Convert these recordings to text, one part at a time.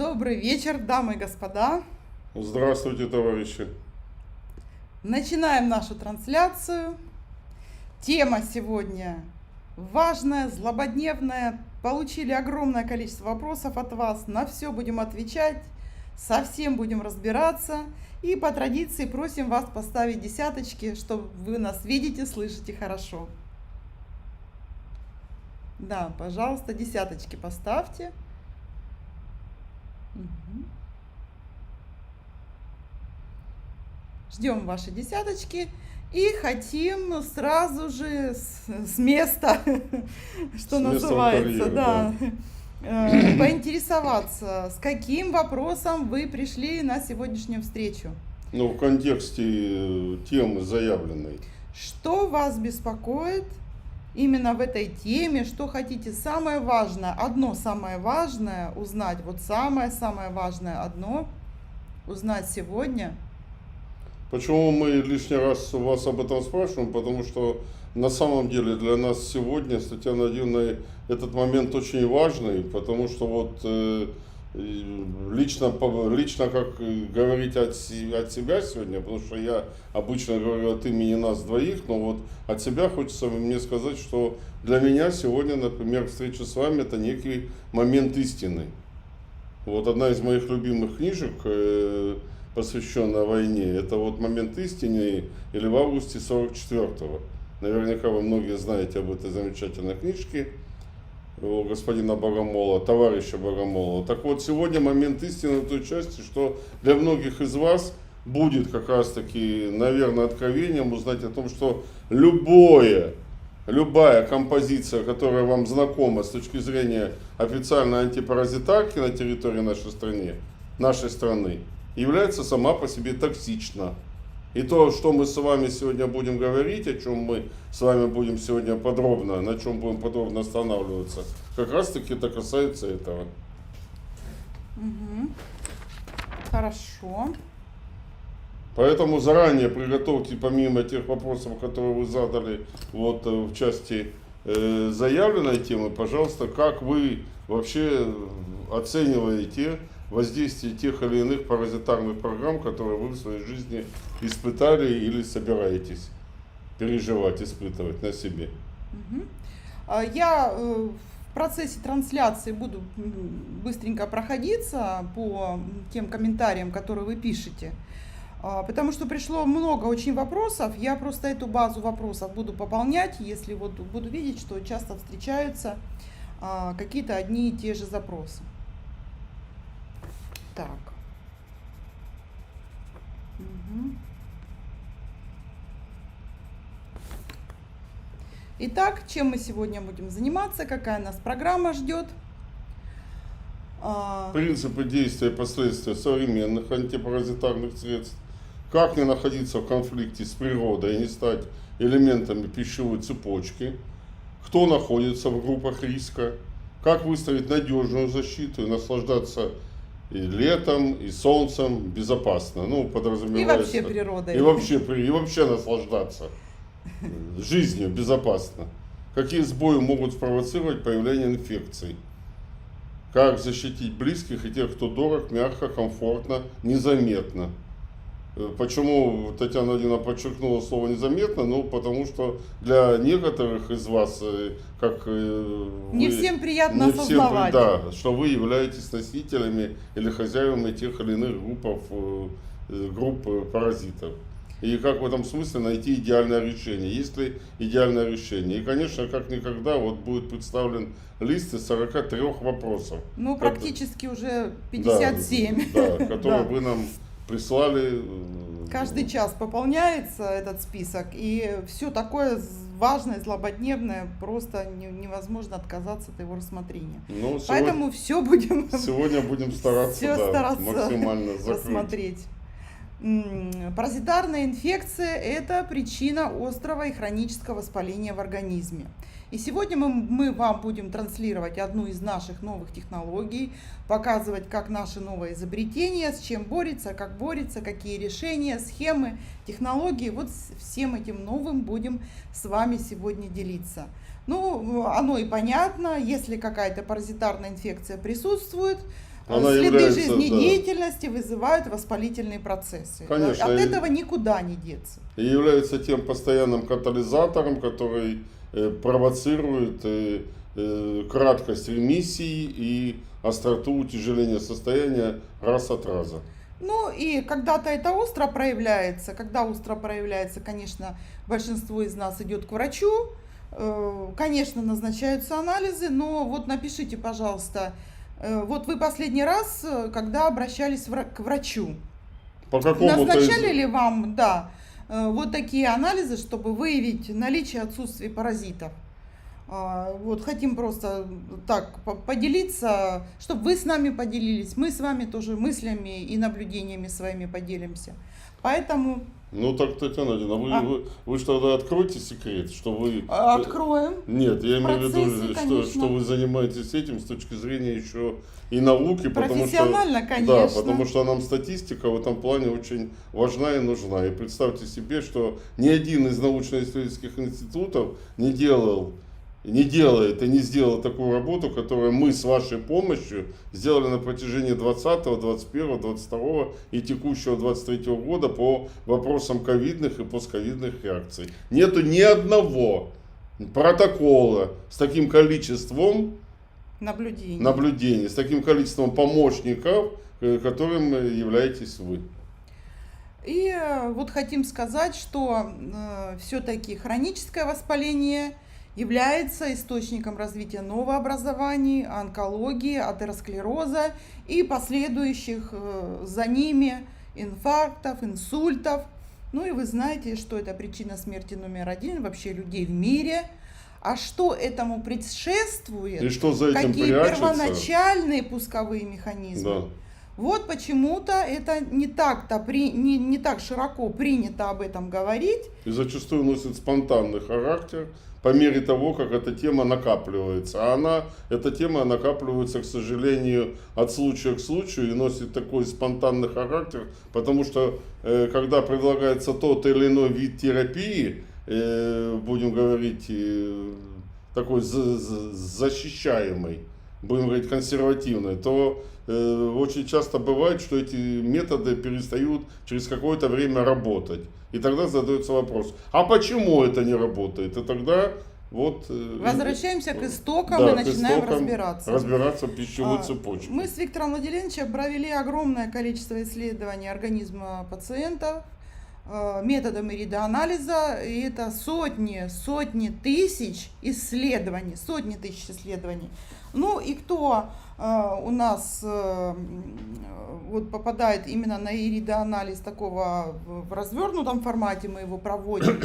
Добрый вечер, дамы и господа. Здравствуйте, товарищи. Начинаем нашу трансляцию. Тема сегодня важная, злободневная. Получили огромное количество вопросов от вас. На все будем отвечать, со всем будем разбираться. И по традиции просим вас поставить десяточки, чтобы вы нас видите, слышите хорошо. Да, пожалуйста, десяточки поставьте. Ждем ваши десяточки и хотим сразу же с места, что называется, да, поинтересоваться, с каким вопросом вы пришли на сегодняшнюю встречу. Ну, в контексте темы заявленной. Что вас беспокоит именно в этой теме, что хотите самое важное, одно самое важное узнать, вот самое важное одно узнать сегодня. Почему мы лишний раз вас об этом спрашиваем? Потому что на самом деле для нас сегодня с Татьяной Владимировной этот момент очень важный, потому что вот лично как говорить от себя сегодня, потому что я обычно говорю от имени нас двоих, но вот от себя хочется мне сказать, что для меня сегодня, например, встреча с вами — это некий момент истины. Вот одна из моих любимых книжек, посвященная войне, это вот «Момент истины» или в августе 44-го. Наверняка вы многие знаете об этой замечательной книжке у господина Богомолова, товарища Богомолова. Так вот, сегодня момент истины в той части, что для многих из вас будет как раз таки, наверное, откровением узнать о том, что любая композиция, которая вам знакома с точки зрения официальной антипаразитарки на территории нашей страны, является сама по себе токсична. И то, что мы с вами сегодня будем говорить, о чем мы с вами будем сегодня подробно, на чем будем подробно останавливаться, как раз таки это касается этого. Хорошо. Поэтому заранее приготовьте, помимо тех вопросов, которые вы задали вот в части заявленной темы, пожалуйста, как вы вообще оцениваете воздействие тех или иных паразитарных программ, которые вы в своей жизни испытали или собираетесь переживать, испытывать на себе. Я в процессе трансляции буду быстренько проходиться по тем комментариям, которые вы пишете, потому что пришло много очень вопросов. Я просто эту базу вопросов буду пополнять, если вот буду видеть, что часто встречаются какие-то одни и те же запросы. Так. Итак, чем мы сегодня будем заниматься, какая нас программа ждет? Принципы действия и последствия современных антипаразитарных средств. Как не находиться в конфликте с природой и не стать элементами пищевой цепочки. Кто находится в группах риска. Как выстроить надежную защиту и наслаждаться и летом, и солнцем безопасно. Ну, подразумевается. И вообще природой. И вообще наслаждаться жизнью безопасно. Какие сбои могут спровоцировать появление инфекций. Как защитить близких и тех, кто дорог, мягко, комфортно, незаметно. Почему Татьяна Владимировна подчеркнула слово «незаметно»? Ну, потому что для некоторых из вас, как не всем приятно осознавать, да, что вы являетесь носителями или хозяевами тех или иных групп паразитов. И как в этом смысле найти идеальное решение? Есть ли идеальное решение? И, конечно, как никогда вот будет представлен лист из 43 вопросов. Ну, практически уже 57. Да, которые вы нам прислали. Каждый час пополняется этот список, и все такое важное, злободневное, просто невозможно отказаться от его рассмотрения. Ну, поэтому сегодня будем стараться максимально рассмотреть. Паразитарная инфекция – это причина острого и хронического воспаления в организме. И сегодня мы вам будем транслировать одну из наших новых технологий, показывать, как наше новое изобретение, с чем борется, как борется, какие решения, схемы, технологии. Вот всем этим новым будем с вами сегодня делиться. Ну, оно и понятно, если какая-то паразитарная инфекция присутствует, Она следы является, жизнедеятельности вызывают воспалительные процессы. Конечно, От и- этого никуда не деться. И является тем постоянным катализатором, который провоцирует краткость ремиссии и остроту утяжеления состояния раз от раза. Ну и когда-то это остро проявляется. Когда остро проявляется, конечно, большинство из нас идет к врачу. Конечно, назначаются анализы, но вот напишите, пожалуйста, вот вы последний раз, когда обращались к врачу, По какому-то назначали ли вам, да, вот такие анализы, чтобы выявить наличие отсутствия паразитов? Вот хотим просто так поделиться, чтобы вы с нами поделились, мы с вами тоже мыслями и наблюдениями своими поделимся. Поэтому Ну так, Татьяна Владимировна, вы же тогда откройте секрет, что вы... откроем. Нет, я имею в виду, процессе, что конечно. вы занимаетесь этим с точки зрения еще и науки, потому что... Профессионально, Да, конечно. потому что нам статистика в этом плане очень важна и нужна. И представьте себе, что ни один из научно-исследовательских институтов не делает и не сделал такую работу, которую мы с вашей помощью сделали на протяжении 20, 21, 22 и текущего 23 года по вопросам ковидных и постковидных реакций. Нету ни одного протокола с таким количеством наблюдений, с таким количеством помощников, которым являетесь вы. И вот хотим сказать, что все-таки хроническое воспаление является источником развития новообразований, онкологии, атеросклероза и последующих за ними инфарктов, инсультов. Ну и вы знаете, что это причина смерти номер 1 вообще людей в мире. А что этому предшествует? И что за этим какие прячется? первоначальные пусковые механизмы? Да. Вот почему-то это не так широко принято об этом говорить. И зачастую носит спонтанный характер по мере того, как эта тема накапливается. А эта тема накапливается, к сожалению, от случая к случаю и носит такой спонтанный характер, потому что когда предлагается тот или иной вид терапии, будем говорить, такой защищаемый, будем говорить, консервативный, то очень часто бывает, что эти методы перестают через какое-то время работать. И тогда задается вопрос, а почему это не работает? И тогда вот... Возвращаемся к истокам и начинаем разбираться в пищевой цепочке. Мы с Виктором Владимировичем провели огромное количество исследований организма пациентов методом iridoанализа, и это сотни тысяч исследований, Ну и кто у нас вот попадает именно на iridoанализ такого в развернутом формате, мы его проводим,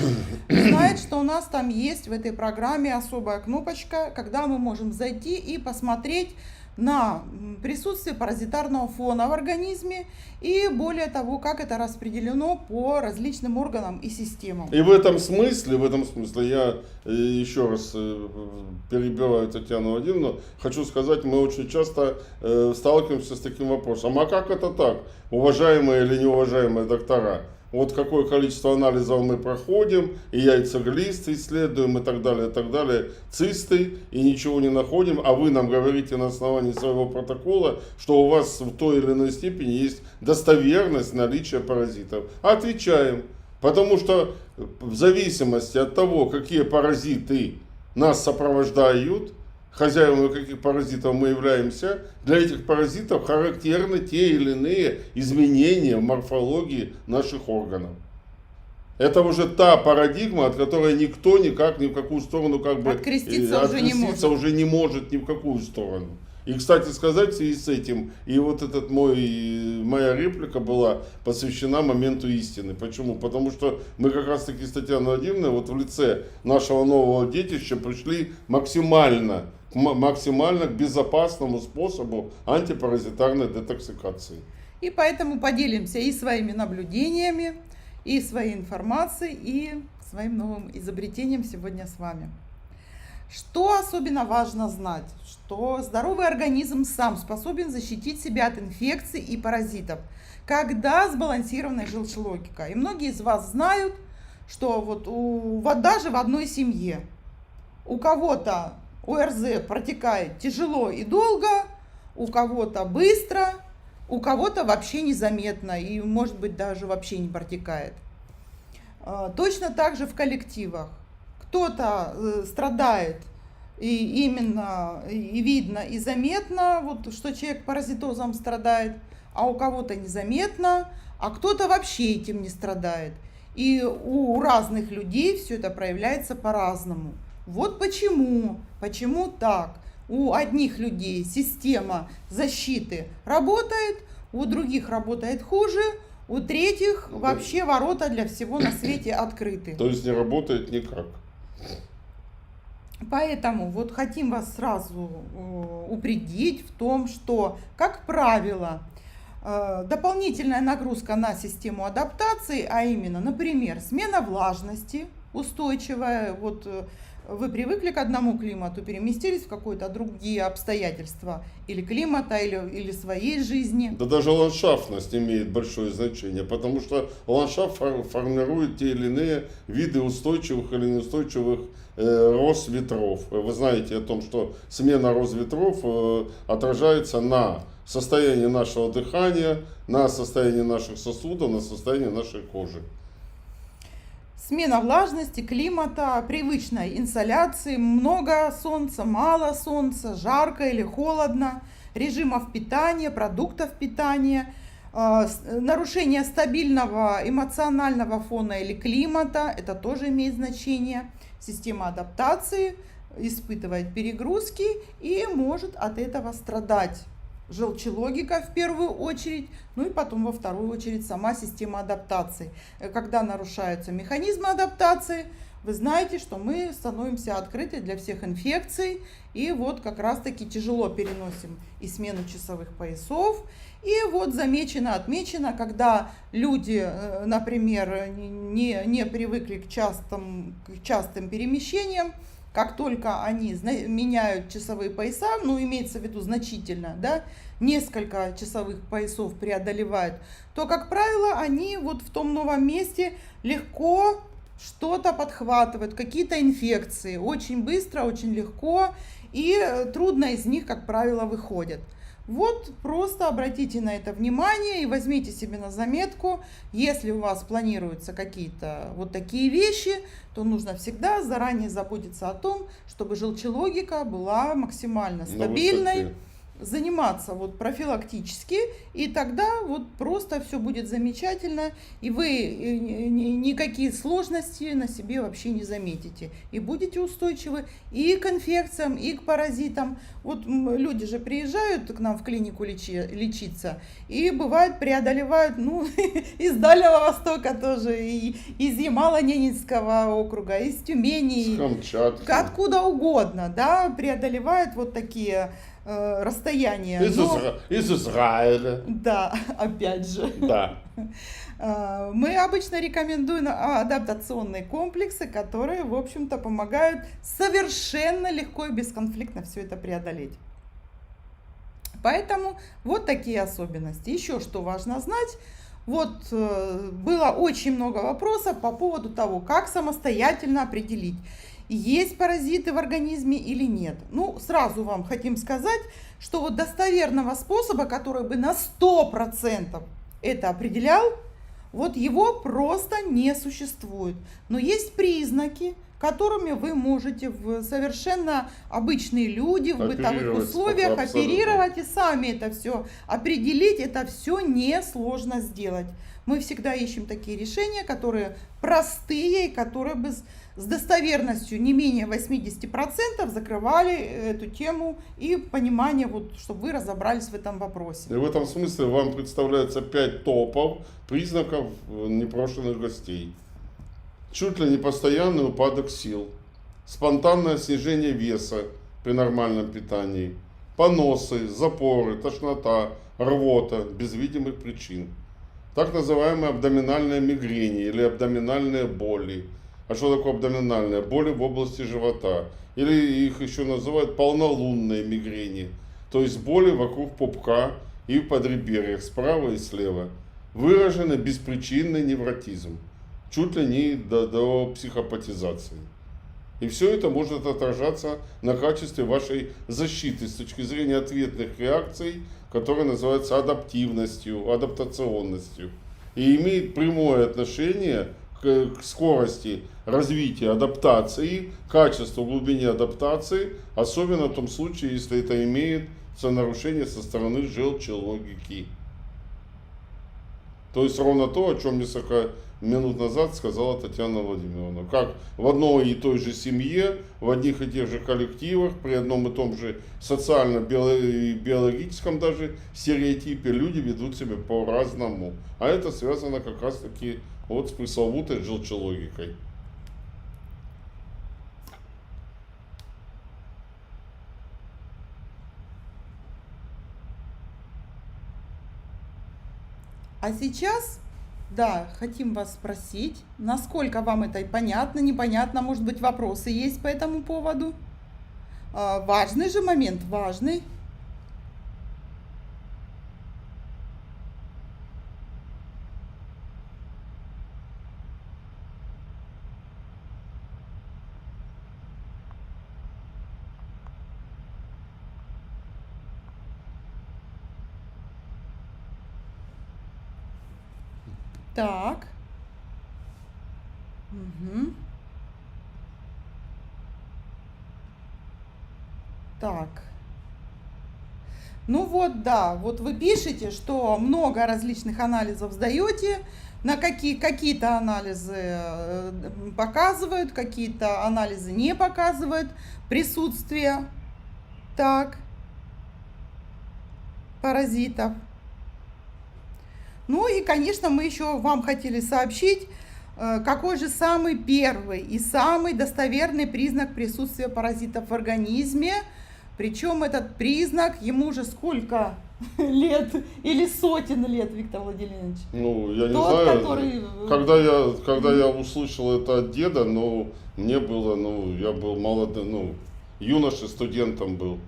знает, что у нас там есть в этой программе особая кнопочка, когда мы можем зайти и посмотреть на присутствие паразитарного фона в организме и более того, как это распределено по различным органам и системам. И в этом смысле я еще раз перебиваю Татьяну Владимировну, хочу сказать, мы очень часто сталкиваемся с таким вопросом, а как это так, уважаемые или неуважаемые доктора? Вот какое количество анализов мы проходим, и яйцеглисты исследуем, и так далее, цисты, и ничего не находим, а вы нам говорите на основании своего протокола, что у вас в той или иной степени есть достоверность наличия паразитов. Отвечаем, потому что в зависимости от того, какие паразиты нас сопровождают, хозяевами каких паразитов мы являемся, для этих паразитов характерны те или иные изменения в морфологии наших органов. Это уже та парадигма, от которой никто никак ни в какую сторону откреститься уже не может ни в какую сторону. И, кстати сказать, в связи с этим, и вот моя реплика была посвящена моменту истины. Почему? Потому что мы как раз таки с Татьяной Владимировной вот в лице нашего нового детища пришли максимально к безопасному способу антипаразитарной детоксикации. И поэтому поделимся и своими наблюдениями, и своей информацией, и своим новым изобретением сегодня с вами. Что особенно важно знать? Что здоровый организм сам способен защитить себя от инфекций и паразитов, когда сбалансированная желчелогика. И многие из вас знают, что вот даже в одной семье у кого-то ОРЗ протекает тяжело и долго, у кого-то быстро, у кого-то вообще незаметно и, может быть, даже вообще не протекает. Точно так же в коллективах. Кто-то страдает, и именно и видно, и заметно, вот, что человек паразитозом страдает, а у кого-то незаметно, а кто-то вообще этим не страдает. И у разных людей все это проявляется по-разному. Вот почему так. У одних людей система защиты работает, у других работает хуже, у третьих вообще ворота для всего на свете открыты. То есть не работает никак. Поэтому вот хотим вас сразу упредить в том, что, как правило, дополнительная нагрузка на систему адаптации, а именно, например, смена влажности устойчивая, вот вы привыкли к одному климату, переместились в какое-то другие обстоятельства или климата, или своей жизни. Да даже ландшафтность имеет большое значение, потому что ландшафт формирует те или иные виды устойчивых или неустойчивых роз ветров. Вы знаете о том, что смена роз ветров отражается на состоянии нашего дыхания, на состоянии наших сосудов, на состоянии нашей кожи. Смена влажности, климата, привычной инсоляции, много солнца, мало солнца, жарко или холодно, режимов питания, продуктов питания, нарушение стабильного эмоционального фона или климата, это тоже имеет значение. Система адаптации испытывает перегрузки и может от этого страдать. Желчелогика в первую очередь, ну и потом во вторую очередь сама система адаптации. Когда нарушаются механизмы адаптации, вы знаете, что мы становимся открыты для всех инфекций, и вот как раз-таки тяжело переносим и смену часовых поясов. И вот отмечено, когда люди, например, не привыкли к частым перемещениям, как только они меняют часовые пояса, ну, имеется в виду значительно, да, несколько часовых поясов преодолевают, то, как правило, они вот в том новом месте легко что-то подхватывают, какие-то инфекции, очень быстро, очень легко, и трудно из них, как правило, выходят. Вот просто обратите на это внимание и возьмите себе на заметку, если у вас планируются какие-то вот такие вещи, то нужно всегда заранее заботиться о том, чтобы желчелогика была максимально стабильной, заниматься вот профилактически, и тогда вот просто все будет замечательно, и вы никакие сложности на себе вообще не заметите, и будете устойчивы и к инфекциям, и к паразитам. Вот люди же приезжают к нам в клинику лечиться, и бывает преодолевают, ну, из Дальнего Востока тоже, и из Ямало-Ненецкого округа, из Тюмени, откуда угодно, да, преодолевают вот такие расстояние. Из Израиля. Да, опять же. Да. Мы обычно рекомендуем адаптационные комплексы, которые, в общем-то, помогают совершенно легко и бесконфликтно все это преодолеть. Поэтому вот такие особенности. Еще что важно знать. Вот было очень много вопросов по поводу того, как самостоятельно определить, есть паразиты в организме или нет. Ну, сразу вам хотим сказать, что вот достоверного способа, который бы на 100% это определял, вот его просто не существует. Но есть признаки, которыми вы можете в совершенно обычные люди, в бытовых условиях оперировать и сами это все определить. Это все несложно сделать. Мы всегда ищем такие решения, которые простые, которые бы с достоверностью не менее 80% закрывали эту тему и понимание, вот, чтобы вы разобрались в этом вопросе. И в этом смысле вам представляется 5 топов признаков непрошенных гостей. Чуть ли не постоянный упадок сил, спонтанное снижение веса при нормальном питании, поносы, запоры, тошнота, рвота без видимых причин, так называемые абдоминальные мигрени или абдоминальные боли. А что такое абдоминальные? Боли в области живота. Или их еще называют полнолунные мигрени. То есть боли вокруг пупка и в подреберьях справа и слева. Выраженный беспричинный невротизм. Чуть ли не до психопатизации. И все это может отражаться на качестве вашей защиты с точки зрения ответных реакций, которые называются адаптивностью, адаптационностью. И имеет прямое отношение к скорости развития адаптации, качеству, глубине адаптации, особенно в том случае, если это имеет нарушение со стороны желчелогики. То есть ровно то, о чем несколько минут назад сказала Татьяна Владимировна. Как в одной и той же семье, в одних и тех же коллективах, при одном и том же социально-биологическом даже стереотипе люди ведут себя по-разному. А это связано как раз таки вот с пресловутой желчелогикой. А сейчас, да, хотим вас спросить, насколько вам это понятно, непонятно, может быть, вопросы есть по этому поводу? Важный же момент, важный. Так. Мгм. Так. Ну вот, да, вот вы пишете, что много различных анализов сдаете, на какие-то анализы показывают, какие-то анализы не показывают присутствие, так, паразитов. Ну и, конечно, мы еще вам хотели сообщить, какой же самый первый и самый достоверный признак присутствия паразитов в организме. Причем этот признак, ему уже сколько лет или сотен лет, Виктор Владимирович? Ну, я не Тот, знаю, который... когда я услышал это от деда, ну, мне было, ну, я был молодым, ну, юношей, студентом был.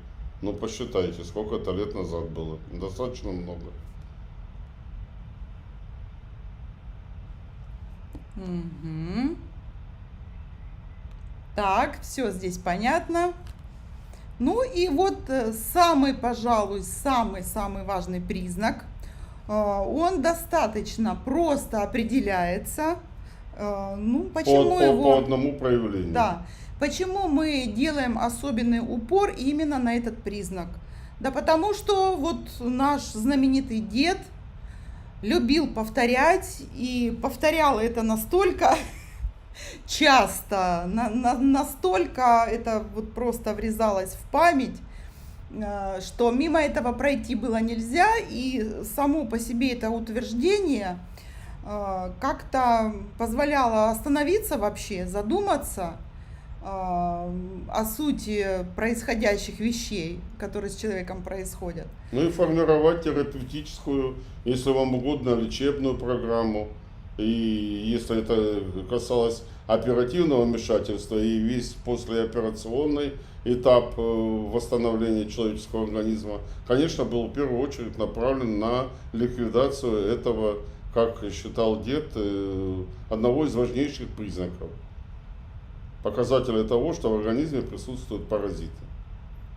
Ну, посчитайте, сколько это лет назад было. Достаточно много. Мгм. Так, все здесь понятно. Ну и вот самый, пожалуй, самый важный признак. Он достаточно просто определяется. Ну, почему По одному проявлению. Да. Почему мы делаем особенный упор именно на этот признак? Да потому что вот наш знаменитый дед любил повторять, и повторял это настолько часто, настолько это вот просто врезалось в память, что мимо этого пройти было нельзя, и само по себе это утверждение как-то позволяло остановиться вообще, задуматься о сути происходящих вещей, которые с человеком происходят. Ну и формировать терапевтическую, если вам угодно, лечебную программу. И если это касалось оперативного вмешательства и весь послеоперационный этап восстановления человеческого организма, конечно, был в первую очередь направлен на ликвидацию этого, как считал дед, одного из важнейших признаков. Показателя того, что в организме присутствуют паразиты.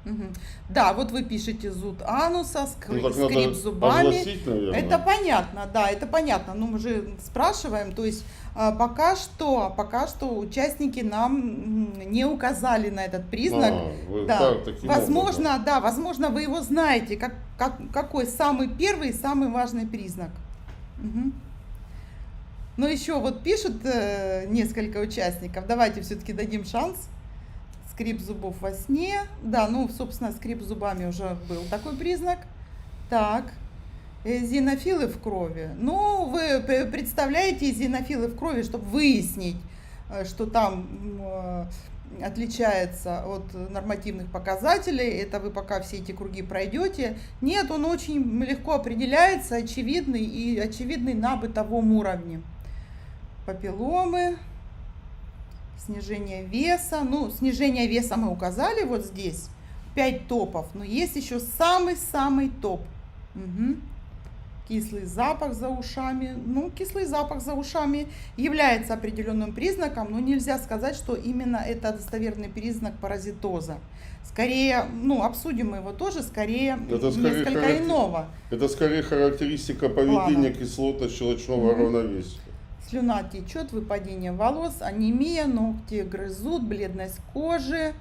Мгм. Да, вот вы пишете зуд ануса, Ну, так скрип надо зубами. огласить, наверное. Это понятно, да, это понятно. Но мы же спрашиваем, то есть пока что участники нам не указали на этот признак. Вы Да, так, таким возможно, образом. да, возможно, вы его знаете, какой самый первый и самый важный признак. Мгм. Но еще вот пишут несколько участников. Давайте все-таки дадим шанс. Скрип зубов во сне. Да, ну, собственно, скрип зубами уже был такой признак. Так. Эозинофилы в крови. Ну, вы представляете эозинофилы в крови, чтобы выяснить, что там отличается от нормативных показателей. Это вы пока все эти круги пройдете. Нет, он очень легко определяется, очевидный на бытовом уровне. Папилломы, снижение веса. Ну, снижение веса мы указали вот здесь. 5 топов. Но есть еще самый-самый топ. Угу. Кислый запах за ушами. Ну, кислый запах за ушами является определенным признаком, но нельзя сказать, что именно это достоверный признак паразитоза. Скорее, ну, обсудим мы его тоже, скорее несколько иного. Это скорее характеристика поведения кислотно-щелочного равновесия. Слюна течет, выпадение волос, анемия, ногти грызут, бледность кожи.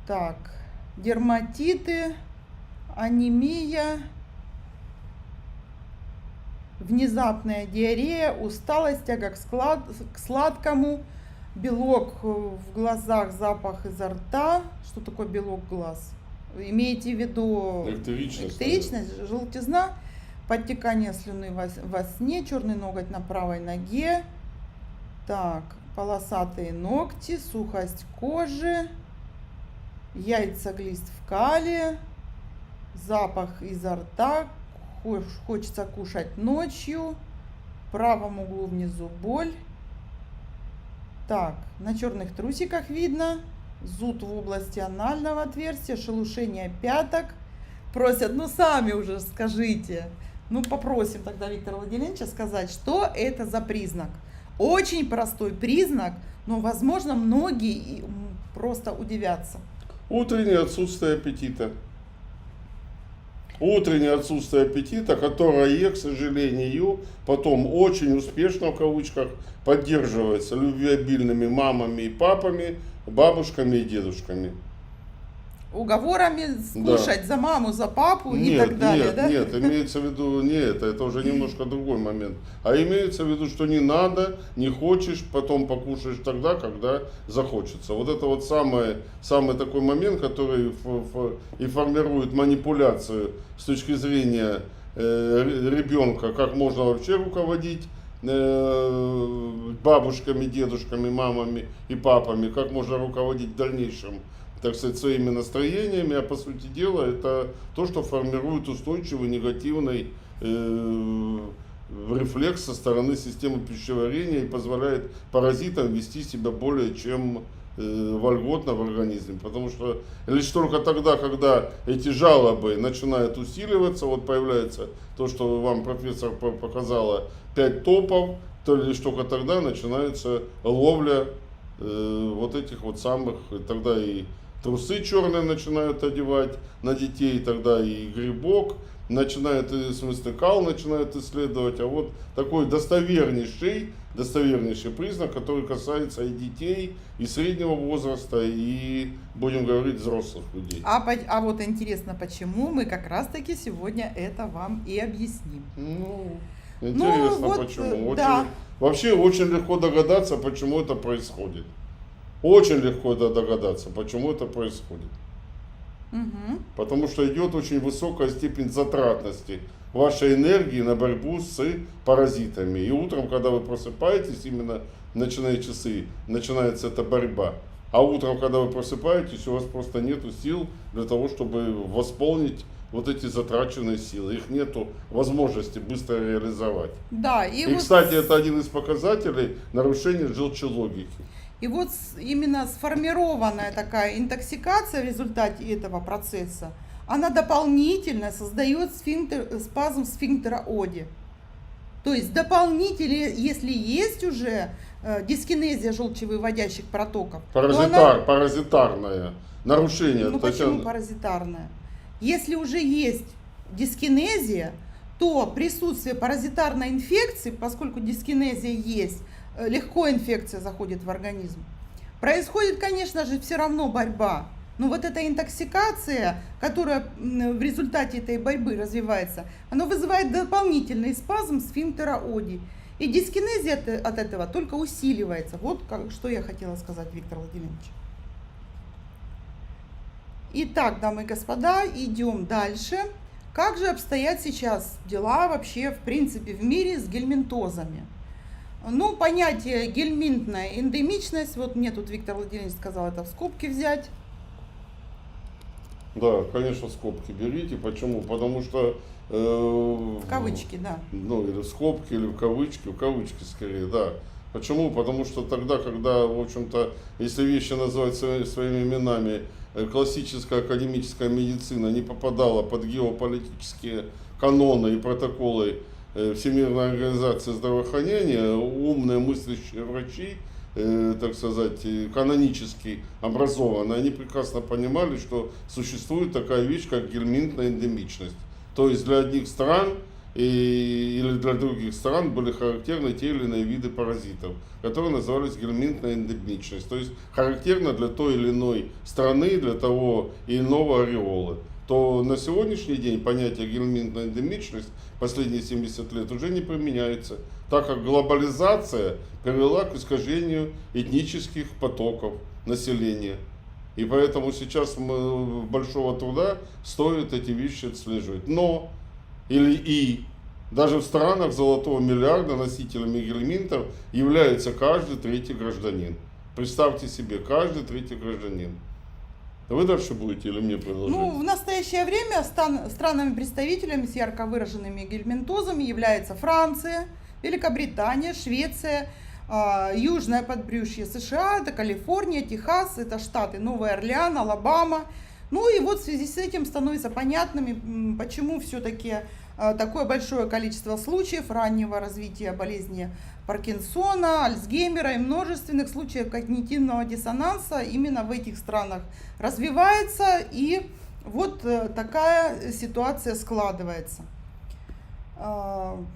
Так, дерматиты, анемия, внезапная диарея, усталость, тяга к сладкому, белок в глазах, запах изо рта. Что такое белок глаз? Имеете в виду электричность, желтизна, подтекание слюны во сне, черный ноготь на правой ноге. Так, полосатые ногти, сухость кожи, яйца глист в кале, запах изо рта, хочется кушать ночью, в правом углу внизу боль. Так, на черных трусиках видно зуд в области анального отверстия, шелушение пяток. Просят, ну сами уже скажите. Ну попросим тогда Виктора Владимировича сказать, что это за признак. Очень простой признак, но, возможно, многие просто удивятся. Утреннее отсутствие аппетита. Утреннее отсутствие аппетита, которое, к сожалению, потом очень успешно, в кавычках, поддерживается любвеобильными мамами и папами, бабушками и дедушками. Уговорами скушать за маму, за папу и так далее, да? Нет, имеется в виду не это уже немножко другой момент. А имеется в виду, что не надо, не хочешь, потом покушаешь тогда, когда захочется. Вот это вот самый такой момент, который и формирует манипуляцию с точки зрения ребенка, как можно вообще руководить бабушками, дедушками, мамами и папами, как можно руководить в дальнейшем, так сказать, своими настроениями, а по сути дела это то, что формирует устойчивый негативный рефлекс со стороны системы пищеварения и позволяет паразитам вести себя более чем вольготно в организме. Потому что лишь только тогда, когда эти жалобы начинают усиливаться, вот появляется то, что вам профессор показала, 5 топов, то лишь только тогда начинается ловля вот этих вот самых, тогда и трусы черные начинают одевать на детей, тогда и грибок начинают, в смысле кал начинают исследовать, а вот такой достовернейший признак, который касается и детей, и среднего возраста, и, будем говорить, взрослых людей. А вот интересно, почему мы как раз таки сегодня это вам и объясним. Ну, интересно, вот, почему. Да. Вообще очень легко догадаться, почему это происходит. Очень легко догадаться, почему это происходит. Угу. Потому что идет очень высокая степень затратности вашей энергии на борьбу с паразитами. И утром, когда вы просыпаетесь, именно начиная часы, начинается эта борьба. А утром, когда вы просыпаетесь, у вас просто нету сил для того, чтобы восполнить вот эти затраченные силы. Их нету возможности быстро реализовать. Да, и кстати, это один из показателей нарушения желчелогики. И вот именно сформированная такая интоксикация в результате этого процесса, она дополнительно создает спазм сфинктера Оди. То есть дополнительно, если есть уже дискинезия желчевыводящих протоков, паразитарное нарушение. Ну почему паразитарное? Если уже есть дискинезия, то присутствие паразитарной инфекции, поскольку дискинезия есть, легко инфекция заходит в организм. Происходит, конечно же, все равно борьба. Но вот эта интоксикация, которая в результате этой борьбы развивается, она вызывает дополнительный спазм сфинктера Оди. И дискинезия от этого только усиливается. Вот что я хотела сказать, Виктор Владимирович. Итак, дамы и господа, идем дальше. Как же обстоят сейчас дела вообще, в принципе, в мире с гельминтозами? Ну, понятие гельминтная эндемичность, вот мне тут Виктор Владимирович сказал это в скобки взять. Да, конечно, в скобки берите. Почему? Потому что... в кавычки, да. Ну, или в скобки, или в кавычки скорее, да. Почему? Потому что тогда, когда, в общем-то, если вещи называть своими именами, классическая академическая медицина не попадала под геополитические каноны и протоколы Всемирной организации здравоохранения, умные мыслящие врачи, так сказать, канонически образованные, они прекрасно понимали, что существует такая вещь, как гельминтная эндемичность. То есть для одних стран или для других стран были характерны те или иные виды паразитов, которые назывались гельминтная эндемичность. То есть характерно для той или иной страны, для того или иного ореола. То на сегодняшний день понятие гельминтная эндемичность последние 70 лет уже не применяется, так как глобализация привела к искажению этнических потоков населения. И поэтому сейчас большого труда стоит эти вещи отслеживать. Но даже в странах золотого миллиарда носителями гельминтов является каждый третий гражданин. Представьте себе, каждый третий гражданин. Вы дальше будете или мне продолжать? Ну, в настоящее время странами-представителями с ярко выраженными гельминтозами являются Франция, Великобритания, Швеция, Южное подбрюшье США, это Калифорния, Техас, это штаты Новый Орлеан, Алабама. Ну и вот в связи с этим становится понятным, почему все-таки такое большое количество случаев раннего развития болезни Паркинсона, Альцгеймера и множественных случаев когнитивного диссонанса именно в этих странах развивается, и вот такая ситуация складывается. Что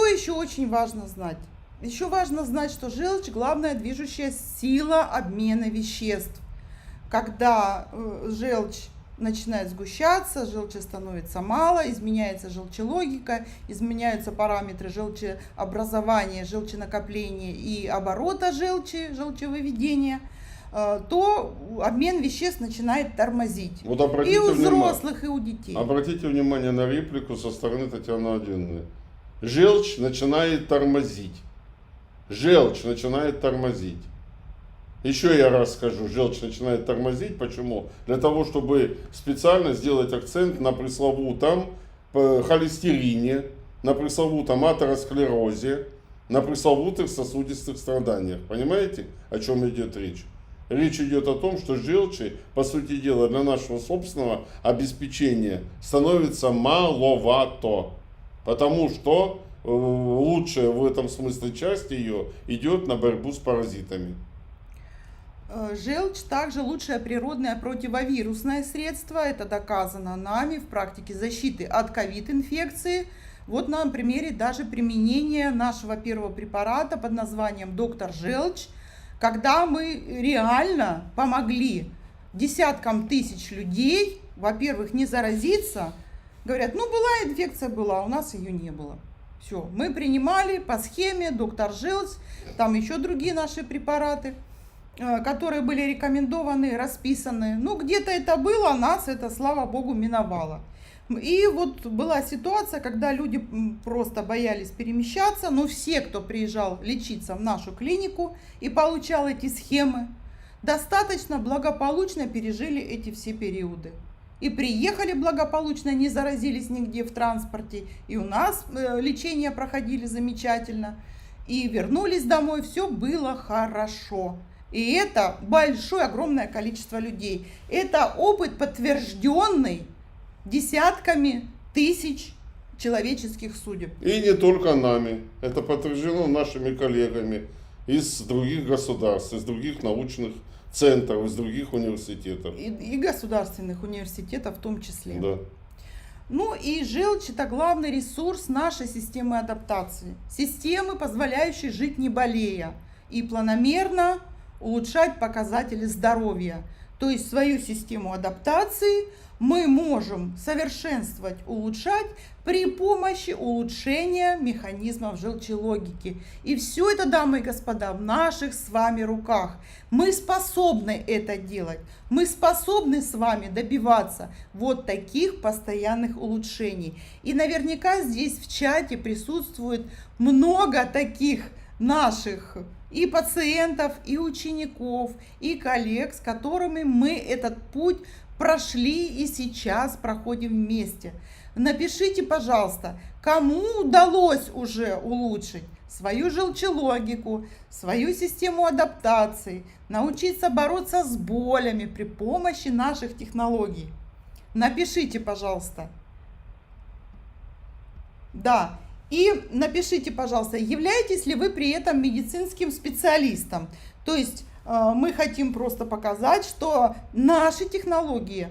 еще очень важно знать? Еще важно знать, что желчь – главная движущая сила обмена веществ. Когда желчь начинает сгущаться, желчи становится мало, изменяется желчелогика, изменяются параметры желчеобразования, желченакопления и оборота желчи, желчевыведения, то обмен веществ начинает тормозить. Вот и у взрослых, и у детей. Обратите внимание на реплику со стороны Татьяны Владимировны. Желчь начинает тормозить. Желчь начинает тормозить. Еще я раз скажу, желчь начинает тормозить. Почему? Для того, чтобы специально сделать акцент на пресловутом холестерине, на пресловутом атеросклерозе, на пресловутых сосудистых страданиях. Понимаете, о чем идет речь? Речь идет о том, что желчи, по сути дела, для нашего собственного обеспечения становится маловато. Потому что лучшая в этом смысле часть ее идет на борьбу с паразитами. Желчь также лучшее природное противовирусное средство. Это доказано нами в практике защиты от ковид-инфекции. Вот на примере даже применения нашего первого препарата под названием «Доктор Желчь», когда мы реально помогли десяткам тысяч людей, во-первых, не заразиться. Говорят, ну была инфекция, была, у нас ее не было. Все, мы принимали по схеме «Доктор Желчь», там еще другие наши препараты, которые были рекомендованы, расписаны. Ну, где-то это было, нас это, слава богу, миновало. И вот была ситуация, когда люди просто боялись перемещаться, но все, кто приезжал лечиться в нашу клинику и получал эти схемы, достаточно благополучно пережили эти все периоды. И приехали благополучно, не заразились нигде в транспорте, и у нас лечение проходили замечательно, и вернулись домой, все было хорошо. И это большое, огромное количество людей. Это опыт, подтвержденный десятками тысяч человеческих судеб. И не только нами. Это подтверждено нашими коллегами из других государств, из других научных центров, из других университетов. И государственных университетов в том числе. Да. Ну и желчь – это главный ресурс нашей системы адаптации. Системы, позволяющей жить не болея и планомерно улучшать показатели здоровья. То есть свою систему адаптации мы можем совершенствовать, улучшать при помощи улучшения механизмов желчелогики. И все это, дамы и господа, в наших с вами руках. Мы способны это делать. Мы способны с вами добиваться вот таких постоянных улучшений. И наверняка здесь в чате присутствует много таких наших и пациентов, и учеников, и коллег, с которыми мы этот путь прошли и сейчас проходим вместе. Напишите, пожалуйста, кому удалось уже улучшить свою желчелогику, свою систему адаптации, научиться бороться с болями при помощи наших технологий. Напишите, пожалуйста. Да. И напишите, пожалуйста, являетесь ли вы при этом медицинским специалистом? То есть мы хотим просто показать, что наши технологии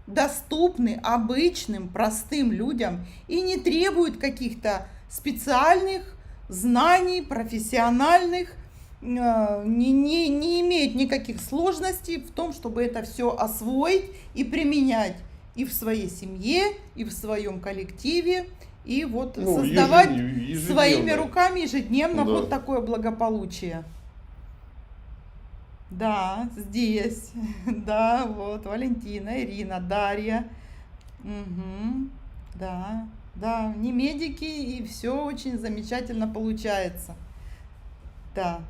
доступны обычным, простым людям и не требуют каких-то специальных знаний, профессиональных, не имеют никаких сложностей в том, чтобы это все освоить и применять и в своей семье, и в своем коллективе, и вот создавать своими руками ежедневно вот такое благополучие. Да, здесь, да, вот Валентина, Ирина, Дарья, да, да, не медики, и все очень замечательно получается, да.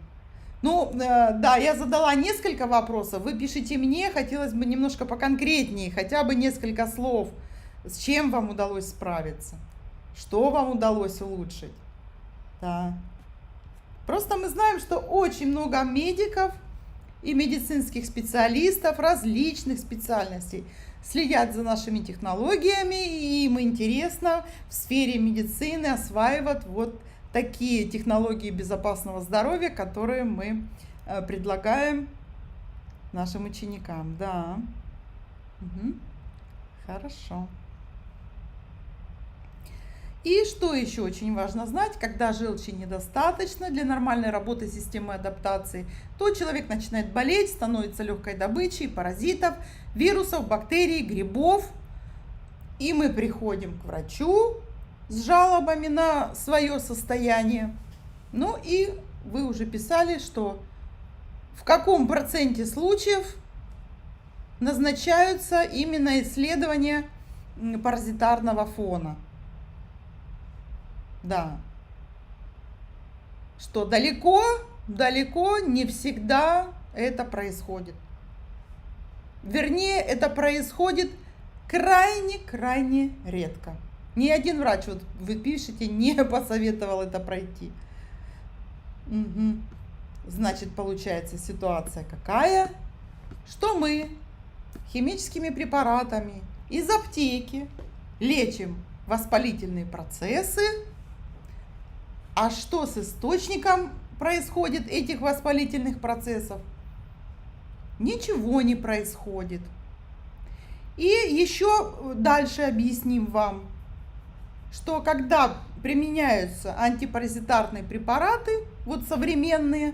Ну, да, я задала несколько вопросов, вы пишите мне, хотелось бы немножко поконкретнее, хотя бы несколько слов, с чем вам удалось справиться, что вам удалось улучшить, да. Просто мы знаем, что очень много медиков и медицинских специалистов различных специальностей следят за нашими технологиями, и им интересно в сфере медицины осваивать вот такие технологии безопасного здоровья, которые мы предлагаем нашим ученикам. Да. Хорошо. И что еще очень важно знать, когда желчи недостаточно для нормальной работы системы адаптации, то человек начинает болеть, становится легкой добычей паразитов, вирусов, бактерий, грибов. И мы приходим к врачу с жалобами на свое состояние. Ну и вы уже писали, что в каком проценте случаев назначаются именно исследования паразитарного фона. Да, что далеко не всегда это происходит. Вернее, это происходит крайне редко. Ни один врач, вот вы пишете, не посоветовал это пройти. Значит, получается ситуация какая? Что мы химическими препаратами из аптеки лечим воспалительные процессы. А что с источником происходит этих воспалительных процессов? Ничего не происходит. И еще дальше объясним вам, что когда применяются антипаразитарные препараты, вот современные,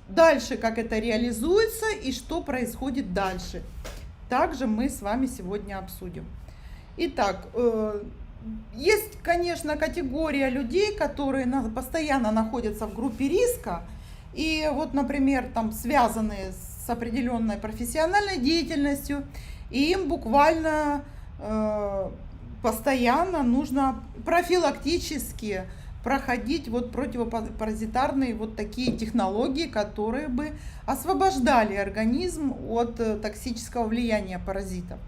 дальше как это реализуется и что происходит дальше. Также мы с вами сегодня обсудим. Итак, есть, конечно, категория людей, которые постоянно находятся в группе риска, и вот, например, там связанные с определенной профессиональной деятельностью, и им буквально постоянно нужно профилактически проходить вот противопаразитарные вот такие технологии, которые бы освобождали организм от токсического влияния паразитов.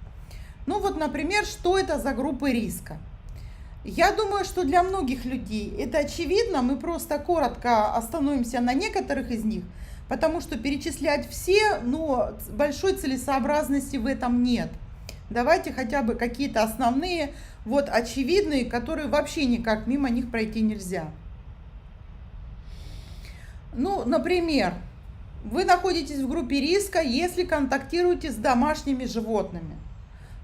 Ну вот, например, что это за группы риска? Я думаю, что для многих людей это очевидно, мы просто коротко остановимся на некоторых из них, потому что перечислять все, но большой целесообразности в этом нет. Давайте хотя бы какие-то основные, вот очевидные, которые вообще никак мимо них пройти нельзя. Ну, например, вы находитесь в группе риска, если контактируете с домашними животными.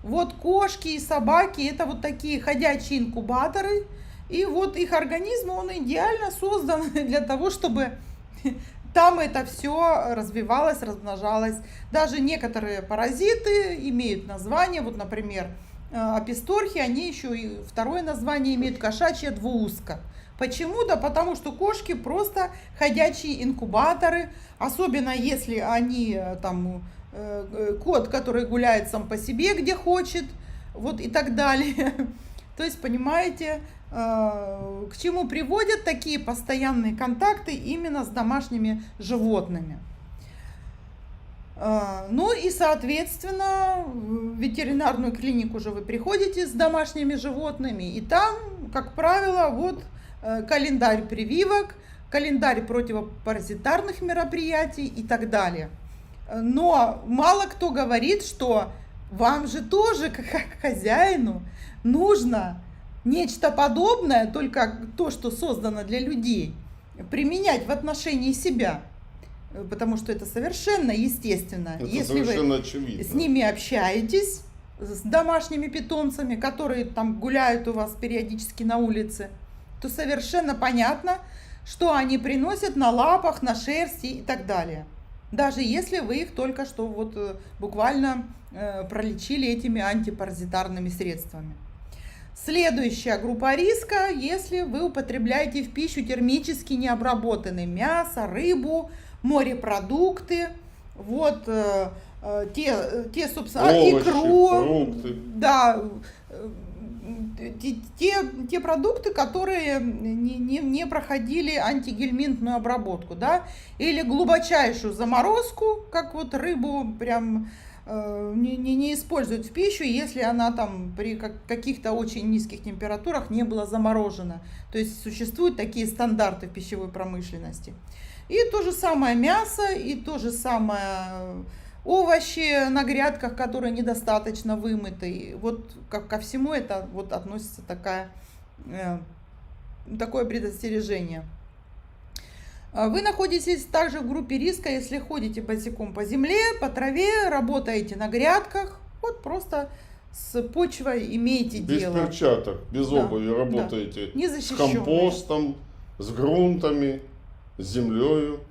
Вот кошки и собаки – это вот такие ходячие инкубаторы, и вот их организм, он идеально создан для того, чтобы там это все развивалось, размножалось. Даже некоторые паразиты имеют название, вот, например, аписторхи, они еще и второе название имеют – кошачья двууска. Почему? Да потому что кошки просто ходячие инкубаторы, особенно если они там кот, который гуляет сам по себе, где хочет, вот и так далее. То есть, понимаете, к чему приводят такие постоянные контакты именно с домашними животными. Ну и, соответственно, в ветеринарную клинику же вы приходите с домашними животными, и там, как правило, вот календарь прививок, календарь противопаразитарных мероприятий и так далее. Но мало кто говорит, что вам же тоже, как хозяину, нужно нечто подобное, только то, что создано для людей, применять в отношении себя. Потому что это совершенно естественно. Это Если совершенно вы очевидно. с ними общаетесь, с домашними питомцами, которые там гуляют у вас периодически на улице, то совершенно понятно, что они приносят на лапах, на шерсти и так далее. Даже если вы их только что вот буквально пролечили этими антипаразитарными средствами. Следующая группа риска, если вы употребляете в пищу термически необработанное мясо, рыбу, морепродукты, вот те собственно, овощи, икру, фрукты. да, те продукты, которые не проходили антигельминтную обработку, да, или глубочайшую заморозку, как вот рыбу прям не используют в пищу, если она там при каких-то очень низких температурах не была заморожена. То есть существуют такие стандарты в пищевой промышленности. И то же самое мясо, и то же самое овощи на грядках, которые недостаточно вымыты. Вот ко всему это вот относится такое предостережение. Вы находитесь также в группе риска, если ходите босиком по земле, по траве, работаете на грядках, вот просто с почвой имеете дело. Без перчаток, без обуви работаете, с компостом, с грунтами, с землею.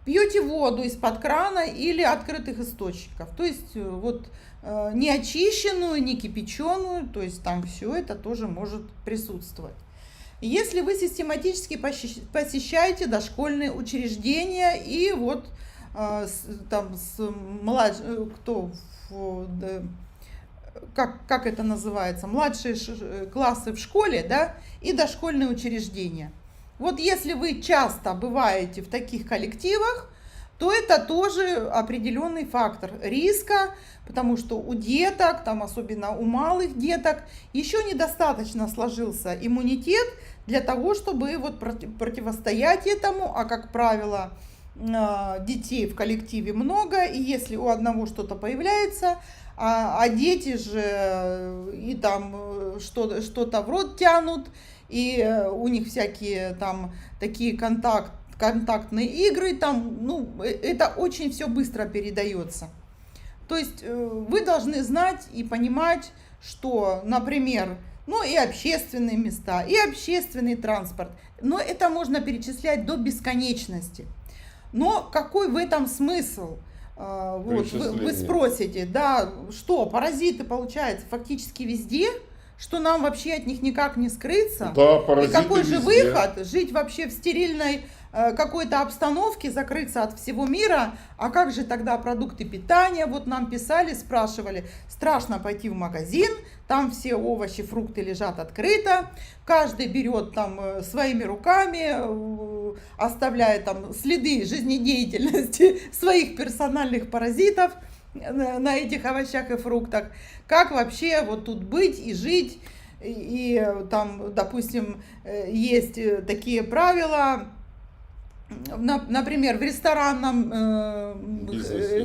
Пьете воду из-под крана или открытых источников, то есть вот не очищенную, не кипяченую, то есть там все это тоже может присутствовать. Если вы систематически посещаете дошкольные учреждения и вот там как это называется, младшие классы в школе, да, и дошкольные учреждения. Вот если вы часто бываете в таких коллективах, то это тоже определенный фактор риска, потому что у деток, там особенно у малых деток, еще недостаточно сложился иммунитет для того, чтобы вот противостоять этому, а как правило, детей в коллективе много, и если у одного что-то появляется, а дети же и там что-то в рот тянут, и у них всякие там такие контактные игры, там, ну, это очень все быстро передается. То есть вы должны знать и понимать, что, например, ну и общественные места, и общественный транспорт, но это можно перечислять до бесконечности. Но какой в этом смысл? Вот, вы спросите, да, что, паразиты, получается, фактически везде, что нам вообще от них никак не скрыться? Да, паразиты. И какой же везде. выход? Жить вообще в стерильной какой-то обстановке, закрыться от всего мира? А как же тогда продукты питания? Вот нам писали, спрашивали, страшно пойти в магазин, там все овощи, фрукты лежат открыто, каждый берет там своими руками, оставляя там следы жизнедеятельности своих персональных паразитов на этих овощах и фруктах. Как вообще вот тут быть и жить? И там, допустим, есть такие правила, например, в ресторанном,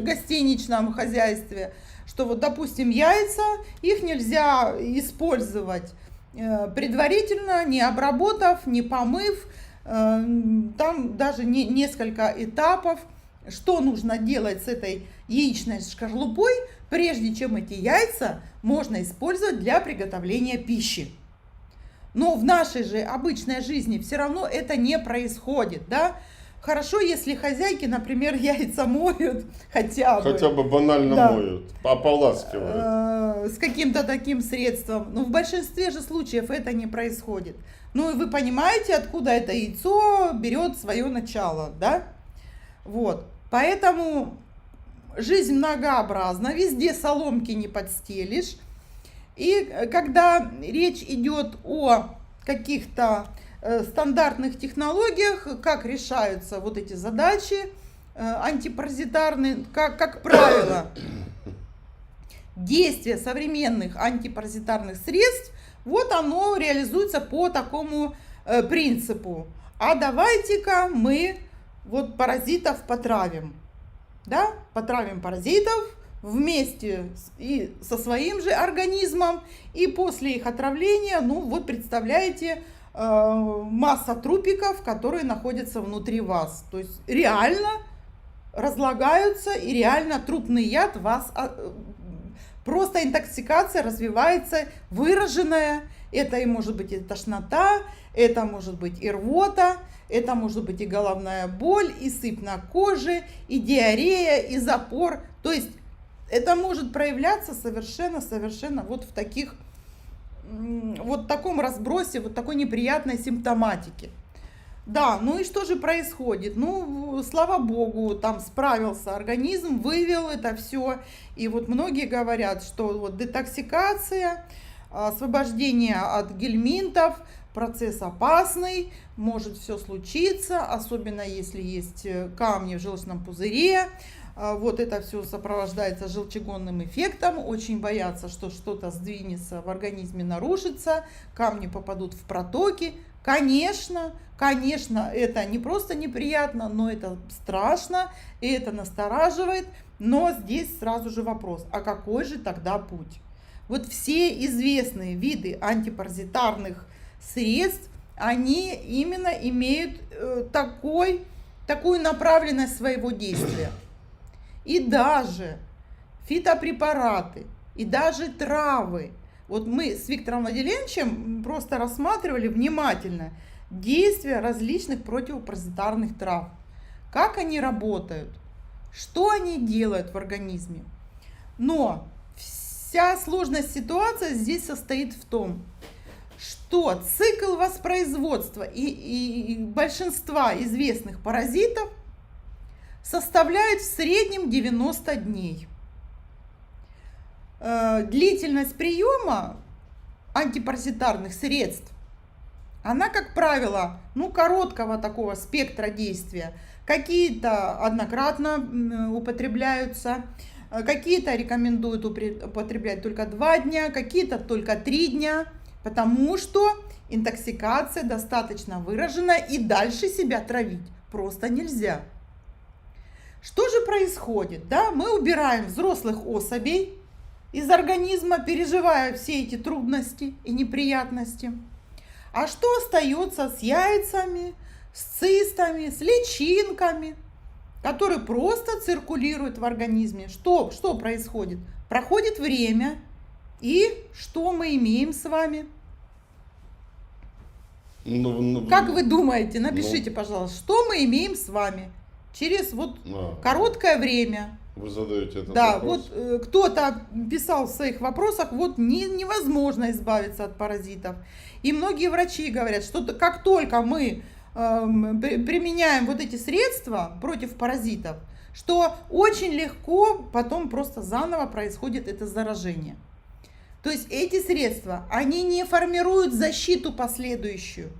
гостиничном хозяйстве, что вот, допустим, яйца, их нельзя использовать предварительно, не обработав, не помыв, там даже несколько этапов, что нужно делать с этой яичной шкарлупой, прежде чем эти яйца можно использовать для приготовления пищи. Но в нашей же обычной жизни все равно это не происходит, да? Хорошо, если хозяйки, например, яйца моют хотя бы банально, да, моют, ополаскивают. С каким-то таким средством. Но в большинстве же случаев это не происходит. Ну и вы понимаете, откуда это яйцо берет свое начало, да? Вот. Поэтому жизнь многообразна, везде соломки не подстелишь. И когда речь идет о каких-то стандартных технологиях, как решаются вот эти задачи антипаразитарные, как правило, действие современных антипаразитарных средств, вот оно реализуется по такому принципу. А давайте-ка мы вот паразитов потравим. Да? Потравим паразитов, вместе и со своим же организмом, и после их отравления, ну вот представляете, масса трупиков, которые находятся внутри вас. То есть реально разлагаются, и реально трупный яд вас, просто интоксикация развивается выраженная. Это и может быть и тошнота, это может быть и рвота, это может быть и головная боль, и сыпь на коже, и диарея, и запор. То есть это может проявляться совершенно вот в таких, вот таком разбросе, вот такой неприятной симптоматике. Да, ну и что же происходит? Ну, слава богу, там справился организм, вывел это все. И вот многие говорят, что вот детоксикация, освобождение от гельминтов, процесс опасный, может все случиться, особенно если есть камни в желчном пузыре. Вот это все сопровождается желчегонным эффектом, очень боятся, что что-то сдвинется в организме, нарушится, камни попадут в протоки. Конечно, это не просто неприятно, но это страшно, и это настораживает. Но здесь сразу же вопрос, а какой же тогда путь? Вот все известные виды антипаразитарных средств, они именно имеют такую направленность своего действия. И даже фитопрепараты, и даже травы. Вот мы с Виктором Владимировичем просто рассматривали внимательно действия различных противопаразитарных трав. Как они работают, что они делают в организме. Но вся сложность ситуации здесь состоит в том, что цикл воспроизводства и большинства известных паразитов составляет в среднем 90 дней. Длительность приема антипаразитарных средств, она, как правило, короткого такого спектра действия. Какие-то однократно употребляются, какие-то рекомендуют употреблять только 2 дня, какие-то только 3 дня, потому что интоксикация достаточно выражена, и дальше себя травить просто нельзя. Что же происходит? Да, мы убираем взрослых особей из организма, переживая все эти трудности и неприятности. А что остается с яйцами, с цистами, с личинками, которые просто циркулируют в организме? Что происходит? Проходит время, и что мы имеем с вами? Как вы думаете? Напишите, пожалуйста, что мы имеем с вами через короткое время. Вы задаете этот вопрос. Да, вот кто-то писал в своих вопросах, вот невозможно избавиться от паразитов. И многие врачи говорят, что как только мы применяем вот эти средства против паразитов, что очень легко потом просто заново происходит это заражение. То есть эти средства, они не формируют защиту последующую.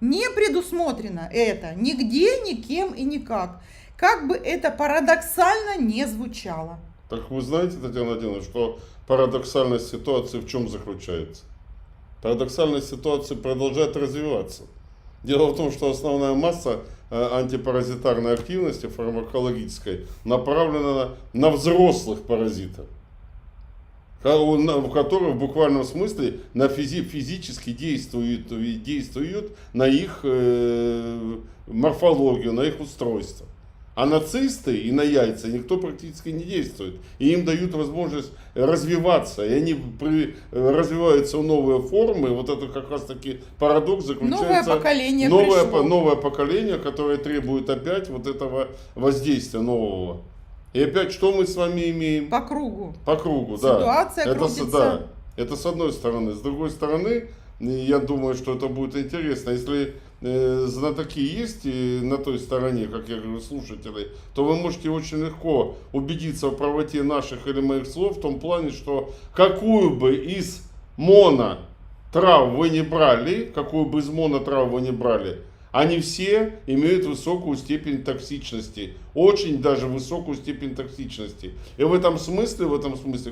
Не предусмотрено это нигде, никем и никак. Как бы это парадоксально не звучало. Так вы знаете, Татьяна Владимировна, что парадоксальность ситуации в чем заключается? Парадоксальность ситуации продолжает развиваться. Дело в том, что основная масса антипаразитарной активности фармакологической направлена на взрослых паразитов, которые в буквальном смысле физически действуют на их морфологию, на их устройство. А на цисты и на яйца никто практически не действует. И им дают возможность развиваться. И они развиваются в новые формы. Вот это как раз таки парадокс заключается. Новое поколение новое поколение, которое требует опять вот этого воздействия нового. И опять что мы с вами имеем? По кругу. По кругу, да. Ситуация крутится. Да, это с одной стороны. С другой стороны, я думаю, что это будет интересно. Если знатоки есть на той стороне, как я говорю, слушатели, то вы можете очень легко убедиться в правоте наших или моих слов в том плане, что какую бы из монотрав вы не брали, они все имеют высокую степень токсичности, очень даже высокую степень токсичности. И в этом смысле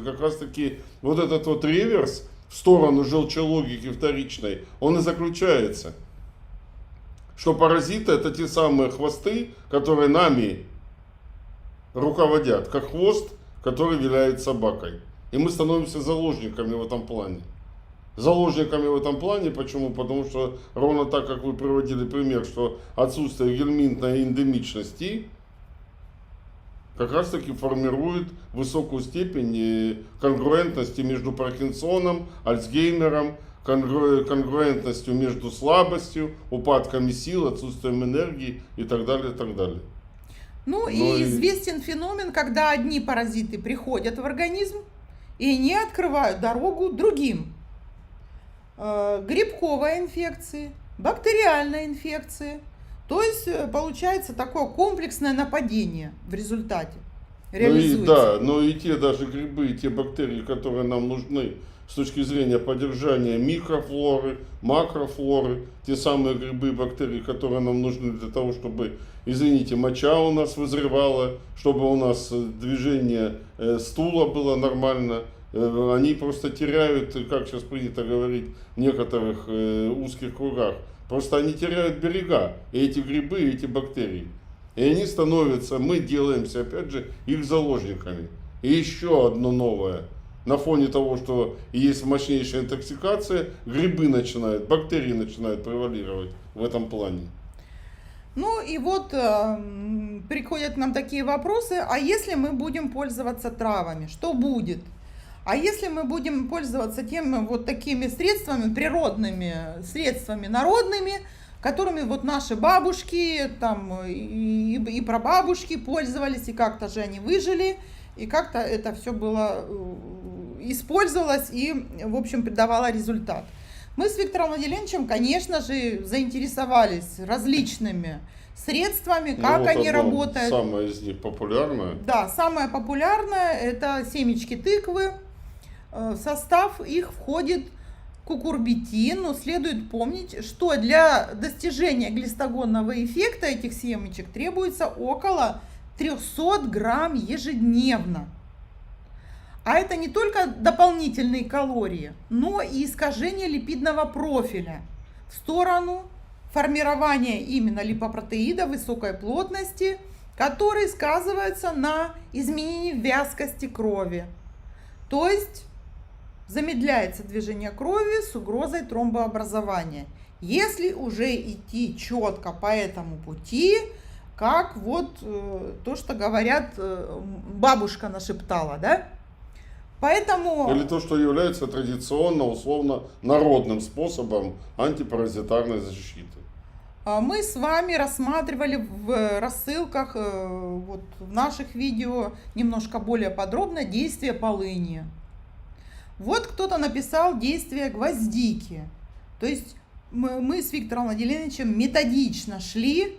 как раз таки вот этот вот реверс в сторону желчелогики вторичной, он и заключается. Что паразиты — это те самые хвосты, которые нами руководят, как хвост который виляет собакой. И мы становимся заложниками в этом плане. Заложниками в этом плане, почему? Потому что ровно так, как вы приводили пример, что отсутствие гельминтной эндемичности как раз таки формирует высокую степень конгруентности между Паркинсоном, Альцгеймером, конгруентностью между слабостью, упадками сил, отсутствием энергии и так далее, и так далее. Ну и известен феномен, когда одни паразиты приходят в организм и не открывают дорогу другим. Грибковая инфекция, бактериальная инфекция. То есть получается такое комплексное нападение в результате. Да, но и те даже грибы, и те бактерии, которые нам нужны с точки зрения поддержания микрофлоры, макрофлоры, те самые грибы и бактерии, которые нам нужны для того, чтобы, извините, моча у нас вызревала, чтобы у нас движение стула было нормально, они просто теряют, как сейчас принято говорить в некоторых узких кругах, просто они теряют берега, и эти грибы, и эти бактерии. И они становятся, мы делаемся, опять же, их заложниками. И еще одно новое. На фоне того, что есть мощнейшая интоксикация, грибы начинают, бактерии начинают превалировать в этом плане. Ну и вот приходят нам такие вопросы, а если мы будем пользоваться травами, что будет? А если мы будем пользоваться вот такими средствами, природными средствами народными, которыми вот наши бабушки там, и прабабушки пользовались, и как-то же они выжили, и как-то это все было использовалось и, в общем, придавало результат. Мы с Виктором Владимировичем, конечно же, заинтересовались различными средствами, как они работают. Самое из них популярное. Да, самое популярное это семечки тыквы. В состав их входит кукурбитин, но следует помнить, что для достижения глистогонного эффекта этих семечек требуется около 300 грамм ежедневно. А это не только дополнительные калории, но и искажение липидного профиля в сторону формирования именно липопротеида высокой плотности, который сказывается на изменении вязкости крови. То есть замедляется движение крови с угрозой тромбообразования. Если уже идти четко по этому пути, как вот то, что говорят, бабушка нашептала, да? Поэтому... Или то, что является традиционно, условно, народным способом антипаразитарной защиты. Мы с вами рассматривали в рассылках, вот в наших видео немножко более подробно действие полыни. Вот кто-то написал действие гвоздики. То есть мы с Виктором Владимировичем методично шли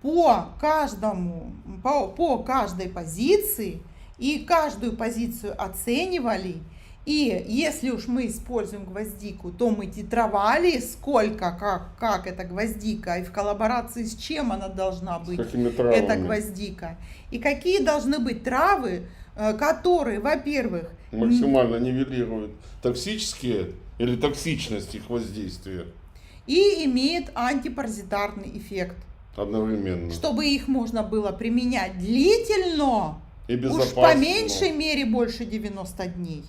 по каждой позиции и каждую позицию оценивали. И если уж мы используем гвоздику, то мы титровали, сколько, как эта гвоздика, и в коллаборации с чем она должна быть, эта гвоздика. И какие должны быть травы, которые, во-первых, максимально нивелируют токсические или токсичность их воздействия. И имеет антипаразитарный эффект. Одновременно. Чтобы их можно было применять длительно, и безопасно. Уж по меньшей мере больше 90 дней.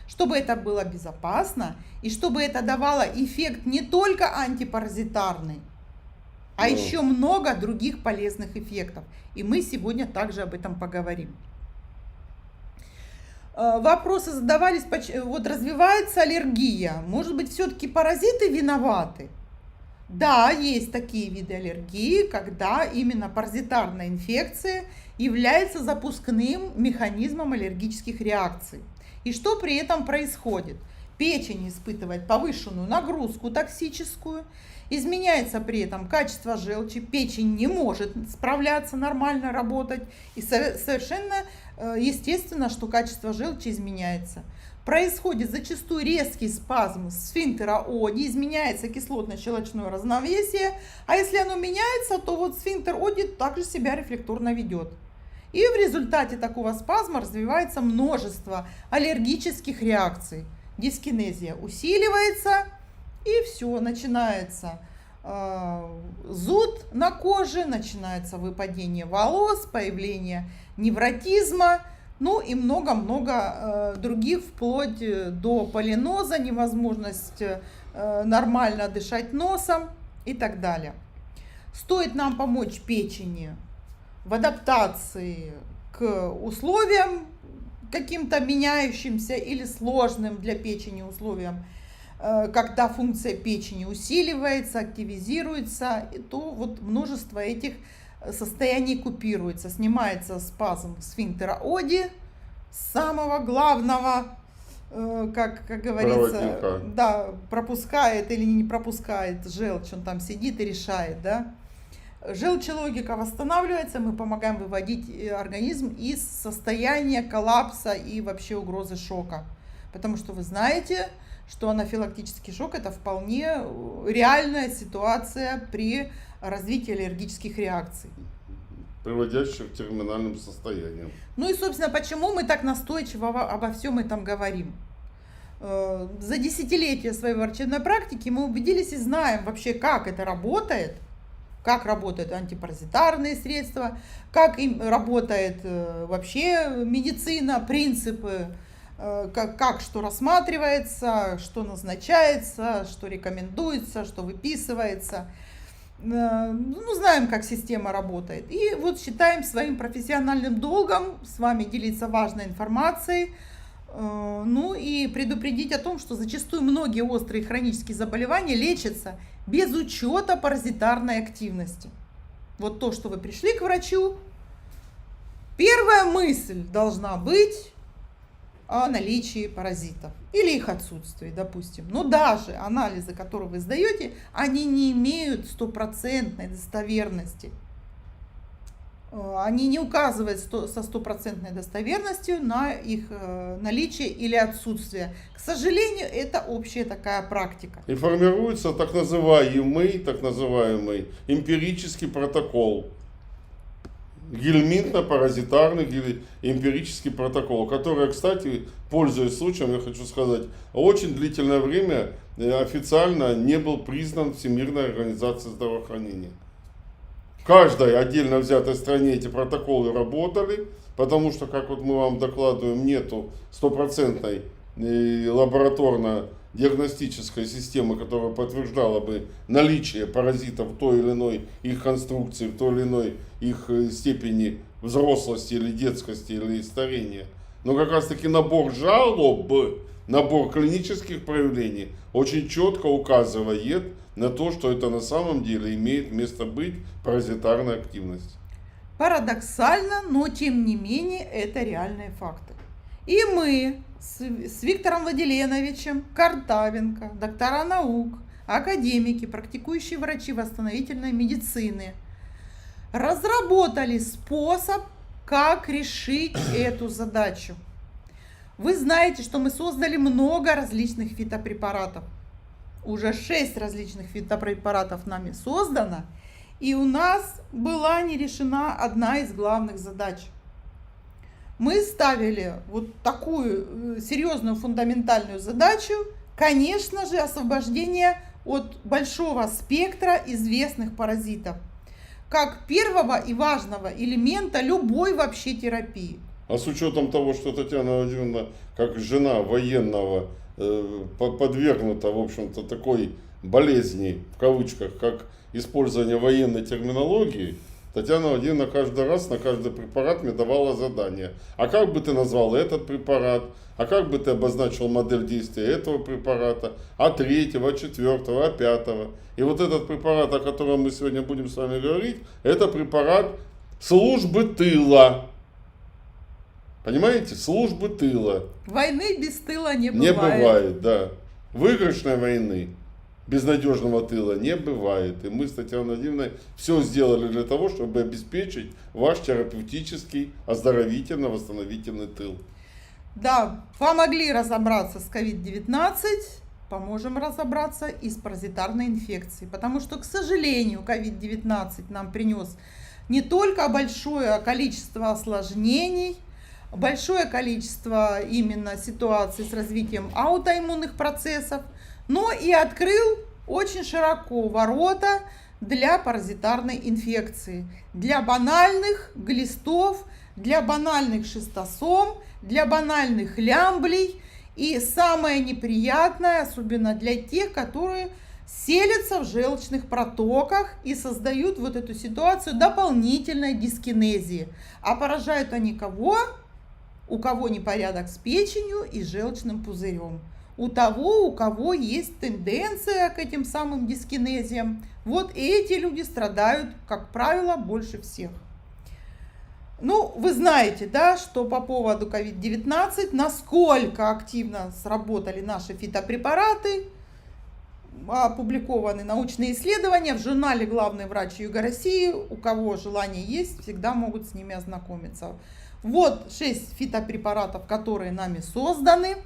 Чтобы это было безопасно и чтобы это давало эффект не только антипаразитарный, а еще много других полезных эффектов. И мы сегодня также об этом поговорим. Вопросы задавались, вот развивается аллергия. Может быть, все-таки паразиты виноваты? Да, есть такие виды аллергии, когда именно паразитарная инфекция является запускным механизмом аллергических реакций. И что при этом происходит? Печень испытывает повышенную нагрузку токсическую, изменяется при этом качество желчи, печень не может справляться, нормально работать, и совершенно естественно, что качество желчи изменяется. Происходит зачастую резкий спазм сфинктера Оди, изменяется кислотно-щелочное равновесие, а если оно меняется, то вот сфинктер Оди также себя рефлекторно ведет. И в результате такого спазма развивается множество аллергических реакций. Дискинезия усиливается, и все, начинается зуд на коже, начинается выпадение волос, появление невротизма, Ну и много-много других, вплоть до полиноза, невозможность нормально дышать носом и так далее. Стоит нам помочь печени в адаптации к условиям каким-то меняющимся или сложным для печени условиям, когда функция печени усиливается, активизируется, то вот множество этих состояний купируется, снимается спазм сфинктера Оди, самого главного, как говорится, Проводника. да, пропускает или не пропускает желчь, он там сидит и решает, да. Желчелогика восстанавливается, мы помогаем выводить организм из состояния коллапса и вообще угрозы шока. Потому что вы знаете, что анафилактический шок – это вполне реальная ситуация при развитии аллергических реакций. Приводящих к терминальным состояниям. Ну и, собственно, почему мы так настойчиво обо всем этом говорим? За десятилетия своей врачебной практики мы убедились и знаем вообще, как это работает, как работают антипаразитарные средства, как им работает вообще медицина, принципы, как что рассматривается, что назначается, что рекомендуется, что выписывается. Ну, знаем, как система работает. И вот считаем своим профессиональным долгом с вами делиться важной информацией, ну и предупредить о том, что зачастую многие острые хронические заболевания лечатся без учета паразитарной активности. Вот то, что вы пришли к врачу, первая мысль должна быть о наличии паразитов или их отсутствии, допустим. Но даже анализы, которые вы сдаете, они не имеют стопроцентной достоверности. Они не указывают со стопроцентной достоверностью на их наличие или отсутствие. К сожалению, это общая такая практика. И формируется так называемый эмпирический протокол. Гельминтно-паразитарный эмпирический протокол, который, кстати, пользуясь случаем, я хочу сказать, очень длительное время официально не был признан Всемирной организацией здравоохранения. В каждой отдельно взятой стране эти протоколы работали, потому что, как вот мы вам докладываем, нету стопроцентной лабораторно-диагностической системы, которая подтверждала бы наличие паразитов в той или иной их конструкции, в той или иной их степени взрослости или детскости или старения. Но как раз таки набор жалоб, набор клинических проявлений очень четко указывает на то, что это на самом деле имеет место быть паразитарная активность. Парадоксально, но тем не менее это реальные факты. И мы с Виктором Владиленовичем Картавенко, доктора наук, академики, практикующие врачи восстановительной медицины, разработали способ, как решить эту задачу. Вы знаете, что мы создали много различных фитопрепаратов. Уже 6 различных фитопрепаратов нами создано, и у нас была не решена одна из главных задач. Мы ставили вот такую серьезную фундаментальную задачу, конечно же, освобождение от большого спектра известных паразитов, как первого и важного элемента любой вообще терапии. А с учетом того, что Татьяна Владимировна, как жена военного, подвергнута, в общем-то, такой болезни, в кавычках, как использование военной терминологии, Татьяна Владимировна каждый раз на каждый препарат мне давала задание. А как бы ты назвал этот препарат? А как бы ты обозначил модель действия этого препарата? А третьего, а четвертого, а пятого? И вот этот препарат, о котором мы сегодня будем с вами говорить, это препарат службы тыла. Понимаете? Службы тыла. Войны без тыла не бывает. Не бывает, да. Выигрышной войны безнадежного тыла не бывает. И мы с Татьяной Владимировной все сделали для того, чтобы обеспечить ваш терапевтический, оздоровительно-восстановительный тыл. Да, помогли разобраться с COVID-19, поможем разобраться и с паразитарной инфекцией. Потому что, к сожалению, COVID-19 нам принес не только большое количество осложнений, большое количество именно ситуаций с развитием аутоиммунных процессов, но и открыл очень широко ворота для паразитарной инфекции, для банальных глистов, для банальных шистосом, для банальных лямблей. И самое неприятное, особенно для тех, которые селятся в желчных протоках и создают вот эту ситуацию дополнительной дискинезии. А поражают они кого? У кого непорядок с печенью и желчным пузырем. У того, у кого есть тенденция к этим самым дискинезиям. Вот эти люди страдают, как правило, больше всех. Ну, вы знаете, да, что по поводу COVID-19, насколько активно сработали наши фитопрепараты, опубликованы научные исследования в журнале «Главный врач Юга России». У кого желание есть, всегда могут с ними ознакомиться. Вот 6 фитопрепаратов, которые нами созданы.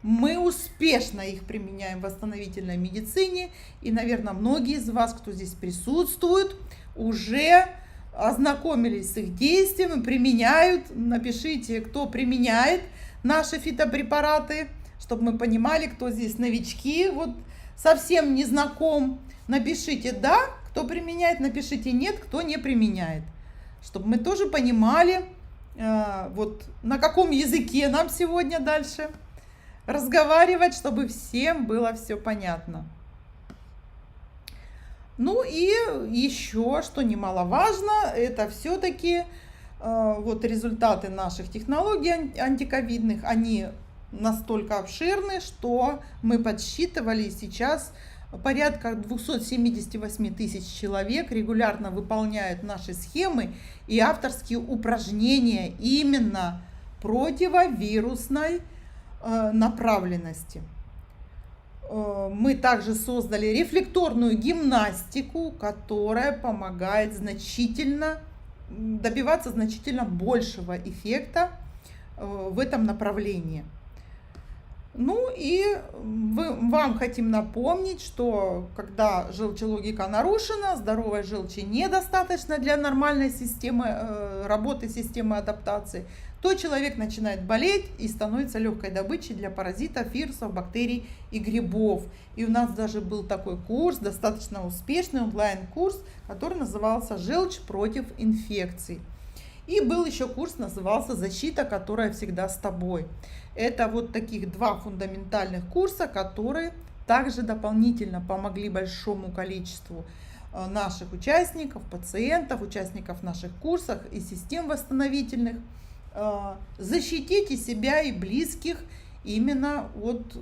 Мы успешно их применяем в восстановительной медицине. И, наверное, многие из вас, кто здесь присутствует, уже ознакомились с их действием и применяют. Напишите, кто применяет наши фитопрепараты, чтобы мы понимали, кто здесь новички, вот совсем не знаком. Напишите «да», кто применяет, напишите «нет», кто не применяет, чтобы мы тоже понимали, вот на каком языке нам сегодня дальше разговаривать, чтобы всем было все понятно. Ну и еще, что немаловажно, это все-таки вот результаты наших технологий антиковидных, они настолько обширны, что мы подсчитывали сейчас порядка 278 тысяч человек регулярно выполняют наши схемы и авторские упражнения именно противовирусной направленности. Мы также создали рефлекторную гимнастику, которая помогает добиваться значительно большего эффекта в этом направлении. Ну и вам хотим напомнить, что когда желчелогика нарушена, здоровой желчи недостаточно для нормальной системы работы системы адаптации, то человек начинает болеть и становится легкой добычей для паразитов, вирусов, бактерий и грибов. И у нас даже был такой курс, достаточно успешный онлайн-курс, который назывался «Желчь против инфекций». И был еще курс, назывался «Защита, которая всегда с тобой». Это вот таких 2 фундаментальных курса, которые также дополнительно помогли большому количеству наших участников, пациентов, участников наших курсов и систем восстановительных защитить и себя, и близких именно от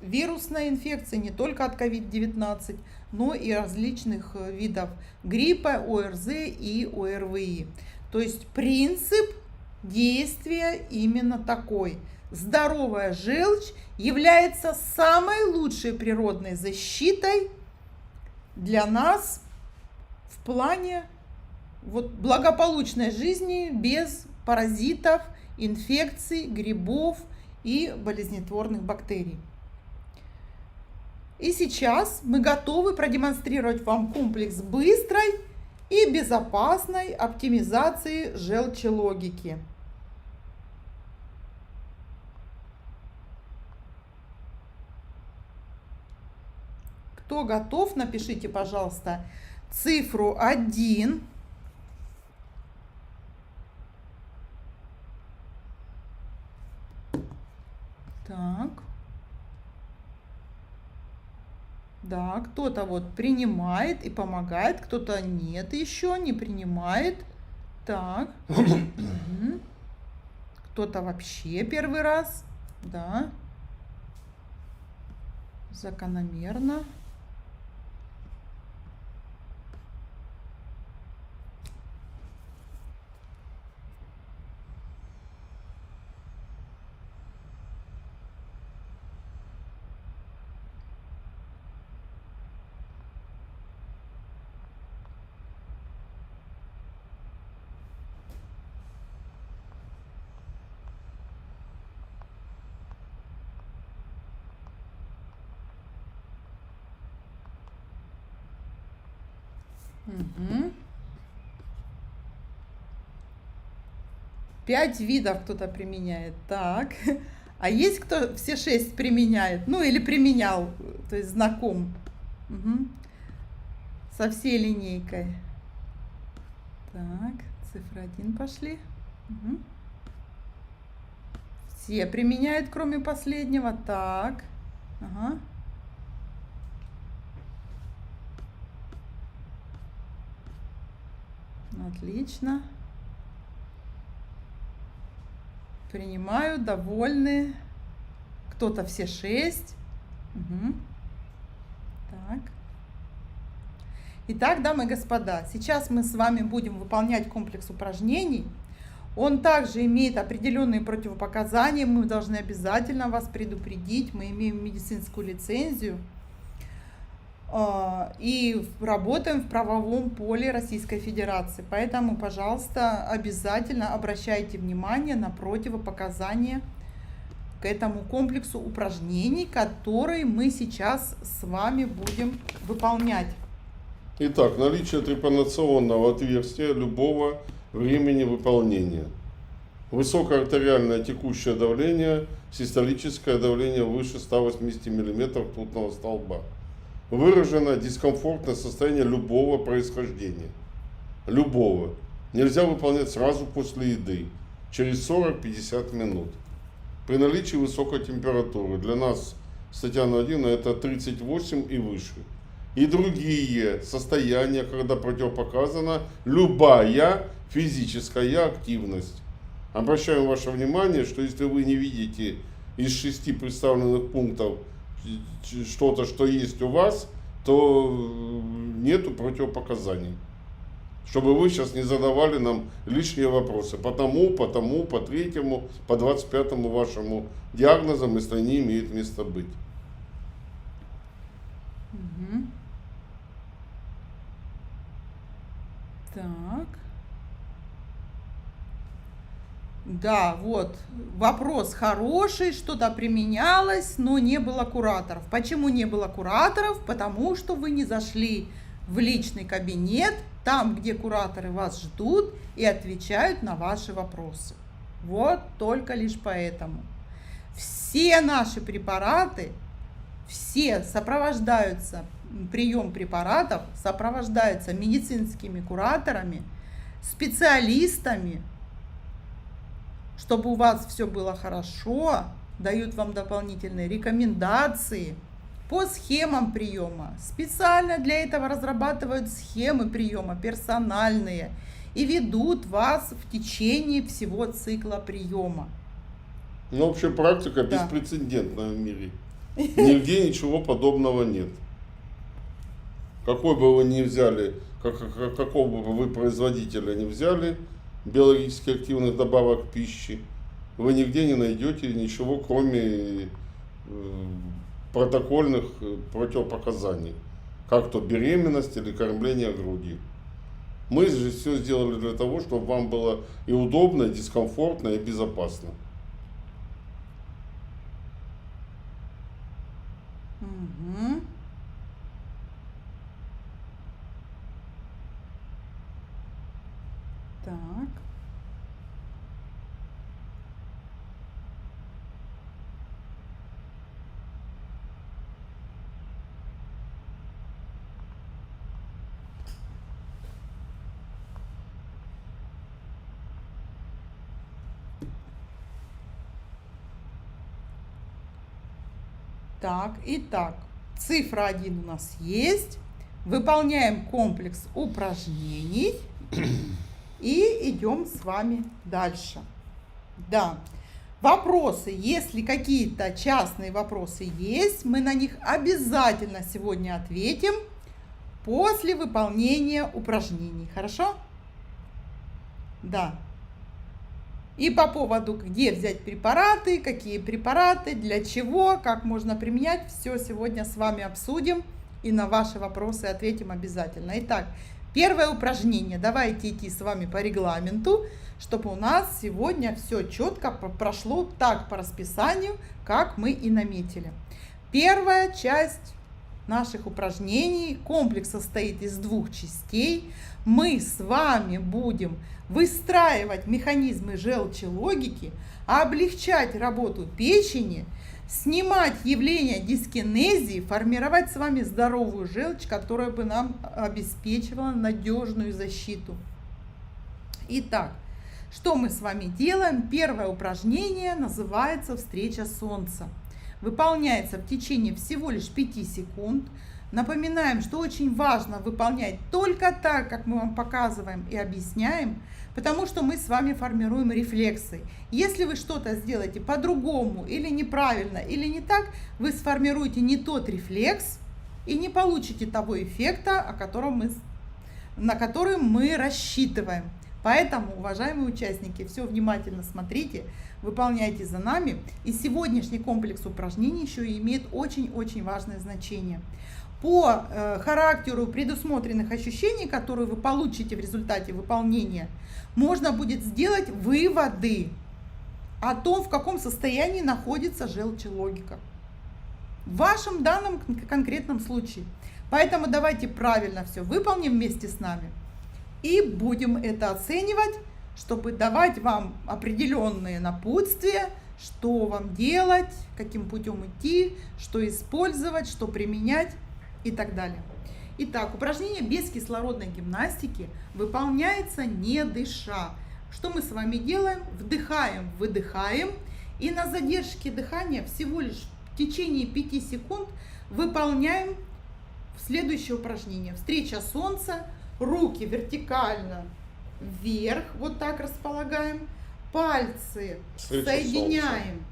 вирусной инфекции, не только от COVID-19, но и различных видов гриппа, ОРЗ и ОРВИ. То есть принцип действия именно такой. Здоровая желчь является самой лучшей природной защитой для нас в плане благополучной жизни без паразитов, инфекций, грибов и болезнетворных бактерий. И сейчас мы готовы продемонстрировать вам комплекс быстрой и безопасной оптимизации желчелогики. Кто готов, напишите, пожалуйста, цифру 1. Так. Да, кто-то принимает и помогает, кто-то нет еще, не принимает. Так. Кто-то вообще первый раз. Да. Закономерно. Угу. 5 видов кто-то применяет. Так. А есть кто все 6 применяет? Ну или применял, то есть знаком. Угу. Со всей линейкой. Так, цифра 1 пошли. Мгм. Все применяют, кроме последнего. Так. Ага. Отлично. Принимаю, довольны. Кто-то все 6. Мгм. Так. Итак, дамы и господа, сейчас мы с вами будем выполнять комплекс упражнений. Он также имеет определенные противопоказания. Мы должны обязательно вас предупредить. Мы имеем медицинскую лицензию и работаем в правовом поле Российской Федерации. Поэтому, пожалуйста, обязательно обращайте внимание на противопоказания к этому комплексу упражнений, которые мы сейчас с вами будем выполнять. Итак, наличие трепанационного отверстия любого времени выполнения. Высокое артериальное текущее давление, систолическое давление выше 180 мм ртутного столба. Выражено дискомфортное состояние любого происхождения. Любого. Нельзя выполнять сразу после еды, через 40-50 минут. При наличии высокой температуры, для нас с Татьяной Владимировной это 38 и выше. И другие состояния, когда противопоказана любая физическая активность. Обращаем ваше внимание, что если вы не видите из 6 представленных пунктов что-то, что есть у вас, то нету противопоказаний. Чтобы вы сейчас не задавали нам лишние вопросы по тому, по 3-му, по 25-му вашему диагнозам, если они имеют место быть. Угу. Так. Да, вот вопрос хороший, что-то применялось, но не было кураторов. Почему не было кураторов? Потому что вы не зашли в личный кабинет, там, где кураторы вас ждут и отвечают на ваши вопросы. Вот только лишь поэтому. Все наши препараты, все сопровождаются, прием препаратов сопровождается медицинскими кураторами, специалистами, чтобы у вас все было хорошо, дают вам дополнительные рекомендации по схемам приема. Специально для этого разрабатывают схемы приема персональные и ведут вас в течение всего цикла приема. Ну, вообще практика беспрецедентная в мире. Нигде ничего подобного нет. Какой бы вы ни взяли, какого бы вы производителя не взяли, биологически активных добавок пищи, вы нигде не найдете ничего, кроме протокольных противопоказаний, как то беременность или кормление грудью. Мы же все сделали для того, чтобы вам было и удобно, и дискомфортно, и безопасно. Угу. Так. Так, итак, цифра 1 у нас есть. Выполняем комплекс упражнений и идем с вами дальше. Да, вопросы, если какие-то частные вопросы есть, мы на них обязательно сегодня ответим после выполнения упражнений. Хорошо? Да. И по поводу, где взять препараты, какие препараты, для чего, как можно применять, все сегодня с вами обсудим и на ваши вопросы ответим обязательно. Итак, первое упражнение. Давайте идти с вами по регламенту, чтобы у нас сегодня все четко прошло так по расписанию, как мы и наметили. Первая часть наших упражнений. Комплекс состоит из 2 частей. Мы с вами будем выстраивать механизмы желчелогики, облегчать работу печени, снимать явление дискинезии, формировать с вами здоровую желчь, которая бы нам обеспечивала надежную защиту. Итак, Что мы с вами делаем? Первое упражнение называется «Встреча Солнца». Выполняется в течение всего лишь 5 секунд. Напоминаем, что очень важно выполнять только так, как мы вам показываем и объясняем, потому что мы с вами формируем рефлексы. Если вы что-то сделаете по-другому или неправильно, или не так, вы сформируете не тот рефлекс и не получите того эффекта, на который мы рассчитываем. Поэтому, уважаемые участники, все внимательно смотрите, выполняйте за нами. И сегодняшний комплекс упражнений еще и имеет очень-очень важное значение. По характеру предусмотренных ощущений, которые вы получите в результате выполнения, можно будет сделать выводы о том, в каком состоянии находится желчелогика в вашем данном конкретном случае. Поэтому давайте правильно все выполним вместе с нами и будем это оценивать, чтобы давать вам определенные напутствия, что вам делать, каким путем идти, что использовать, что применять и так далее. Итак, упражнение без кислородной гимнастики выполняется не дыша. Что мы с вами делаем? Вдыхаем, выдыхаем, и на задержке дыхания всего лишь в течение 5 секунд выполняем следующее упражнение. Встреча Солнца, руки вертикально вверх, вот так располагаем, пальцы соединяем.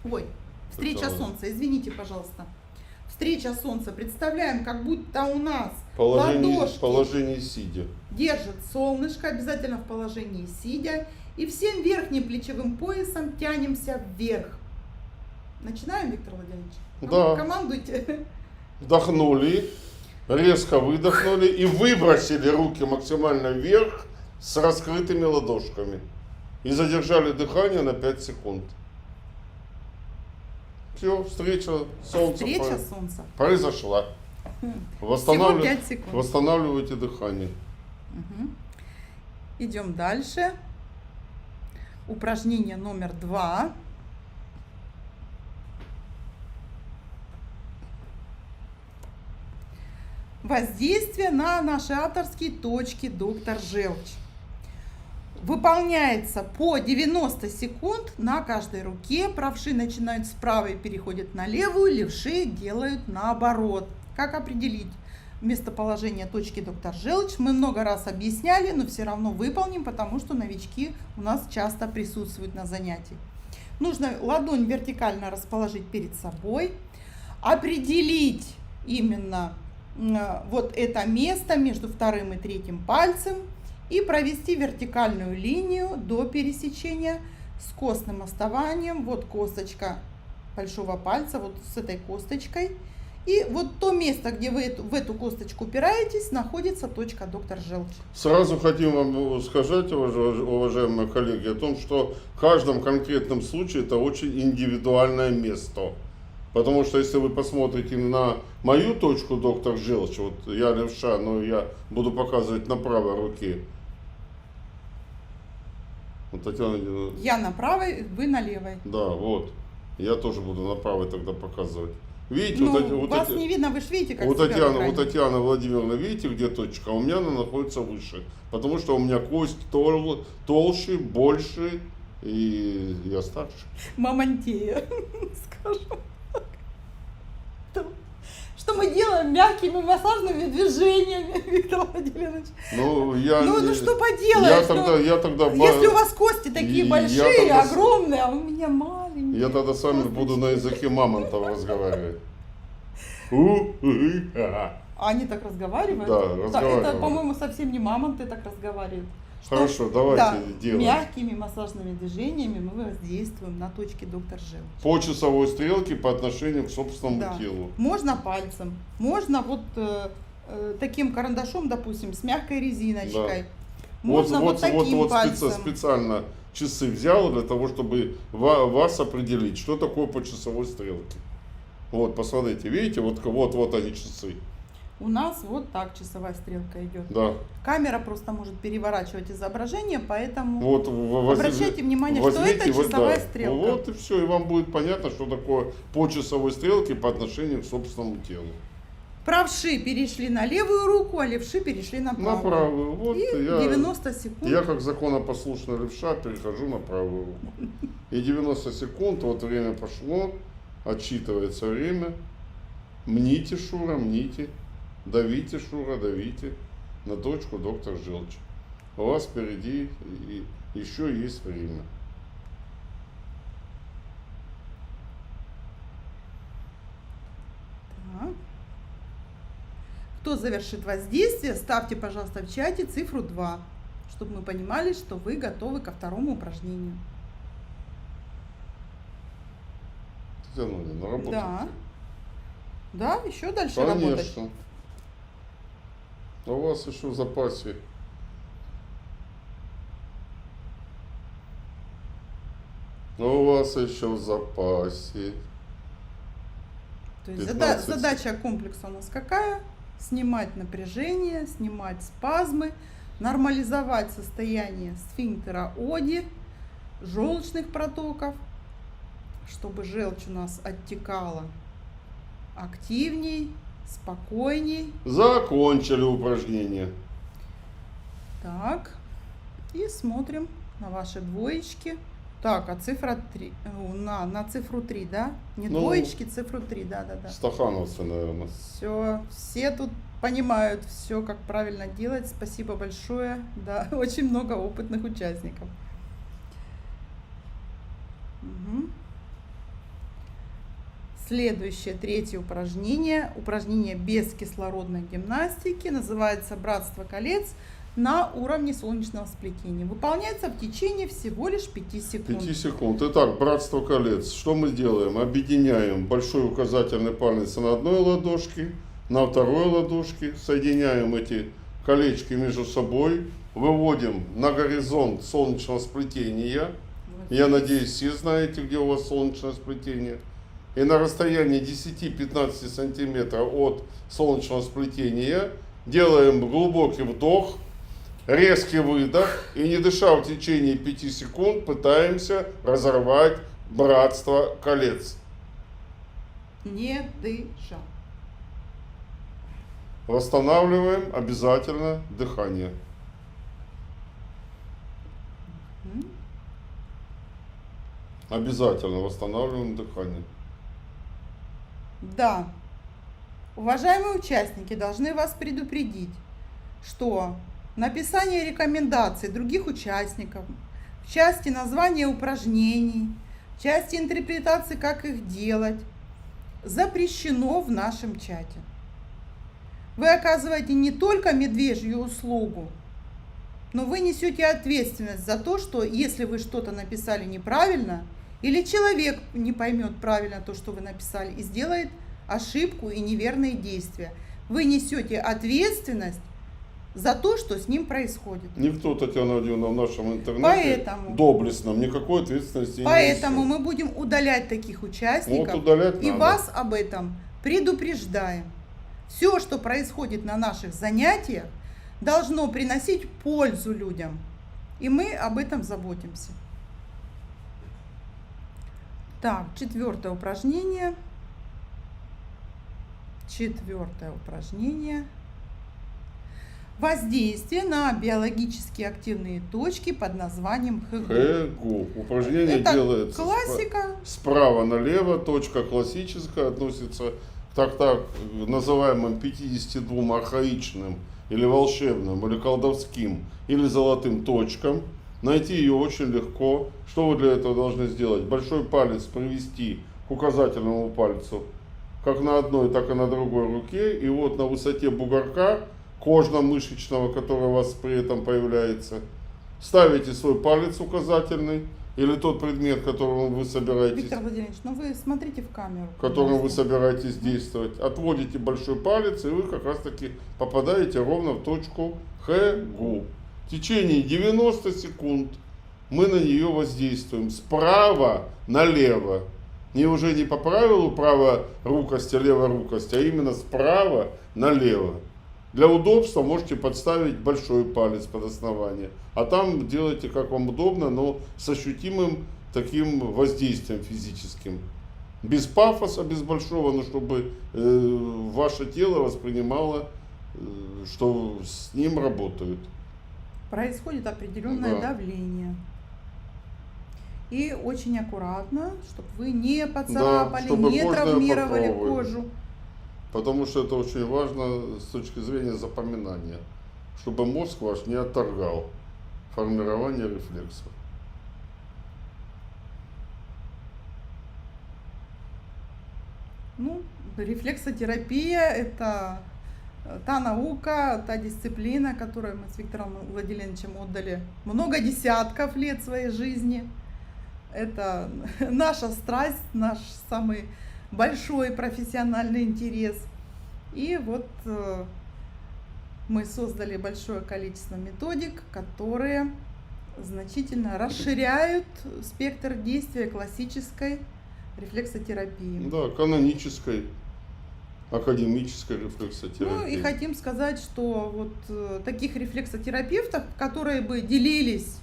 Ой, встреча Солнца, извините, пожалуйста. Встреча Солнца. Представляем, как будто у нас положение сидя. Держит солнышко, обязательно в положении сидя. И всем верхним плечевым поясом тянемся вверх. Начинаем, Виктор Владимирович? Да. Командуйте. Вдохнули, резко выдохнули и выбросили руки максимально вверх с раскрытыми ладошками. И задержали дыхание на 5 секунд. Все, встреча Солнца произошла. Всего 5 секунд. Восстанавливайте дыхание. Угу. Идем дальше. Упражнение номер 2. Воздействие на наши авторские точки «Доктор Желчь». Выполняется по 90 секунд на каждой руке. Правши начинают с правой, переходят на левую, левши делают наоборот. Как определить местоположение точки «Доктор Желчь»? Мы много раз объясняли, но все равно выполним, потому что новички у нас часто присутствуют на занятии. Нужно ладонь вертикально расположить перед собой, определить именно вот это место между вторым и третьим пальцем и провести вертикальную линию до пересечения с костным основанием. Вот косточка большого пальца, вот с этой косточкой. И вот то место, где вы в эту косточку упираетесь, находится точка «Доктор Желчь». Сразу хотим вам сказать, уважаемые коллеги, о том, что в каждом конкретном случае это очень индивидуальное место. Потому что если вы посмотрите на мою точку «Доктор Желчь», вот я левша, но я буду показывать на правой руке. Вот, Татьяна, я на правой, вы на левой. Да, вот. Я тоже буду на правой тогда показывать. Видите, ну, вас не видно, вы же видите, как у Татьяны Владимировны, видите, где точка? А у меня она находится выше. Потому что у меня кость толще, больше, и я старше. Мамонтея, скажем. Что мы делаем мягкими массажными движениями, Виктор Владимирович? Ну что поделаешь? Я тогда если у вас кости такие большие, огромные, а у меня маленькие. Я тогда с вами буду на языке мамонтов разговаривать. А они так разговаривают? Да, разговаривают. Это, по-моему, совсем не мамонты так разговаривают. Хорошо, давайте делаем. Мягкими массажными движениями мы воздействуем на точки «Доктор Желчь». По часовой стрелке по отношению к собственному телу. Можно пальцем, можно вот таким карандашом, допустим, с мягкой резиночкой. Да. Можно вот таким пальцем. Специально часы взял для того, чтобы вас определить, что такое по часовой стрелке. Вот, посмотрите, видите, вот они часы. У нас вот так часовая стрелка идет. Да. Камера просто может переворачивать изображение, поэтому вот, обращайте внимание, что это часовая стрелка. Вот и все, и вам будет понятно, что такое по часовой стрелке по отношению к собственному телу. Правши перешли на левую руку, а левши перешли на правую. На правую. Вот И 90 секунд. Я как законопослушный левша перехожу на правую руку. И 90 секунд, вот время пошло, отсчитывается время. Мните, Шура, мните. Давите, Шура, давите на точку доктор Желчь. У вас впереди еще есть время. Так. Кто завершит воздействие, ставьте, пожалуйста, в чате цифру 2, чтобы мы понимали, что вы готовы ко второму упражнению. Татьяна Владимировна, работайте. Да. Да, еще дальше работать. Конечно. А у вас еще в запасе. У вас еще в запасе. То есть 15. задача комплекса у нас какая? Снимать напряжение, снимать спазмы, нормализовать состояние сфинктера Оди, желчных протоков, чтобы желчь у нас оттекала активней, спокойней. Закончили упражнение. Так, и смотрим на ваши двоечки. Так, а цифра 3, на цифру 3, да? Не Ну, двоечки, цифру 3, да. Стахановцы, наверное. Все тут понимают все, как правильно делать. Спасибо большое. Да, очень много опытных участников. Угу. Следующее, третье упражнение. Упражнение без кислородной гимнастики. Называется «Братство колец» на уровне солнечного сплетения. Выполняется в течение всего лишь 5 секунд. 5 секунд. Итак, братство колец. Что мы делаем? Объединяем большой указательный палец на одной ладошке, на второй ладошке. Соединяем эти колечки между собой. Выводим на горизонт солнечного сплетения. Я надеюсь, все знаете, где у вас солнечное сплетение. И на расстоянии 10-15 сантиметров от солнечного сплетения делаем глубокий вдох, резкий выдох, и не дыша в течение 5 секунд пытаемся разорвать братство колец. Не дыша. Восстанавливаем обязательно дыхание. Обязательно восстанавливаем дыхание. Да. Уважаемые участники, должны вас предупредить, что написание рекомендаций других участников в части названия упражнений, в части интерпретации, как их делать, запрещено в нашем чате. Вы оказываете не только медвежью услугу, но вы несете ответственность за то, что если вы что-то написали неправильно, или человек не поймет правильно то, что вы написали, и сделает ошибку и неверные действия, вы несете ответственность за то, что с ним происходит. Никто, Татьяна Владимировна, в нашем интернете Поэтому доблестном никакой ответственности не Поэтому несет. мы будем удалять таких участников, Вот удалять и надо. вас об этом предупреждаем. Все, что происходит на наших занятиях, должно приносить пользу людям, и мы об этом заботимся. Так, четвертое упражнение. Воздействие на биологически активные точки под названием ХГУ. ХГУ. Упражнение Это делается классика. справа налево. Точка классическая относится к так называемым 52 архаичным или волшебным, или колдовским, или золотым точкам. Найти ее очень легко. Что вы для этого должны сделать? Большой палец привести к указательному пальцу как на одной, так и на другой руке. И вот на высоте бугорка кожно-мышечного, который у вас при этом появляется, ставите свой палец указательный или тот предмет, которым вы собираетесь, Виктор Владимирович, ну вы смотрите в камеру. которым вы собираетесь действовать. Отводите большой палец, и вы как раз таки попадаете ровно в точку ХГУ. В течение 90 секунд мы на нее воздействуем справа налево. Уже не по правилу праворукости, леворукости, а именно справа налево. Для удобства можете подставить большой палец под основание, а там делайте как вам удобно, но с ощутимым таким воздействием физическим. Без пафоса, без большого, но чтобы ваше тело воспринимало, что с ним работают. Происходит определенное Да. давление. И очень аккуратно, чтобы вы не поцарапали, чтобы не кожное травмировали покровы. кожу. Потому что это очень важно с точки зрения запоминания, чтобы мозг ваш не отторгал формирование рефлексов. Ну, рефлексотерапия – это та наука, та дисциплина, которой мы с Виктором Владимировичем отдали много десятков лет своей жизни. Это наша страсть, наш самый большой профессиональный интерес. И вот мы создали большое количество методик, которые значительно расширяют спектр действия классической рефлексотерапии. Да, канонической, академической Ну и рефлексотерапии. хотим сказать, что вот таких рефлексотерапевтов, которые бы делились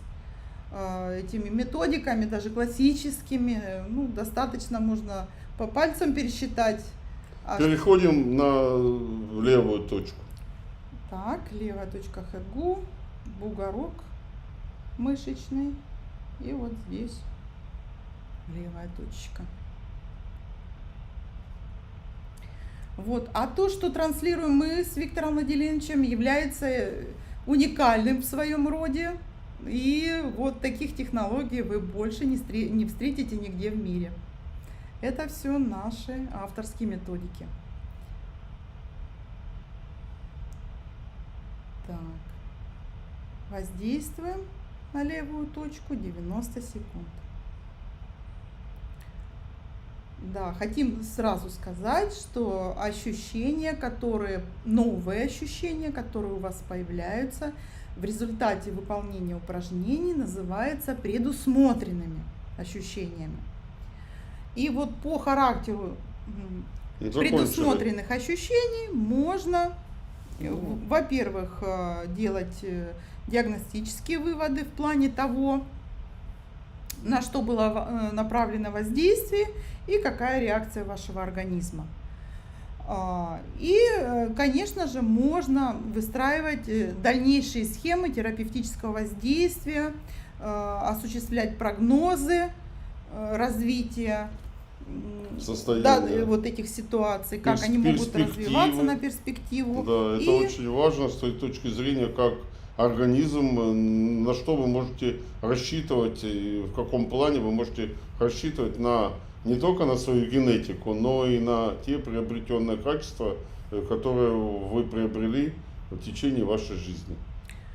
этими методиками, даже классическими, ну, достаточно можно по пальцам пересчитать. Переходим на левую точку. Так, левая точка Хэгу, бугорок мышечный, и вот здесь левая точка. Вот. А то, что транслируем мы с Виктором Владимировичем, является уникальным в своем роде. И вот таких технологий вы больше не встретите нигде в мире. Это все наши авторские методики. Так. Воздействуем на левую точку 90 секунд. Да, хотим сразу сказать, что новые ощущения, которые у вас появляются в результате выполнения упражнений, называются предусмотренными ощущениями. И вот по характеру предусмотренных ощущений можно, во-первых, делать диагностические выводы в плане того, на что было направлено воздействие и какая реакция вашего организма. И, конечно же, можно выстраивать дальнейшие схемы терапевтического воздействия, осуществлять прогнозы развития вот этих ситуаций, как они могут развиваться на перспективу. Да, это очень важно с той точки зрения, как организм, на что вы можете рассчитывать, и в каком плане вы можете рассчитывать не только на свою генетику, но и на те приобретенные качества, которые вы приобрели в течение вашей жизни.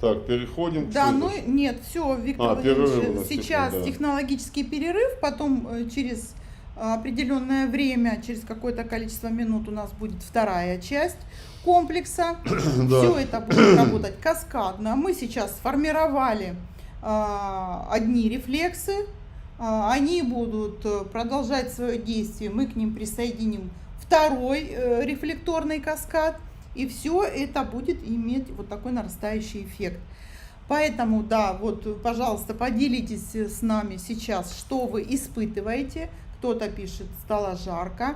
Так, переходим к следующему. Ну нет, все, Виктор Владимирович, сейчас технологический перерыв, потом через определенное время, через какое-то количество минут у нас будет вторая часть комплекса. Все это будет работать каскадно. Мы сейчас сформировали одни рефлексы, они будут продолжать свое действие, мы к ним присоединим второй рефлекторный каскад, и все это будет иметь вот такой нарастающий эффект. Поэтому, да, вот, пожалуйста, поделитесь с нами сейчас, что вы испытываете. Кто-то пишет, стало жарко,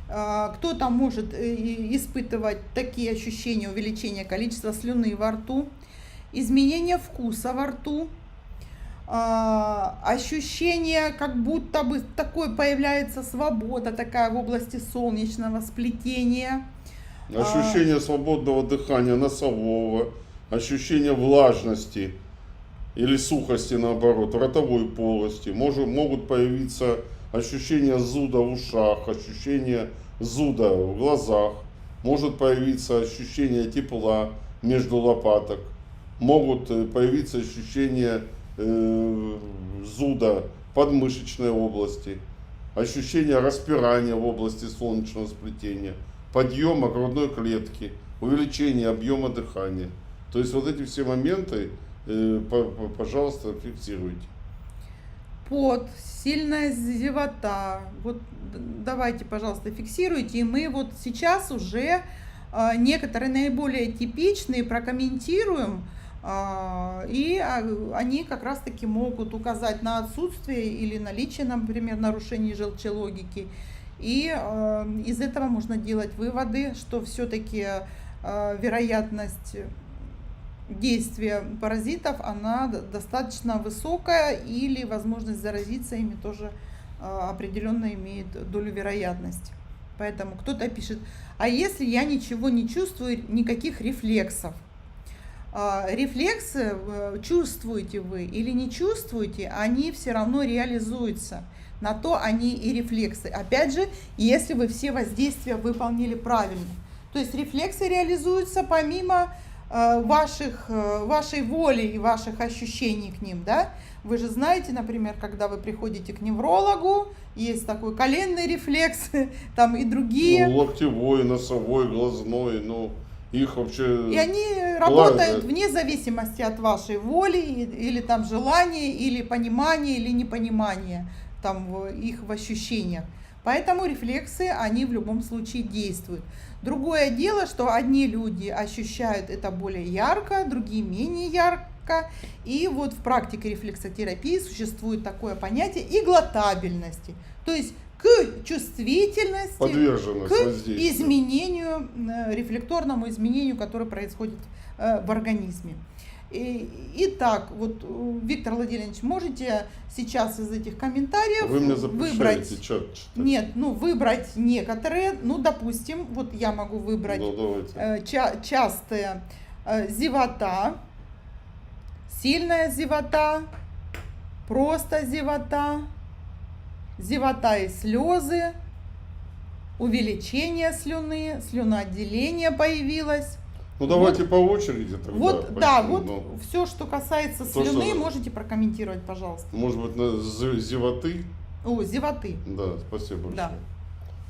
кто-то может испытывать такие ощущения: увеличения количества слюны во рту, изменение вкуса во рту, ощущение, как будто бы такой появляется свобода такая в области солнечного сплетения. Ощущение свободного дыхания носового, ощущение влажности или сухости, наоборот, в ротовой полости. Могут появиться ощущение зуда в ушах, ощущение зуда в глазах. Может появиться ощущение тепла между лопаток. Могут появиться ощущения зуда в подмышечной области. Ощущение распирания в области солнечного сплетения. Подъема грудной клетки, увеличение объема дыхания. То есть вот эти все моменты, пожалуйста, фиксируйте. Пот, сильная зевота. Вот давайте, пожалуйста, фиксируйте. И мы вот сейчас уже некоторые наиболее типичные прокомментируем. И они как раз-таки могут указать на отсутствие или наличие, например, нарушений желчелогики. И из этого можно делать выводы, что все-таки вероятность действия паразитов, она достаточно высокая, или возможность заразиться ими тоже определенно имеет долю вероятности. Поэтому кто-то пишет, а если я ничего не чувствую, никаких рефлексов? Рефлексы, чувствуете вы или не чувствуете, они все равно реализуются. На то они и рефлексы. Опять же, если вы все воздействия выполнили правильно. То есть рефлексы реализуются помимо вашей воли и ваших ощущений к ним, да? Вы же знаете, например, когда вы приходите к неврологу, есть такой коленный рефлекс, там и другие. Ну, локтевой, носовой, глазной, ну, их вообще... И они работают вне зависимости от вашей воли, или там желания, или понимания, или непонимания, там их в ощущениях. Поэтому рефлексы, они в любом случае действуют. Другое дело, что одни люди ощущают это более ярко, другие менее ярко. И вот в практике рефлексотерапии существует такое понятие иглотабельности. То есть к чувствительности, к изменению, рефлекторному изменению, которое происходит в организме. Итак, вот, Виктор Владимирович, можете сейчас из этих комментариев вы мне выбрать, чат читать. Нет, ну выбрать некоторые, ну допустим, вот я могу выбрать частая зевота, сильная зевота, просто зевота, зевота и слезы, увеличение слюны, слюноотделение появилось. Ну давайте вот, по очереди тогда. Вот, да, вот все, что касается слюны, можете прокомментировать, пожалуйста. Может быть, на зевоты? О, зевоты. Да, спасибо большое. Да.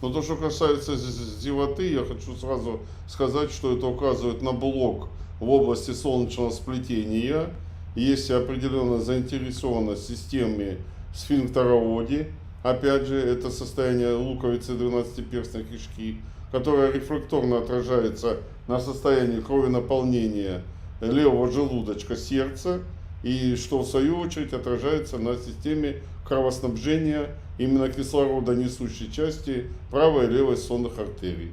Но то, что касается зевоты, я хочу сразу сказать, что это указывает на блок в области солнечного сплетения. Есть определенная заинтересованность в системе сфинктероводи. Опять же, это состояние луковицы 12-перстной кишки, которая рефлекторно отражается на состоянии кровенаполнения левого желудочка, сердца, и что в свою очередь отражается на системе кровоснабжения именно кислорода несущей части правой и левой сонных артерий.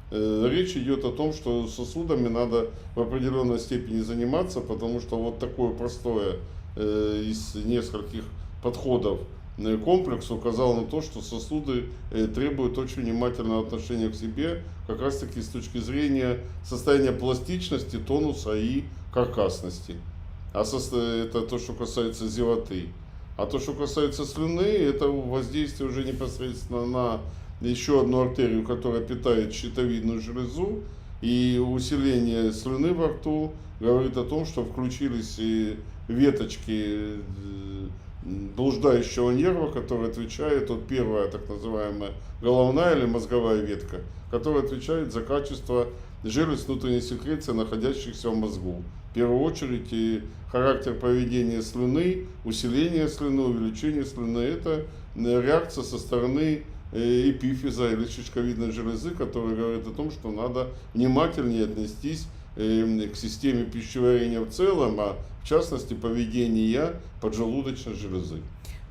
Речь идет о том, что сосудами надо в определенной степени заниматься, потому что вот такое простое из нескольких подходов комплекс указал на то, что сосуды требуют очень внимательного отношения к себе, как раз таки с точки зрения состояния пластичности, тонуса и каркасности. Это то, что касается зевоты. А то, что касается слюны, это воздействие уже непосредственно на еще одну артерию, которая питает щитовидную железу, и усиление слюны во рту говорит о том, что включились веточки блуждающего нерва, который отвечает, вот первая так называемая головная или мозговая ветка, которая отвечает за качество желез внутренней секреции, находящихся в мозгу. В первую очередь и характер поведения слюны, усиление слюны, увеличение слюны – это реакция со стороны эпифиза или щитовидной железы, которая говорит о том, что надо внимательнее отнестись к системе пищеварения в целом, а в частности поведения поджелудочной железы.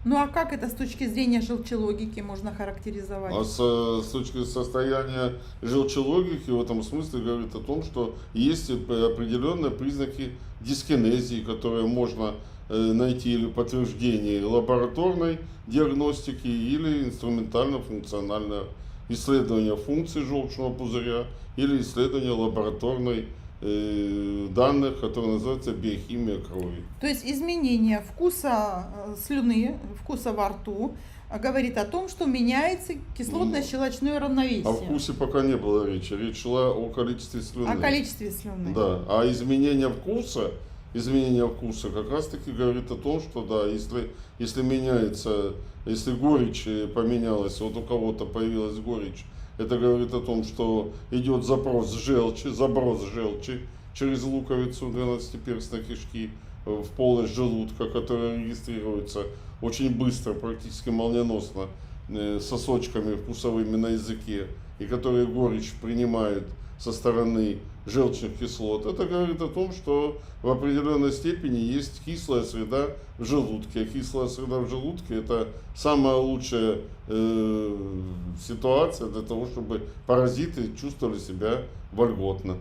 Ну а как это с точки зрения желчелогики можно характеризовать? А с точки состояния желчелогики в этом смысле говорит о том, что есть определенные признаки дискинезии, которые можно найти или подтверждение лабораторной диагностики, или инструментально-функциональное исследование функций желчного пузыря, или исследование лабораторной данных, которые называются биохимия крови. То есть изменение вкуса слюны, вкуса во рту говорит о том, что меняется кислотно-щелочное равновесие. О вкусе пока не было речи. Речь шла о количестве слюны. О количестве слюны. Да. А изменение вкуса как раз таки говорит о том, что да, если меняется, если горечь поменялась, вот у кого-то появилась горечь, это говорит о том, что идет заброс желчи через луковицу 12-перстной кишки в полость желудка, которая регистрируется очень быстро, практически молниеносно, сосочками вкусовыми на языке. и которые горечь принимают со стороны желчных кислот, это говорит о том, что в определенной степени есть кислая среда в желудке. А кислая среда в желудке — это самая лучшая ситуация для того, чтобы паразиты чувствовали себя вольготно.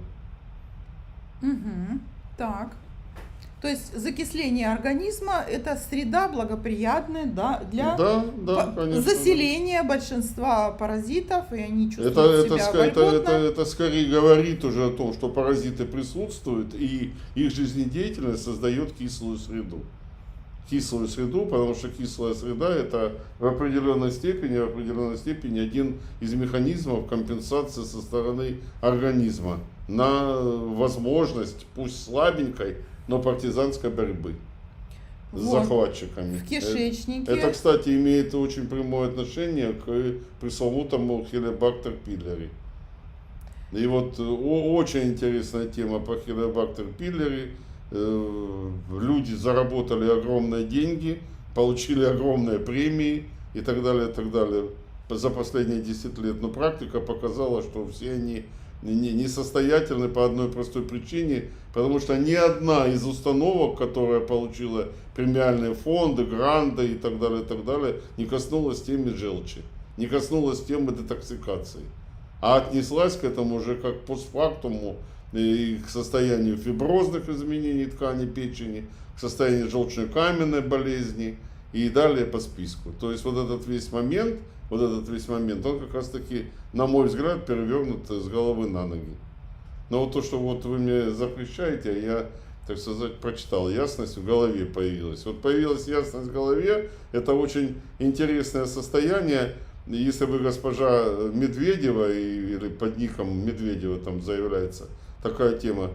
Мгм. Так. То есть закисление организма — это среда благоприятная, да, для Да, конечно. заселения большинства паразитов, и они чувствуют Это себя вольготно. это скорее говорит уже о том, что паразиты присутствуют, и их жизнедеятельность создает кислую среду. Кислую среду, потому что кислая среда — это в определенной степени один из механизмов компенсации со стороны организма на возможность, пусть слабенькой, но партизанской борьбы с Вот. захватчиками. В кишечнике. Это, кстати, имеет очень прямое отношение к пресловутому Helicobacter pylori. И вот очень интересная тема по Helicobacter pylori. Люди заработали огромные деньги, получили огромные премии и так далее за последние 10 лет. Но практика показала, что все они несостоятельны по одной простой причине, потому что ни одна из установок, которая получила премиальные фонды, гранты и так далее, не коснулась темы желчи, не коснулась темы детоксикации, а отнеслась к этому уже как постфактуму и к состоянию фиброзных изменений ткани печени, к состоянию желчно-каменной болезни и далее по списку. То есть вот этот весь момент, он как раз таки, на мой взгляд, перевернут с головы на ноги. Но вот то, что вот вы мне запрещаете, я, так сказать, прочитал, ясность в голове появилась. Вот появилась ясность в голове, это очень интересное состояние. Если бы госпожа Медведева, или под ником Медведева там заявляется такая тема,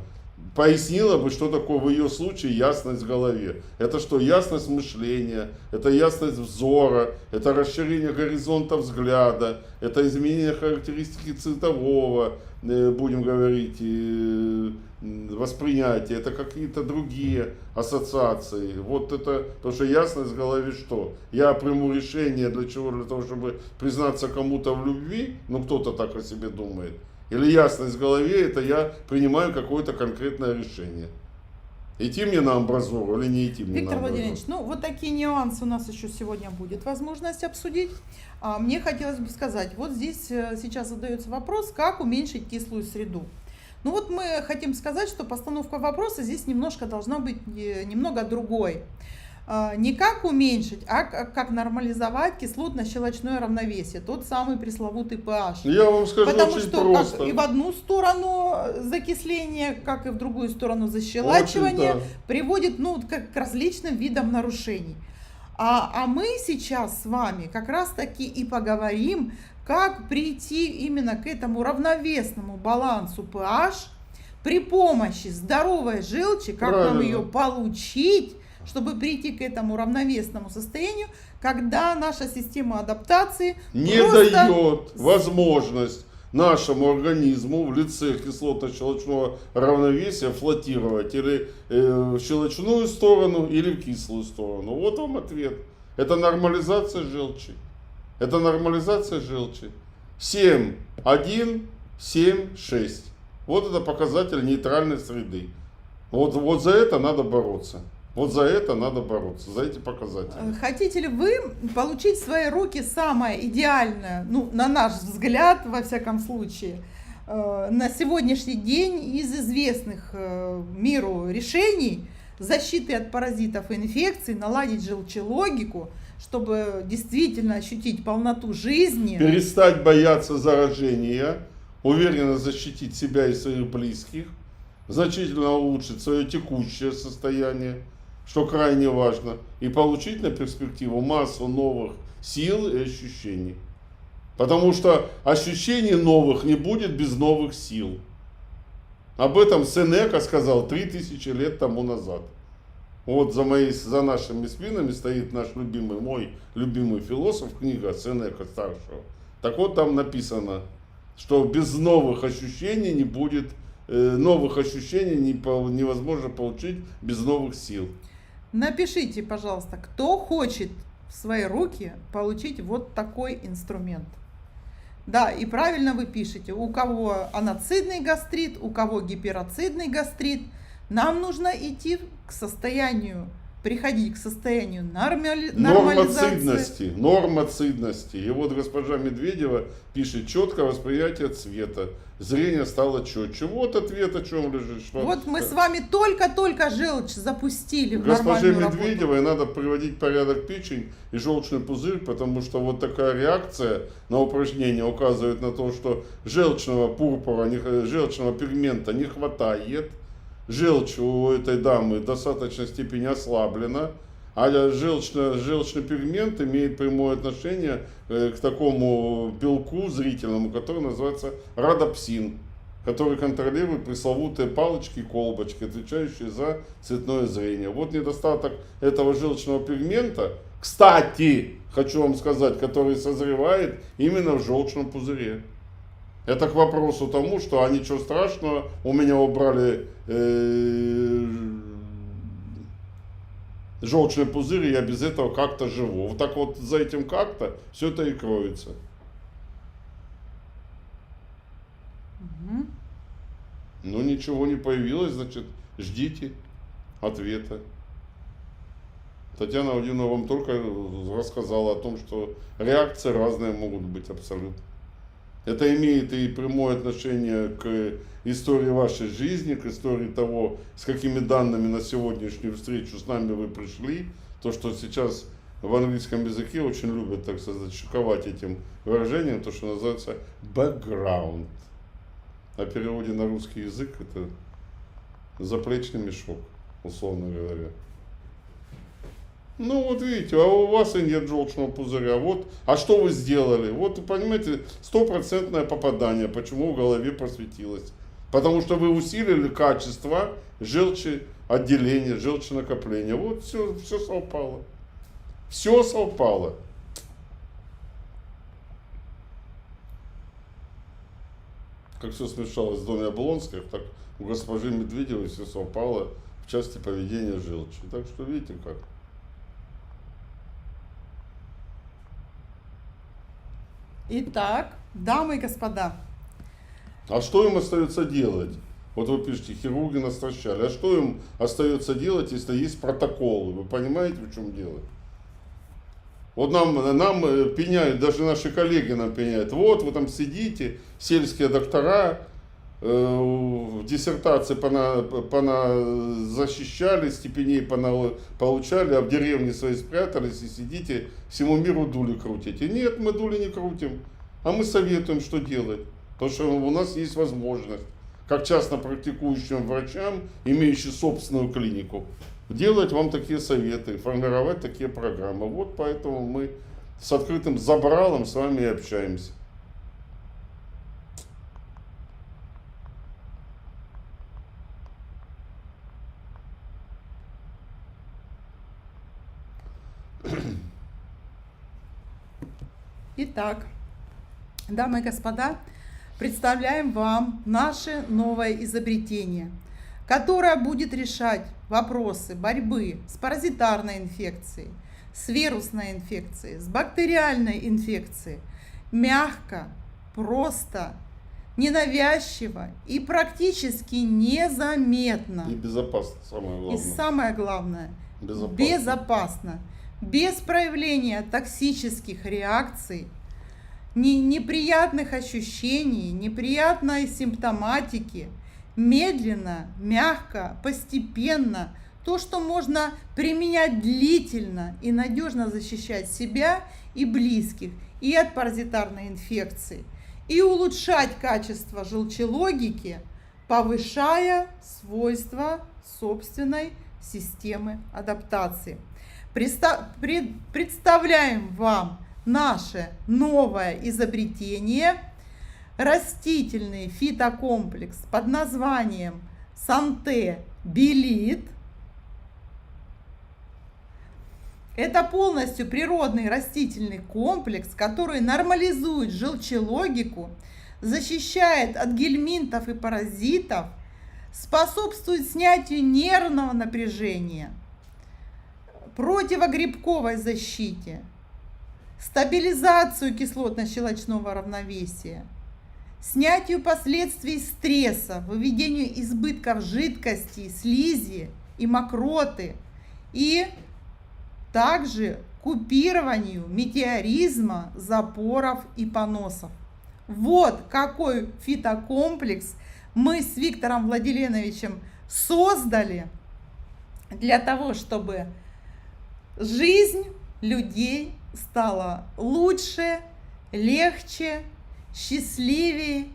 пояснила бы, что такое в ее случае ясность в голове. Это что? Ясность мышления, это ясность взора, это расширение горизонта взгляда, это изменение характеристики цветового, будем говорить, восприятия, это какие-то другие ассоциации. Вот это, потому что ясность в голове что? Я приму решение для чего? Для того, чтобы признаться кому-то в любви, ну кто-то так о себе думает. Или ясность в голове — это я принимаю какое-то конкретное решение. Идти мне на амбразуру или не идти мне Виктор на амбразуру? Владимирович, ну вот такие нюансы у нас еще сегодня будет возможность обсудить. Мне хотелось бы сказать, вот здесь сейчас задается вопрос, как уменьшить кислую среду. Ну вот мы хотим сказать, что постановка вопроса здесь немножко должна быть немного другой. Не как уменьшить, а как нормализовать кислотно-щелочное равновесие, тот самый пресловутый pH. Я вам скажу Потому очень что просто. как и в одну сторону закисление, как и в другую сторону защелачивание Очень, да. приводит к различным видам нарушений. А мы сейчас с вами как раз таки и поговорим, как прийти именно к этому равновесному балансу pH при помощи здоровой желчи, как нам Правильно. ее получить, чтобы прийти к этому равновесному состоянию, когда наша система адаптации Не просто дает возможность нашему организму в лице кислотно-щелочного равновесия флотировать или в щелочную сторону, или в кислую сторону. Вот вам ответ. Это нормализация желчи. Это нормализация желчи. 7,1, 7,6. Вот это показатель нейтральной среды. Вот за это надо бороться. Вот за это надо бороться, за эти показатели. Хотите ли вы получить в свои руки самое идеальное, ну, на наш взгляд, во всяком случае, на сегодняшний день из известных миру решений защиты от паразитов и инфекций, наладить желчелогику, чтобы действительно ощутить полноту жизни? Перестать бояться заражения, уверенно защитить себя и своих близких, значительно улучшить свое текущее состояние, что крайне важно, и получить на перспективу массу новых сил и ощущений. Потому что ощущений новых не будет без новых сил. Об этом Сенека сказал 3000 лет тому назад. Вот за нашими спинами стоит наш мой любимый философ, книга Сенека старшего. Так вот там написано, что без новых ощущений не будет, новых ощущений невозможно получить без новых сил. Напишите, пожалуйста, кто хочет в свои руки получить вот такой инструмент. Да, и правильно вы пишете, у кого аноцидный гастрит, у кого гипероцидный гастрит, нам нужно идти к состоянию, приходить к состоянию нормализации. Нормацидности. И вот госпожа Медведева пишет: четкое восприятие цвета. Зрение стало четче. Вот ответ, о чем лежит. Что Вот мы с вами только-только желчь запустили в госпоже нормальную Медведевой надо приводить в порядок печень и желчный пузырь, потому что вот такая реакция на упражнение указывает на то, что желчного пурпура, желчного пигмента не хватает. Желчь у этой дамы в достаточной степени ослаблена, а желчный пигмент имеет прямое отношение к такому белку зрительному, который называется родопсин, который контролирует пресловутые палочки и колбочки, отвечающие за цветное зрение. Вот недостаток этого желчного пигмента, кстати, хочу вам сказать, который созревает именно в желчном пузыре. Это к вопросу тому, что ничего страшного, у меня убрали желчный пузырь, и я без этого как-то живу. Вот так вот за этим как-то все это и кроется. Ну ничего не появилось, значит, ждите ответа. Татьяна Владимировна вам только рассказала о том, что реакции разные могут быть абсолютно. Это имеет и прямое отношение к истории вашей жизни, к истории того, с какими данными на сегодняшнюю встречу с нами вы пришли. То, что сейчас в английском языке очень любят, так сказать, шиковать этим выражением, то, что называется background. А в переводе на русский язык это заплечный мешок, условно говоря. Ну вот видите, а у вас и нет желчного пузыря. Вот, а что вы сделали? Вот, понимаете, 100% попадание. Почему в голове просветилось? Потому что вы усилили качество желчеотделения, желченакопления. Вот все совпало. Все совпало. Как все смешалось в доме Облонских, так у госпожи Медведевой все совпало в части поведения желчи. Так что видите как. Итак, дамы и господа. А что им остается делать? Вот вы пишете, хирурги настращали. А что им остается делать, если есть протоколы? Вы понимаете, в чем дело? Вот нам пеняют, даже наши коллеги нам пеняют. Вот вы там сидите, сельские доктора, в диссертации защищали, степеней получали, а в деревне свои спрятались и сидите, всему миру дули крутите. Нет, мы дули не крутим, а мы советуем, что делать. Потому что у нас есть возможность, как частно практикующим врачам, имеющим собственную клинику, делать вам такие советы, формировать такие программы. Вот поэтому мы с открытым забралом с вами и общаемся. Итак, дамы и господа, представляем вам наше новое изобретение, которое будет решать вопросы борьбы с паразитарной инфекцией, с вирусной инфекцией, с бактериальной инфекцией мягко, просто, ненавязчиво и практически незаметно. И безопасно, самое главное. И самое главное, безопасно. Без проявления токсических реакций, неприятных ощущений, неприятной симптоматики, медленно, мягко, постепенно, то, что можно применять длительно и надежно защищать себя и близких и от паразитарной инфекции, и улучшать качество желчелогики, повышая свойства собственной системы адаптации. Представляем вам наше новое изобретение, растительный фитокомплекс под названием Санте Белит. Это полностью природный растительный комплекс, который нормализует желчелогику, защищает от гельминтов и паразитов, способствует снятию нервного напряжения, противогрибковой защите, стабилизацию кислотно-щелочного равновесия, снятию последствий стресса, выведению избытков жидкости, слизи и мокроты, и также купированию метеоризма, запоров и поносов. Вот какой фитокомплекс мы с Виктором Владиленовичем создали для того, чтобы жизнь людей стала лучше, легче, счастливее,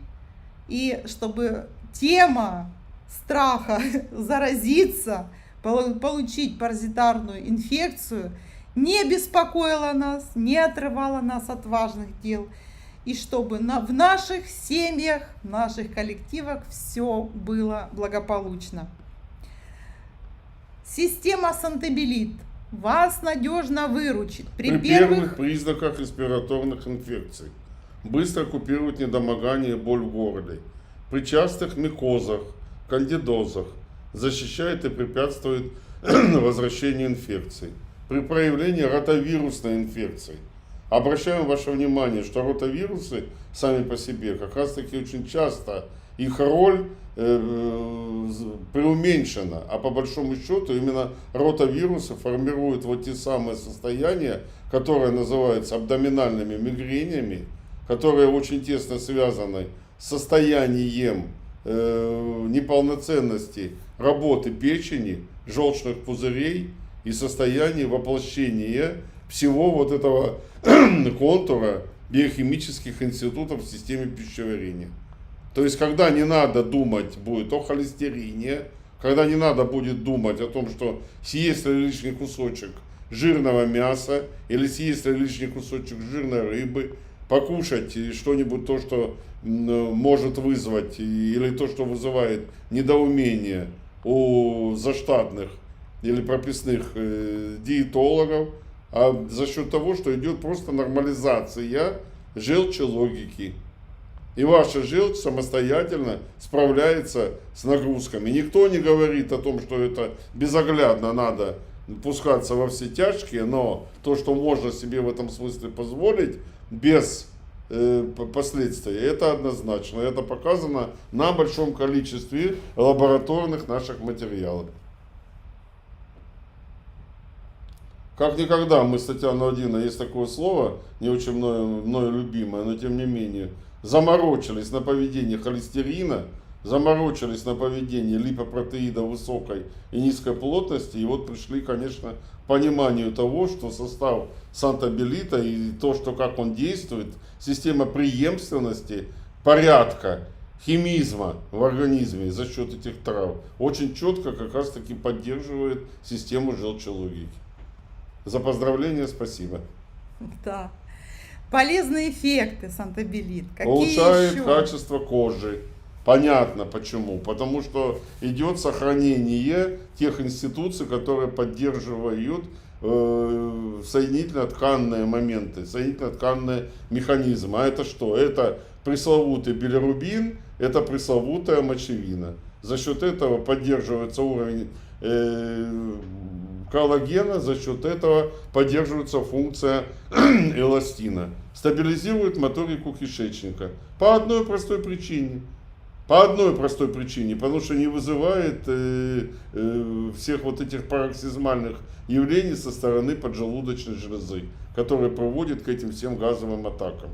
и чтобы тема страха заразиться, получить паразитарную инфекцию не беспокоила нас, не отрывала нас от важных дел, и чтобы в наших семьях, в наших коллективах все было благополучно. Система Сантабелит вас надежно выручит При первых признаках респираторных инфекций. Быстро купирует недомогание и боль в горле. При частых микозах, кандидозах. Защищает и препятствует возвращению инфекций. При проявлении ротавирусной инфекции. Обращаем ваше внимание, что ротавирусы сами по себе как раз таки очень часто их роль преуменьшена, а по большому счету именно ротавирусы формируют вот те самые состояния, которые называются абдоминальными мигренями, которые очень тесно связаны с состоянием неполноценности работы печени, желчных пузырей и состояние воплощения всего вот этого контура биохимических институтов в системе пищеварения. То есть, когда не надо думать будет о холестерине, когда не надо будет думать о том, что съесть ли лишний кусочек жирного мяса или съесть ли лишний кусочек жирной рыбы, покушать что-нибудь то, что может вызвать, или то, что вызывает недоумение у заштатных или прописных диетологов, а за счет того, что идет просто нормализация желчелогики. И ваша желчь самостоятельно справляется с нагрузками. Никто не говорит о том, что это безоглядно надо пускаться во все тяжкие, но то, что можно себе в этом смысле позволить без последствий, это однозначно. Это показано на большом количестве лабораторных наших материалов. Как никогда мы с Татьяной Владимировной, есть такое слово, не очень мною любимое, но тем не менее, заморочились на поведение холестерина, заморочились на поведение липопротеида высокой и низкой плотности, и вот пришли, конечно, к пониманию того, что состав Сантабелита и то, что как он действует, система преемственности, порядка, химизма в организме за счет этих трав, очень четко как раз таки поддерживает систему желчелогики. За поздравления спасибо. Да. Полезные эффекты Сантабелит. Улучшает еще? качество кожи. Понятно почему. Потому что идет сохранение тех институций, которые поддерживают соединительно-тканные моменты, соединительно-тканные механизмы. А это что? Это пресловутый билирубин, это пресловутая мочевина. За счет этого поддерживается уровень коллагена, за счет этого поддерживается функция эластина. Стабилизирует моторику кишечника. По одной простой причине. Потому что не вызывает всех вот этих пароксизмальных явлений со стороны поджелудочной железы, которые приводят к этим всем газовым атакам.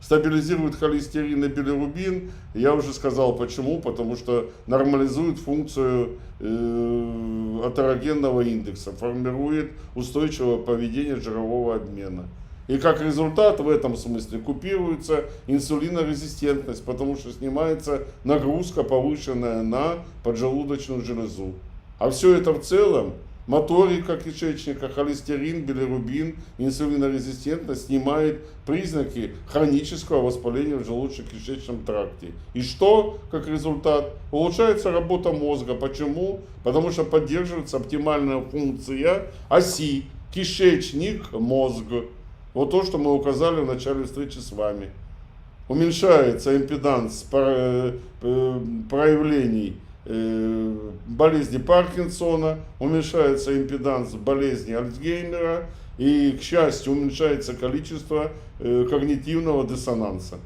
Стабилизирует холестерин и билирубин. Я уже сказал почему. Потому что нормализует функцию атерогенного индекса, формирует устойчивое поведение жирового обмена. И как результат в этом смысле купируется инсулинорезистентность, потому что снимается нагрузка повышенная на поджелудочную железу. А все это в целом, моторика кишечника, холестерин, билирубин, инсулинорезистентность снимает признаки хронического воспаления в желудочно-кишечном тракте. И что, как результат? Улучшается работа мозга. Почему? Потому что поддерживается оптимальная функция оси кишечник-мозг. Вот то, что мы указали в начале встречи с вами. Уменьшается импеданс проявлений болезни Паркинсона, уменьшается импеданс болезни Альцгеймера, И, к счастью, уменьшается количество когнитивного диссонанса.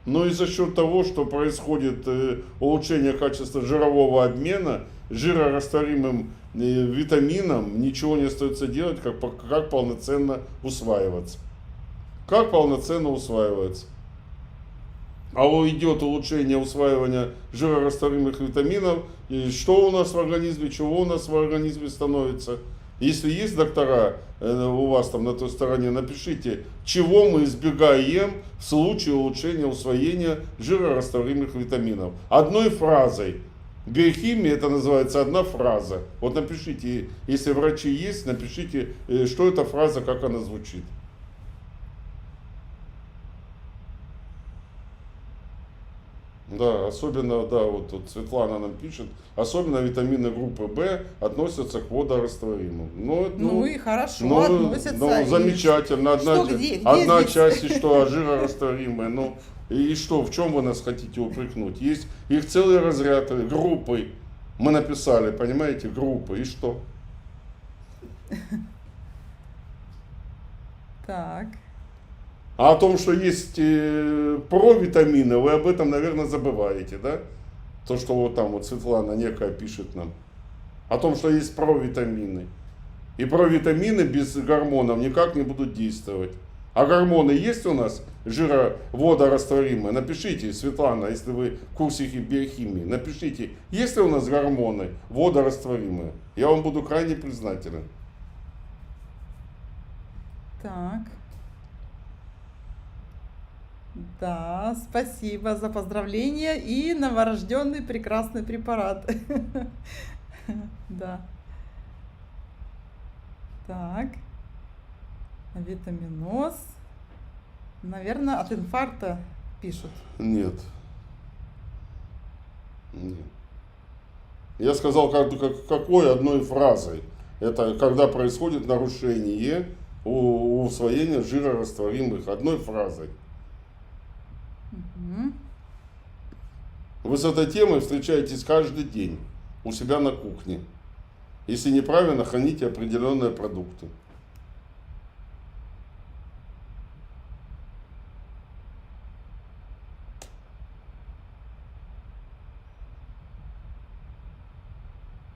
Но и за счет того, что происходит улучшение качества жирового обмена, жирорастворимым витамином ничего не остается делать, как полноценно усваиваться. Как полноценно усваивается. А идет улучшение усваивания жирорастворимых витаминов. И что у нас в организме, чего у нас в организме становится. Если есть доктора у вас там на той стороне, напишите, чего мы избегаем в случае улучшения усвоения жирорастворимых витаминов. Одной фразой. В биохимии это называется одна фраза. Вот напишите, если врачи есть, напишите, что эта фраза, как она звучит. Да, особенно, да, вот тут Светлана нам пишет, особенно витамины группы В относятся к водорастворимым. Ну и хорошо, относятся. Ну, замечательно. Одна часть, и что, жирорастворимые. Ну, и что, в чем вы нас хотите упрекнуть? Есть их целый разряд, группы. Мы написали, понимаете, группы, и что? Так. А о том, что есть провитамины, вы об этом, наверное, забываете, да? То, что вот там вот Светлана некая пишет нам. О том, что есть провитамины. И провитамины без гормонов никак не будут действовать. А гормоны есть у нас водорастворимые? Напишите, Светлана, если вы в курсе биохимии, напишите, есть ли у нас гормоны водорастворимые? Я вам буду крайне признателен. Так. Да, спасибо за поздравления и новорожденный прекрасный препарат. Да. Так. Витаминоз. Наверное, от инфаркта пишут. Нет. Нет. Я сказал, какой одной фразой. Это когда происходит нарушение усвоения жирорастворимых. Одной фразой. Вы с этой темой встречаетесь каждый день у себя на кухне, если неправильно храните определенные продукты.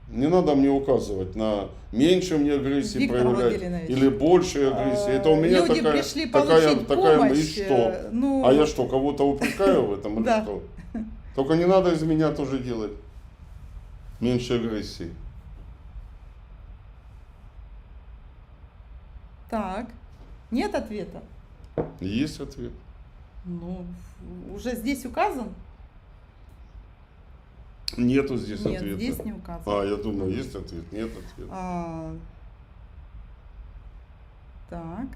Не надо мне указывать на меньше мне агрессии Виктор проявлять Владимирович, или больше агрессии. Это у меня люди пришли получить помощь, и что? ну... А я что, кого-то упрекаю в этом или Да. что? Только не надо из меня тоже делать меньше агрессии. Так, нет ответа? Есть ответ. Ну, уже здесь указан? Нету здесь Нет, ответа. здесь не указан. А, я думаю, есть ответ. Нет ответа. Так.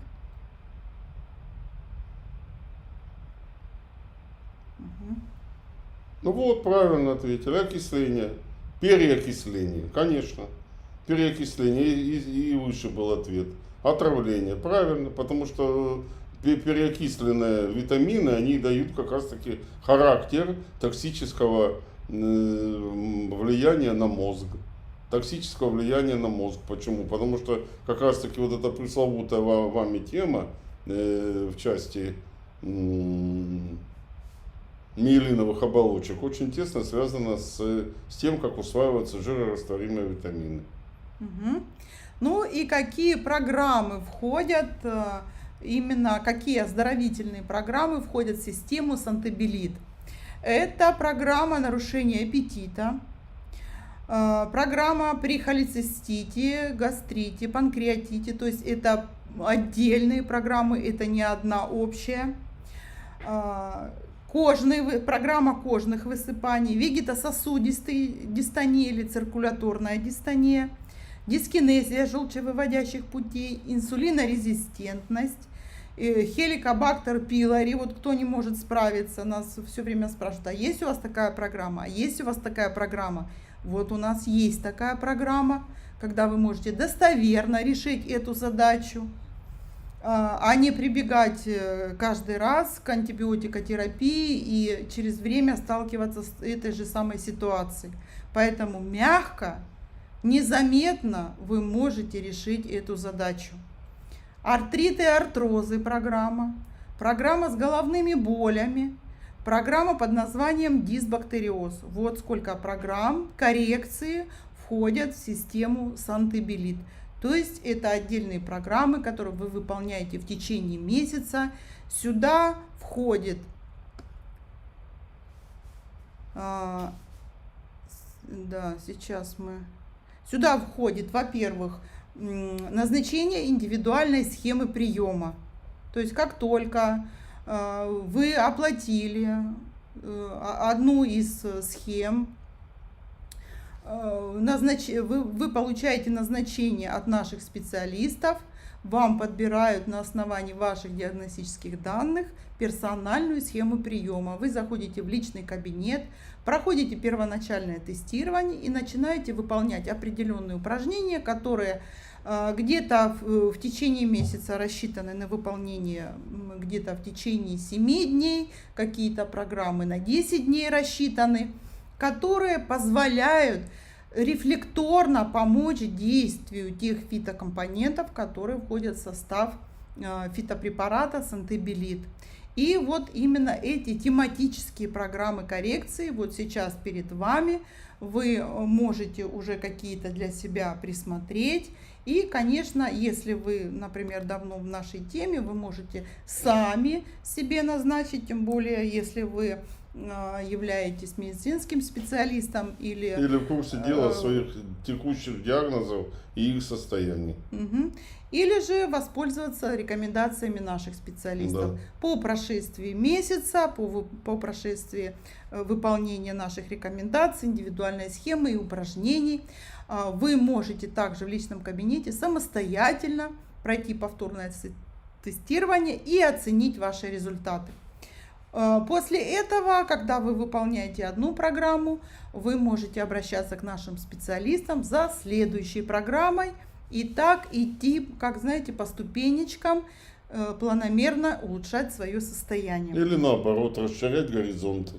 Угу. Ну вот, правильно ответили. Окисление. Переокисление. Конечно. Переокисление. И выше был ответ. Отравление. Правильно. Потому что переокисленные витамины, они дают как раз таки характер токсического влияния на мозг. Токсического влияния на мозг. Почему? Потому что как раз таки вот эта пресловутая вами тема в части миелиновых оболочек очень тесно связана с тем, как усваиваются жирорастворимые витамины. Угу. Ну и какие программы входят, именно какие оздоровительные программы входят в систему Сантебелит? Это программа нарушения аппетита, программа при холецистите, гастрите, панкреатите, то есть это отдельные программы, это не одна общая. Программа кожных высыпаний, вегетососудистой дистонии или циркуляторная дистония, дискинезия желчевыводящих путей, инсулинорезистентность, хеликобактер пилори. Вот кто не может справиться, нас все время спрашивают, а есть у вас такая программа? А есть у вас такая программа? Вот у нас есть такая программа, когда вы можете достоверно решить эту задачу, а не прибегать каждый раз к антибиотикотерапии и через время сталкиваться с этой же самой ситуацией. Поэтому мягко, незаметно вы можете решить эту задачу. артрит и артрозы программа, программа с головными болями, программа под названием дисбактериоз. Вот сколько программ коррекции входят в систему Сантебелит. То есть это отдельные программы, которые вы выполняете в течение месяца. Сюда входит Сюда входит, во-первых, назначение индивидуальной схемы приема. То есть как только вы оплатили одну из схем, вы получаете назначение от наших специалистов, вам подбирают на основании ваших диагностических данных персональную схему приема. Вы заходите в личный кабинет, проходите первоначальное тестирование и начинаете выполнять определенные упражнения, которые где-то в течение месяца рассчитаны на выполнение где-то в течение 7 дней, какие-то программы на 10 дней рассчитаны, которые позволяют рефлекторно помочь действию тех фитокомпонентов, которые входят в состав фитопрепарата Сантебелит. И вот именно эти тематические программы коррекции вот сейчас перед вами. Вы можете уже какие-то для себя присмотреть. И, конечно, если вы, например, давно в нашей теме, вы можете сами себе назначить, тем более, если вы являетесь медицинским специалистом или в курсе дела своих текущих диагнозов и их состояний. Или же воспользоваться рекомендациями наших специалистов. Да. По прошествии месяца, по прошествии выполнения наших рекомендаций, индивидуальной схемы и упражнений, вы можете также в личном кабинете самостоятельно пройти повторное тестирование и оценить ваши результаты. После этого, когда вы выполняете одну программу, вы можете обращаться к нашим специалистам за следующей программой и так идти, как знаете, по ступенечкам, планомерно улучшать свое состояние. Или наоборот, расширять горизонты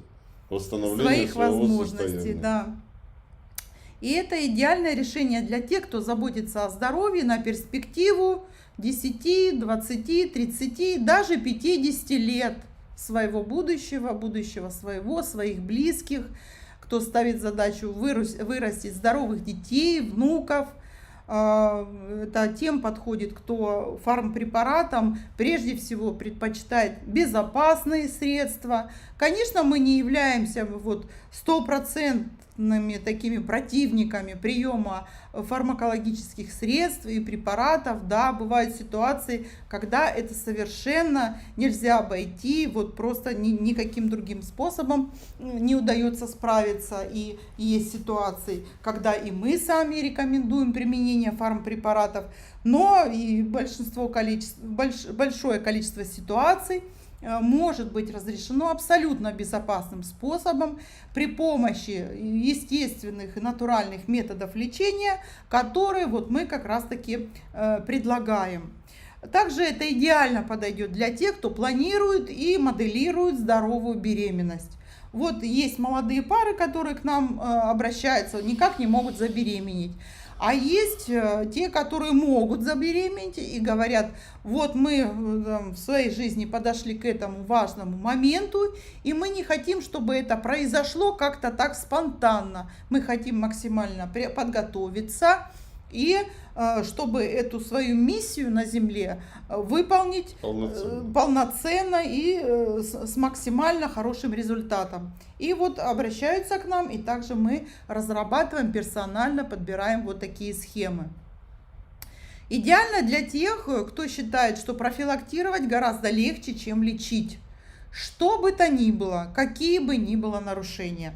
восстановления своих возможностей, состояния. Да. И это идеальное решение для тех, кто заботится о здоровье на перспективу 10, 20, 30, даже 50 лет своего будущего своих близких, кто ставит задачу вырастить здоровых детей, внуков. Это тем подходит, кто фармпрепаратам прежде всего предпочитает безопасные средства. Конечно, мы не являемся стопроцентными такими противниками приема фармакологических средств и препаратов. Да, бывают ситуации, когда это совершенно нельзя обойти, просто никаким другим способом не удается справиться. И есть ситуации, когда и мы сами рекомендуем применение фармпрепаратов, но и большое количество ситуаций может быть разрешено абсолютно безопасным способом при помощи естественных и натуральных методов лечения, которые мы как раз таки предлагаем. Также это идеально подойдет для тех, кто планирует и моделирует здоровую беременность. Есть молодые пары, которые к нам обращаются, никак не могут забеременеть. А есть те, которые могут забеременеть и говорят, мы в своей жизни подошли к этому важному моменту, и мы не хотим, чтобы это произошло как-то так спонтанно. Мы хотим максимально подготовиться и чтобы эту свою миссию на Земле выполнить полноценно и с максимально хорошим результатом. И обращаются к нам, и также мы разрабатываем персонально, подбираем такие схемы. Идеально для тех, кто считает, что профилактировать гораздо легче, чем лечить. Что бы то ни было, какие бы ни было нарушения.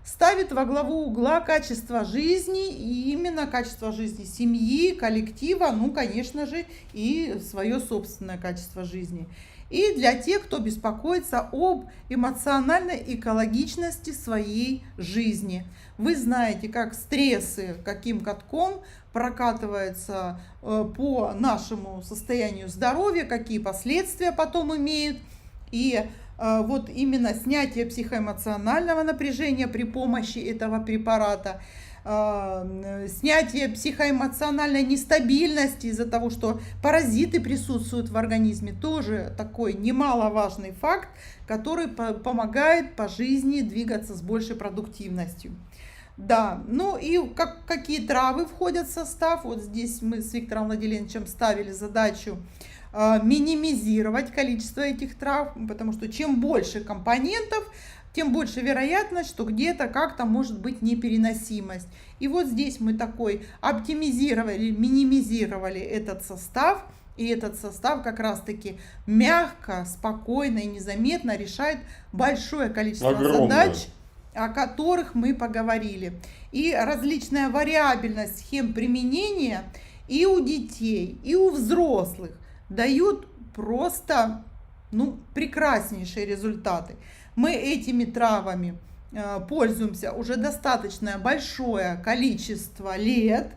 Ставит во главу угла качество жизни, и именно качество жизни семьи, коллектива, конечно же, и свое собственное качество жизни. И для тех, кто беспокоится об эмоциональной экологичности своей жизни. Вы знаете, как стрессы, каким катком прокатываются по нашему состоянию здоровья, какие последствия потом имеют. И именно снятие психоэмоционального напряжения при помощи этого препарата снятие психоэмоциональной нестабильности из-за того, что паразиты присутствуют в организме, тоже такой немаловажный факт, который помогает по жизни двигаться с большей продуктивностью. Да, ну и какие травы входят в состав? Вот здесь мы с Виктором Владимировичем ставили задачу минимизировать количество этих трав, потому что чем больше компонентов, тем больше вероятность, что где-то как-то может быть непереносимость. И вот здесь мы такой оптимизировали, минимизировали этот состав, и этот состав как раз-таки мягко, спокойно и незаметно решает большое количество задач, о которых мы поговорили. И различная вариабельность схем применения и у детей, и у взрослых дают просто прекраснейшие результаты. Мы этими травами пользуемся уже достаточно большое количество лет.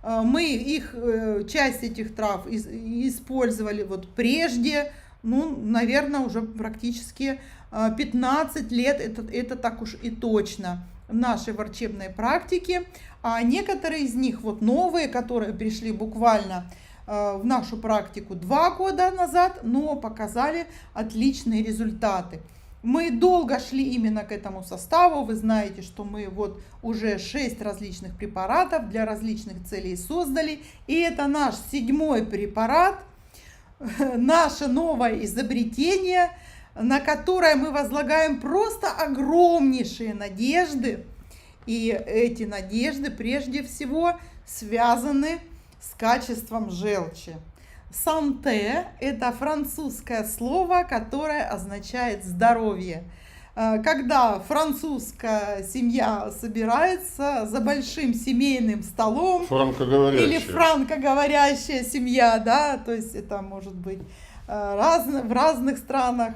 Мы часть этих трав использовали вот прежде, наверное, уже практически 15 лет, это так уж и точно в нашей врачебной практике. А некоторые из них, вот новые, которые пришли буквально в нашу практику 2 года назад, но показали отличные результаты. Мы долго шли именно к этому составу. Вы знаете, что мы вот уже 6 различных препаратов для различных целей создали. И это наш 7-й препарат, наше новое изобретение, на которое мы возлагаем просто огромнейшие надежды. И эти надежды прежде всего связаны с качеством желчи. Санте – это французское слово, которое означает здоровье. Когда французская семья собирается за большим семейным столом, или франкоговорящая семья, да, то есть это может быть в разных странах,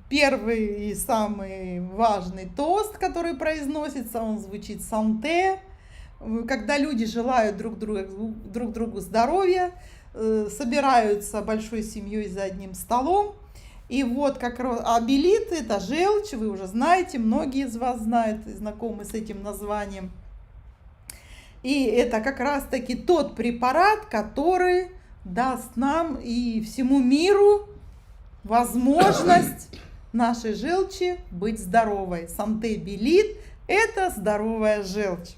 первый и самый важный тост, который произносится, он звучит «санте». Когда люди желают друг другу здоровья, собираются большой семьей за одним столом. И вот как раз абилит – это желчь, вы уже знаете, многие из вас знают и знакомы с этим названием. И это как раз-таки тот препарат, который даст нам и всему миру возможность нашей желчи быть здоровой. Санте-белит – это здоровая желчь.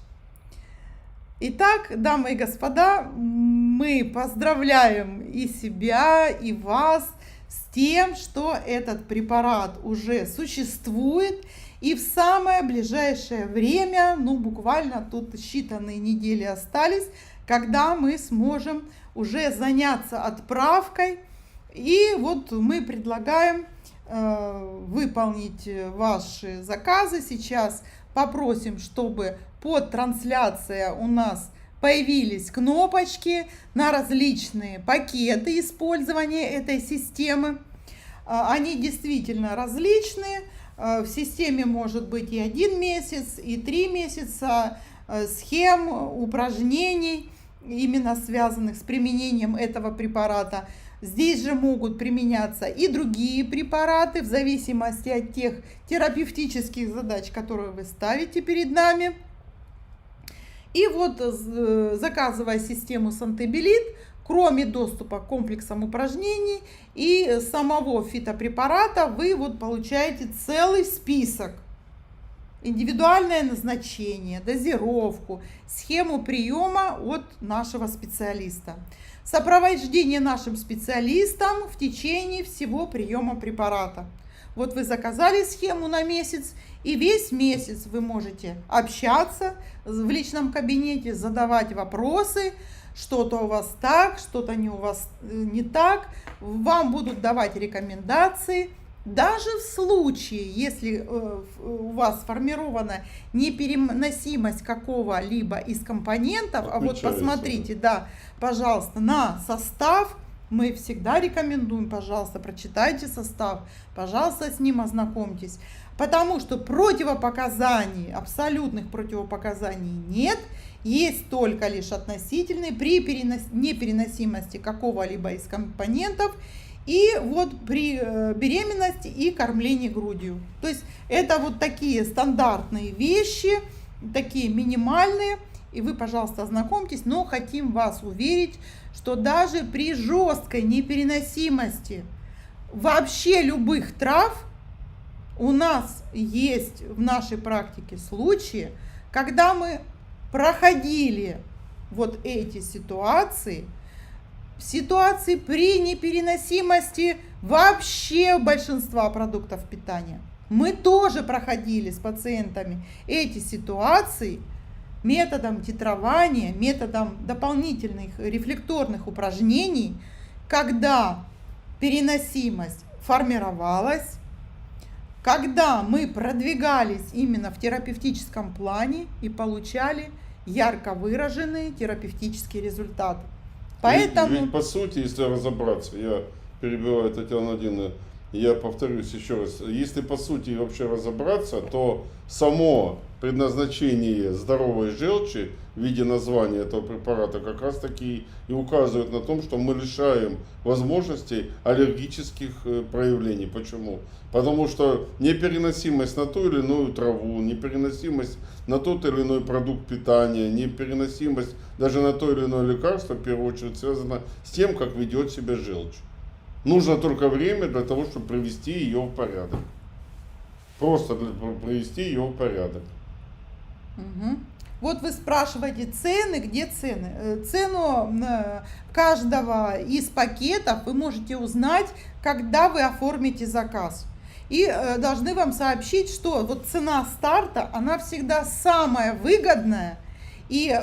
Итак, дамы и господа, мы поздравляем и себя, и вас с тем, что этот препарат уже существует, и в самое ближайшее время, буквально тут считанные недели остались, когда мы сможем уже заняться отправкой. И вот мы предлагаем выполнить ваши заказы. Сейчас попросим, чтобы под трансляцией у нас появились кнопочки на различные пакеты использования этой системы. Они действительно различные. В системе может быть и 1 месяц, и 3 месяца схем, упражнений, именно связанных с применением этого препарата. Здесь же могут применяться и другие препараты в зависимости от тех терапевтических задач, которые вы ставите перед нами. И вот, заказывая систему Санте-белит, кроме доступа к комплексам упражнений и самого фитопрепарата, вы вот получаете целый список. Индивидуальное назначение, дозировку, схему приема от нашего специалиста. Сопровождение нашим специалистам в течение всего приема препарата. Вот вы заказали схему на месяц, и весь месяц вы можете общаться в личном кабинете, задавать вопросы, что-то у вас так, что-то у вас не так. Вам будут давать рекомендации. Даже в случае, если у вас сформирована непереносимость какого-либо из компонентов, а вот посмотрите, да, пожалуйста, на состав, мы всегда рекомендуем, пожалуйста, прочитайте состав, пожалуйста, с ним ознакомьтесь, потому что противопоказаний, абсолютных противопоказаний нет, есть только лишь относительные при непереносимости какого-либо из компонентов. и вот при беременности и кормлении грудью. То есть это вот такие стандартные вещи, такие минимальные, и вы, пожалуйста, ознакомьтесь, но хотим вас уверить, что даже при жесткой непереносимости вообще любых трав у нас есть в нашей практике случаи, когда мы проходили вот эти ситуации при непереносимости вообще большинства продуктов питания. Мы тоже проходили с пациентами эти ситуации методом титрования, методом дополнительных рефлекторных упражнений, когда переносимость формировалась, когда мы продвигались именно в терапевтическом плане и получали ярко выраженные терапевтические результаты. Поэтому... Ведь по сути, если разобраться, я перебиваю Татьяну Владимировну, я повторюсь еще раз, если по сути вообще разобраться, то само предназначение здоровой желчи в виде названия этого препарата как раз таки и указывает на том, что мы лишаем возможностей аллергических проявлений. Почему? Потому что непереносимость на ту или иную траву, непереносимость на тот или иной продукт питания, непереносимость даже на то или иное лекарство, в первую очередь, связана с тем, как ведет себя желчь. Нужно только время для того, чтобы привести ее в порядок. Просто привести ее в порядок. Угу. Вот вы спрашиваете цены, где цены? Цену каждого из пакетов вы можете узнать, когда вы оформите заказ. И должны вам сообщить, что вот цена старта, она всегда самая выгодная. И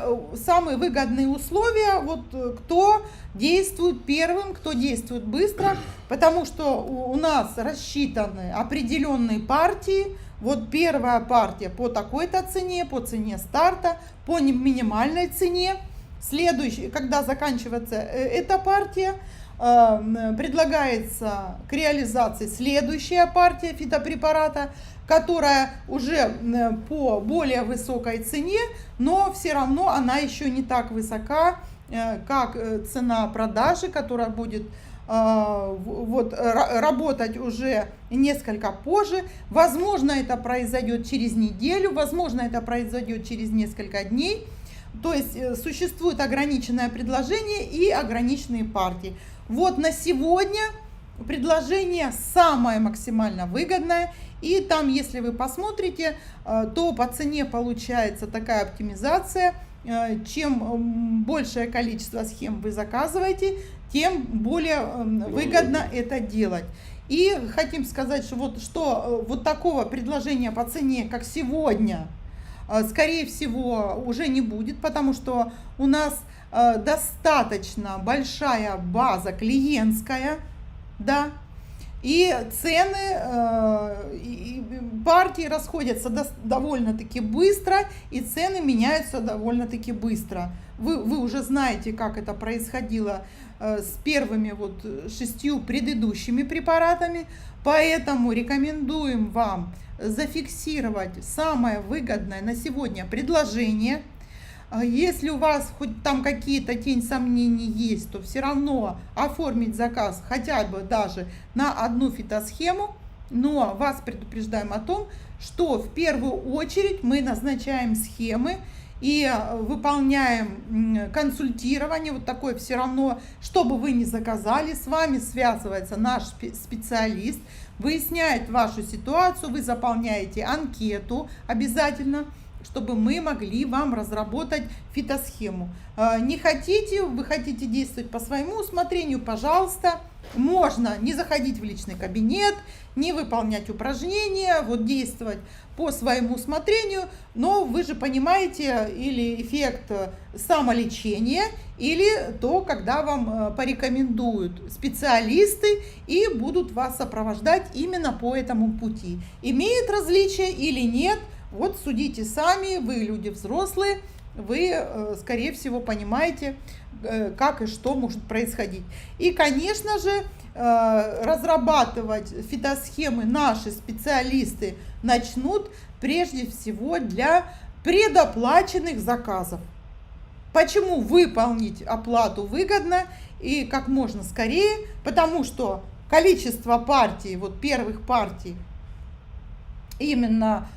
самые выгодные условия, вот кто действует первым, кто действует быстро, потому что у нас рассчитаны определенные партии. Вот первая партия по такой-то цене, по цене старта, по минимальной цене. Следующий, когда заканчивается эта партия, предлагается к реализации следующая партия фитопрепарата, которая уже по более высокой цене, но все равно она еще не так высока, как цена продажи, которая будет работать уже несколько позже. Возможно, это произойдет через неделю, возможно, это произойдет через несколько дней. То есть существует ограниченное предложение и ограниченные партии. Вот на сегодня предложение самое максимально выгодное. И там, если вы посмотрите, то по цене получается такая оптимизация. Чем большее количество схем вы заказываете, тем более выгодно это делать. И хотим сказать, что вот такого предложения по цене, как сегодня, скорее всего, уже не будет, потому что у нас достаточно большая база клиентская, да, и цены, партии расходятся довольно-таки быстро, и цены меняются довольно-таки быстро. Вы уже знаете, как это происходило с первыми 6 предыдущими препаратами, поэтому рекомендуем вам зафиксировать самое выгодное на сегодня предложение. Если у вас хоть там какие-то тень сомнений есть, то все равно оформить заказ хотя бы даже на одну фитосхему, но вас предупреждаем о том, что в первую очередь мы назначаем схемы и выполняем консультирование, вот такое все равно, что бы вы ни заказали, с вами связывается наш специалист, выясняет вашу ситуацию, вы заполняете анкету обязательно, чтобы мы могли вам разработать фитосхему. Не хотите, вы хотите действовать по своему усмотрению, пожалуйста, можно не заходить в личный кабинет, не выполнять упражнения, действовать по своему усмотрению, но вы же понимаете, или эффект самолечения, или то, когда вам порекомендуют специалисты и будут вас сопровождать именно по этому пути. Имеет различие или нет? Вот судите сами, вы люди взрослые, вы, скорее всего, понимаете, как и что может происходить. И, конечно же, разрабатывать фитосхемы наши специалисты начнут прежде всего для предоплаченных заказов. Почему выполнить оплату выгодно и как можно скорее? Потому что количество партий, вот первых партий, именно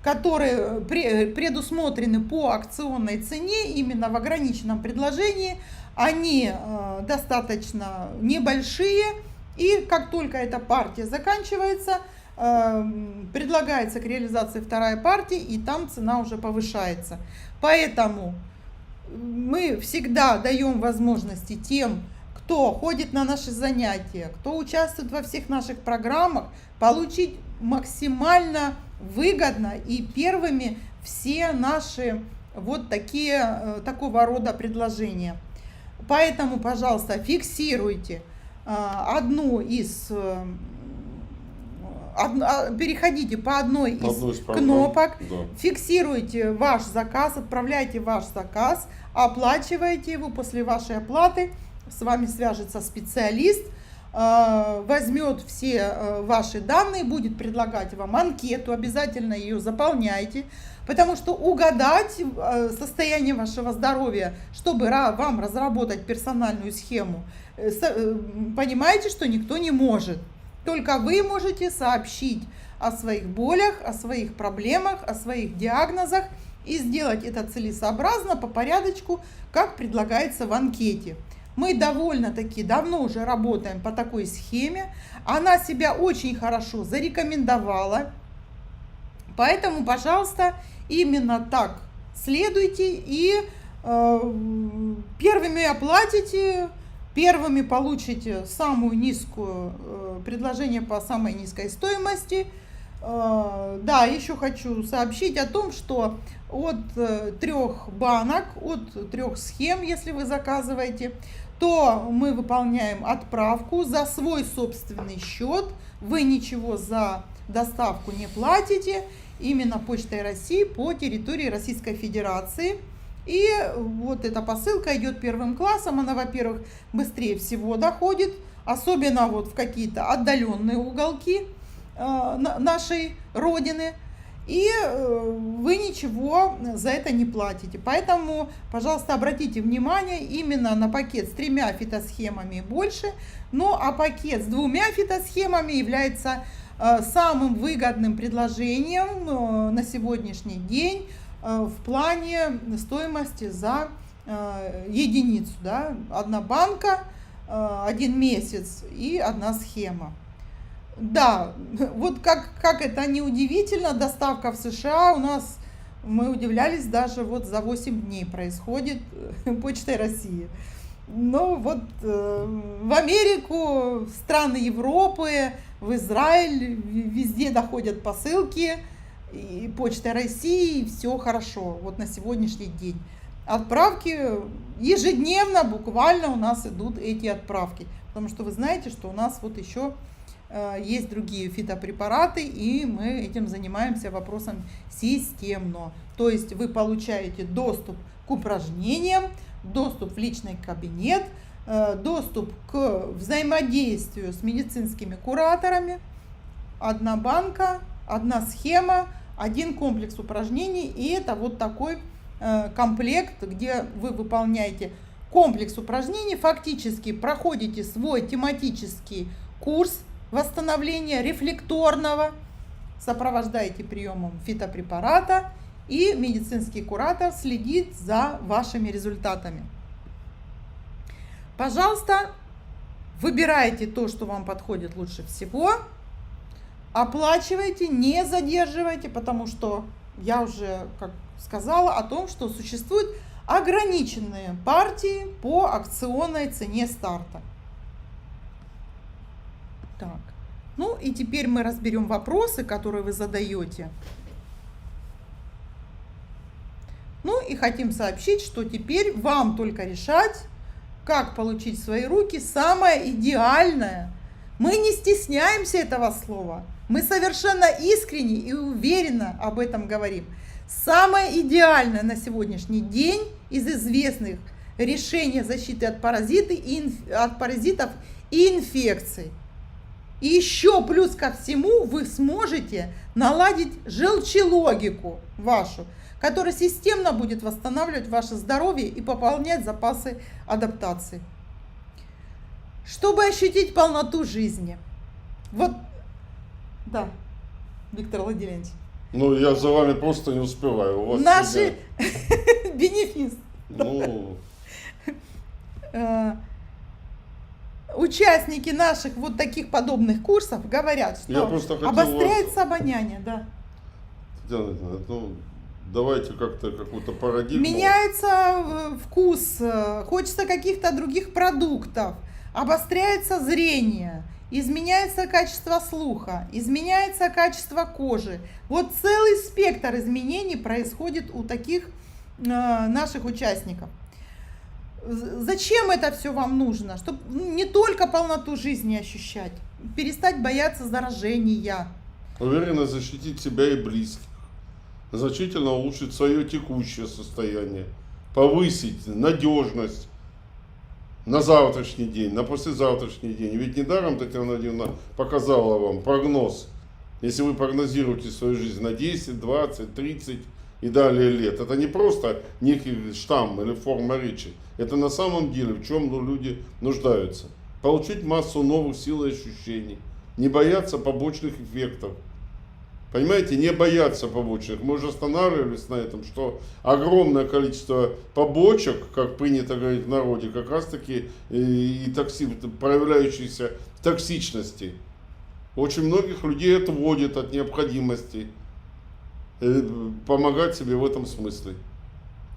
которые предусмотрены по акционной цене, именно в ограниченном предложении, они достаточно небольшие, и как только эта партия заканчивается, предлагается к реализации вторая партия, и там цена уже повышается. Поэтому мы всегда даем возможности тем, кто ходит на наши занятия, кто участвует во всех наших программах, получить максимально выгодно и первыми все наши вот такого рода предложения. Поэтому, пожалуйста, фиксируйте переходите по одной из кнопок, да. Фиксируйте ваш заказ, отправляйте ваш заказ, оплачиваете его. После вашей оплаты с вами свяжется специалист, возьмет все ваши данные, будет предлагать вам анкету, обязательно ее заполняйте, потому что угадать состояние вашего здоровья, чтобы вам разработать персональную схему, понимаете, что никто не может. Только вы можете сообщить о своих болях, о своих проблемах, о своих диагнозах и сделать это целесообразно, по порядочку, как предлагается в анкете. Мы довольно-таки давно уже работаем по такой схеме. Она себя очень хорошо зарекомендовала. Поэтому, пожалуйста, именно так следуйте и первыми оплатите, первыми получите самую низкую предложение по самой низкой стоимости. Да, еще хочу сообщить о том, что от 3 банок, от 3 схем, если вы заказываете, то мы выполняем отправку за свой собственный счет. Вы ничего за доставку не платите. Именно Почтой России по территории Российской Федерации. И вот эта посылка идет первым классом. Она, во-первых, быстрее всего доходит, особенно вот в какие-то отдаленные уголки нашей Родины. И вы ничего за это не платите. Поэтому, пожалуйста, обратите внимание именно на пакет с 3 фитосхемами и больше. Ну а пакет с 2 фитосхемами является самым выгодным предложением на сегодняшний день в плане стоимости за единицу. Да? 1 банка, 1 месяц и 1 схема. Да, вот как это не удивительно, доставка в США у нас, мы удивлялись, даже вот за 8 дней происходит Почтой России. Но вот в Америку, в страны Европы, в Израиль, везде доходят посылки, и Почта России, и все хорошо, вот на сегодняшний день. Отправки ежедневно буквально у нас идут эти отправки, потому что вы знаете, что у нас вот еще есть другие фитопрепараты, и мы этим занимаемся вопросом системно. То есть вы получаете доступ к упражнениям, доступ в личный кабинет, доступ к взаимодействию с медицинскими кураторами, 1 банка, 1 схема, 1 комплекс упражнений, и это вот такой комплект, где вы выполняете комплекс упражнений, фактически проходите свой тематический курс восстановления рефлекторного, сопровождаете приемом фитопрепарата, и медицинский куратор следит за вашими результатами. Пожалуйста, выбирайте то, что вам подходит лучше всего, оплачивайте, не задерживайте, потому что я уже сказала о том, что существуют ограниченные партии по акционной цене старта. Так, ну и теперь мы разберем вопросы, которые вы задаете. Ну и хотим сообщить, что теперь вам только решать, как получить в свои руки самое идеальное. Мы не стесняемся этого слова. Мы совершенно искренне и уверенно об этом говорим. Самое идеальное на сегодняшний день из известных решений защиты от паразитов и инфекций. И еще плюс ко всему вы сможете наладить желчелогику вашу, которая системно будет восстанавливать ваше здоровье и пополнять запасы адаптации. Чтобы ощутить полноту жизни. Вот, да, Виктор Владимирович. Ну, я за вами просто не успеваю. У вас Наши всегда- бенефис. Ну, Участники наших вот таких подобных курсов говорят, Я что просто хотел обостряется обоняние, да. Татьяна Ивановна, ну, давайте как-то какую-то парадигму. Меняется вкус, хочется каких-то других продуктов, обостряется зрение, изменяется качество слуха, изменяется качество кожи. Вот целый спектр изменений происходит у таких наших участников. Зачем это все вам нужно? Чтобы не только полноту жизни ощущать, перестать бояться заражения. Уверенно защитить себя и близких. Значительно улучшить свое текущее состояние. Повысить надежность на завтрашний день, на послезавтрашний день. Ведь недаром Татьяна Владимировна показала вам прогноз. Если вы прогнозируете свою жизнь на 10, 20, 30 и далее лет. Это не просто некий штамм или форма речи. Это на самом деле в чем люди нуждаются. Получить массу новых сил и ощущений. Не бояться побочных эффектов. Понимаете, не бояться побочных. Мы уже останавливались на этом, что огромное количество побочек, как принято говорить в народе, как раз таки проявляющиеся в токсичности. Очень многих людей отводит от необходимости помогать себе в этом смысле.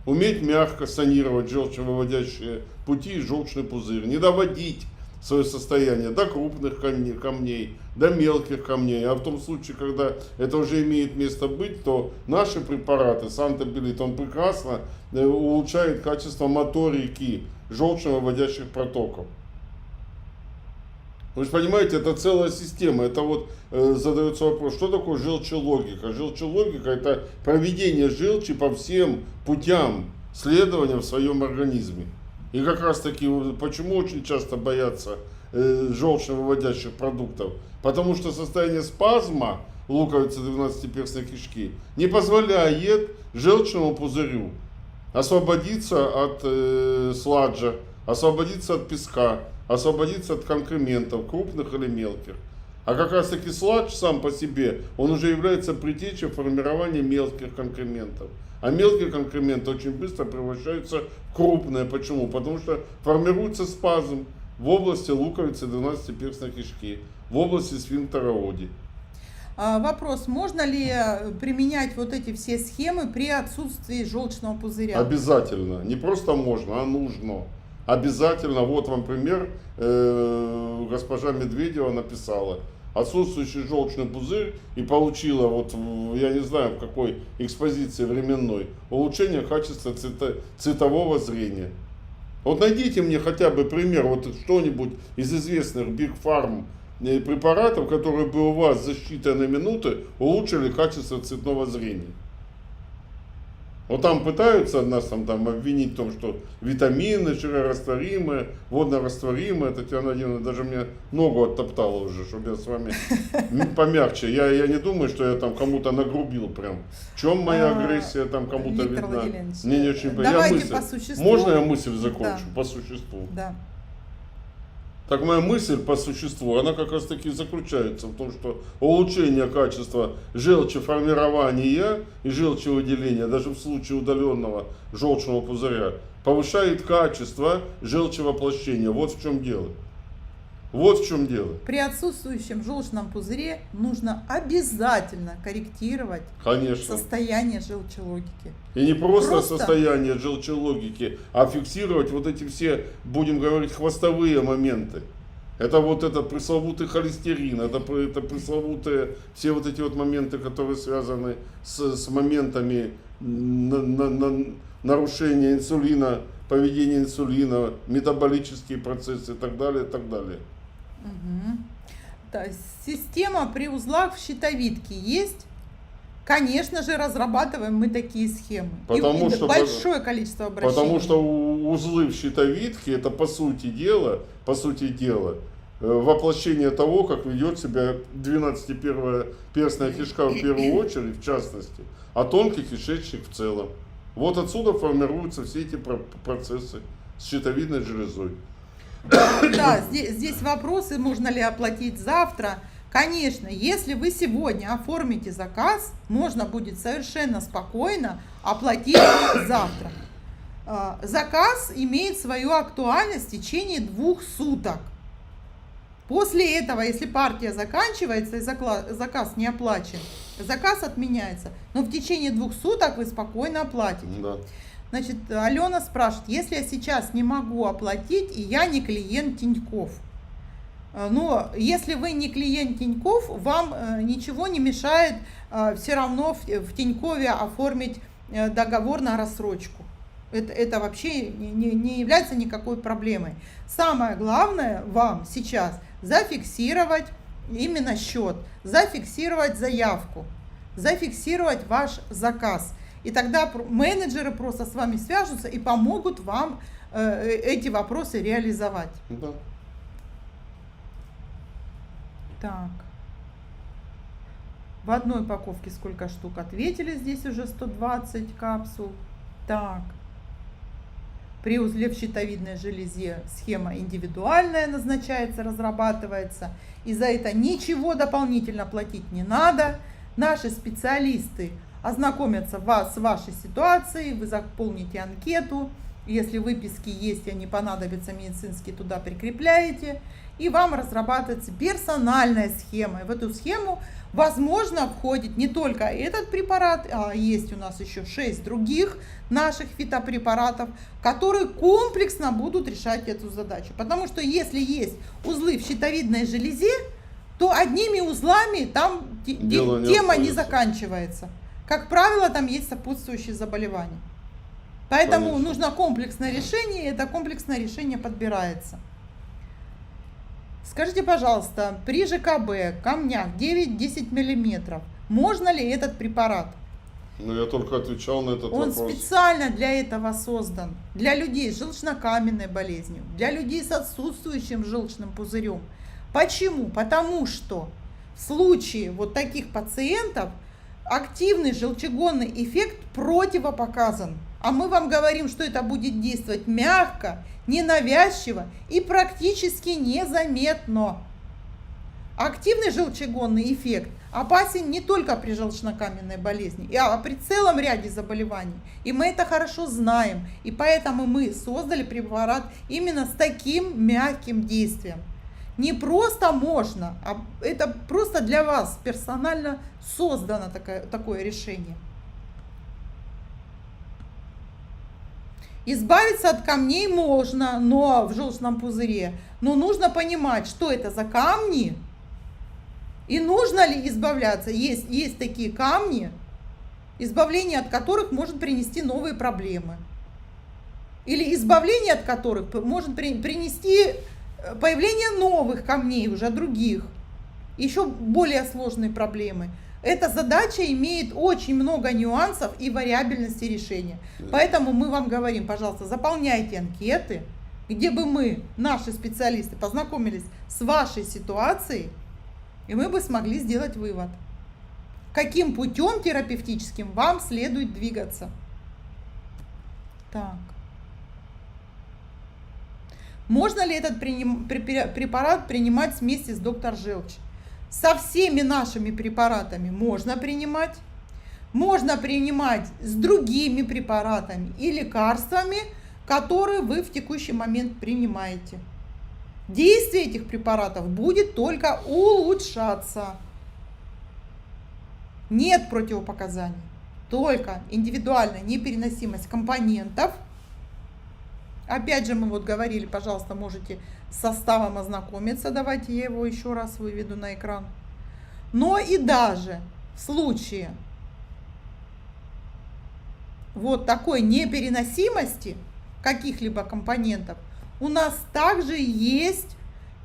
Уметь мягко санировать желчевыводящие пути и желчный пузырь. Не доводить свое состояние до крупных камней, до мелких камней. А в том случае, когда это уже имеет место быть, то наши препараты, Сантабилит, он прекрасно улучшает качество моторики желчно-выводящих протоков. Вы же понимаете, это целая система. Это вот задается вопрос, что такое желчелогика? Желчелогика – это проведение желчи по всем путям следования в своем организме. И как раз таки, почему очень часто боятся желчно-выводящих продуктов? Потому что состояние спазма луковицы 12-перстной кишки не позволяет желчному пузырю освободиться от сладжа, освободиться от песка, освободиться от конкрементов, крупных или мелких. А как раз таки сладж сам по себе, он уже является предтечей формирования мелких конкрементов. А мелкие конкременты очень быстро превращаются в крупные. Почему? Потому что формируется спазм в области луковицы 12-перстной кишки, в области сфинктера Оди. Вопрос, можно ли применять вот эти все схемы при отсутствии желчного пузыря? Обязательно. Не просто можно, а нужно. Обязательно. Вот вам пример. Госпожа Медведева написала. Отсутствующий желчный пузырь и получила, вот я не знаю в какой экспозиции временной, улучшение качества цветового зрения. Вот найдите мне хотя бы пример, вот что-нибудь из известных Big Pharma препаратов, которые бы у вас за считанные минуты улучшили качество цветного зрения. Вот там пытаются нас там обвинить в том, что витамины жирорастворимые, водорастворимые. Татьяна Владимировна даже мне ногу оттоптала уже, чтобы я с вами помягче. Я не думаю, что я там кому-то нагрубил прям. В чем моя агрессия там кому-то Виктор видна? Владимирович, Мне не очень давайте по существу. Можно я мысль закончу? Да. По существу? Да. Так моя мысль по существу, она как раз таки заключается в том, что улучшение качества желчеформирования и желчевыделения, даже в случае удаленного желчного пузыря, повышает качество желчевоплощения. Вот в чем дело. Вот в чем дело. При отсутствующем желчном пузыре нужно обязательно корректировать Конечно. состояние желчелогики. И не просто состояние желчелогики, а фиксировать вот эти все, будем говорить, хвостовые моменты. Это вот этот пресловутый холестерин, это пресловутые все вот эти вот моменты, которые связаны с моментами нарушения инсулина, поведения инсулина, метаболические процессы и так далее, и так далее. Угу. Да, система при узлах в щитовидке есть. Конечно же, разрабатываем мы такие схемы. Потому что большое количество обращений. Потому что узлы в щитовидке это по сути дела, воплощение того, как ведет себя 12-перстная кишка в первую очередь, в частности, а тонкий кишечник в целом. Вот отсюда формируются все эти процессы с щитовидной железой. Да, здесь вопросы, можно ли оплатить завтра. Конечно, если вы сегодня оформите заказ, можно будет совершенно спокойно оплатить завтра. Заказ имеет свою актуальность в течение 2 суток. После этого, если партия заканчивается и заказ не оплачен, заказ отменяется. Но в течение 2 суток вы спокойно оплатите. Да. Значит, Алена спрашивает, если я сейчас не могу оплатить, и я не клиент Тинькофф. Но если вы не клиент Тинькофф, вам ничего не мешает все равно в Тинькове оформить договор на рассрочку. Это вообще не является никакой проблемой. Самое главное вам сейчас зафиксировать именно счет, зафиксировать заявку, зафиксировать ваш заказ. И тогда менеджеры просто с вами свяжутся и помогут вам эти вопросы реализовать. Да. Так. В одной упаковке сколько штук? Ответили, здесь уже 120 капсул. Так. При узле в щитовидной железе схема индивидуальная назначается, разрабатывается. И за это ничего дополнительно платить не надо. Наши специалисты ознакомятся с вашей ситуацией, вы заполните анкету. Если выписки есть и они понадобятся медицинские, туда прикрепляете. И вам разрабатывается персональная схема. И в эту схему, возможно, входит не только этот препарат, а есть у нас еще 6 других наших фитопрепаратов, которые комплексно будут решать эту задачу. Потому что если есть узлы в щитовидной железе, то одними узлами там тема не заканчивается. Как правило, там есть сопутствующие заболевания. Поэтому Конечно. нужно комплексное решение, и это комплексное решение подбирается. Скажите, пожалуйста, при ЖКБ, камнях 9-10 мм, можно ли этот препарат? Ну, я только отвечал на этот Он вопрос. специально для этого создан. Для людей с желчнокаменной болезнью, для людей с отсутствующим желчным пузырем. Почему? Потому что в случае вот таких пациентов активный желчегонный эффект противопоказан. А мы вам говорим, что это будет действовать мягко, ненавязчиво и практически незаметно. Активный желчегонный эффект опасен не только при желчнокаменной болезни, а при целом ряде заболеваний. И мы это хорошо знаем. И поэтому мы создали препарат именно с таким мягким действием. Не просто можно, а это просто для вас персонально создано такое решение. Избавиться от камней можно, но в желчном пузыре. Но нужно понимать, что это за камни и нужно ли избавляться. Есть такие камни, избавление от которых может принести новые проблемы. Или избавление от которых может принести появление новых камней, уже других, еще более сложные проблемы. Эта задача имеет очень много нюансов и вариабельности решения. Поэтому мы вам говорим, пожалуйста, заполняйте анкеты, где бы мы, наши специалисты, познакомились с вашей ситуацией, и мы бы смогли сделать вывод, каким путем терапевтическим вам следует двигаться. Так. Можно ли этот препарат принимать вместе с доктор Желчь? Со всеми нашими препаратами можно принимать с другими препаратами и лекарствами, которые вы в текущий момент принимаете. Действие этих препаратов будет только улучшаться. Нет противопоказаний, только индивидуальная непереносимость компонентов. Опять же, мы вот говорили, пожалуйста, можете с составом ознакомиться. Давайте я его еще раз выведу на экран. Но и даже в случае вот такой непереносимости каких-либо компонентов у нас также есть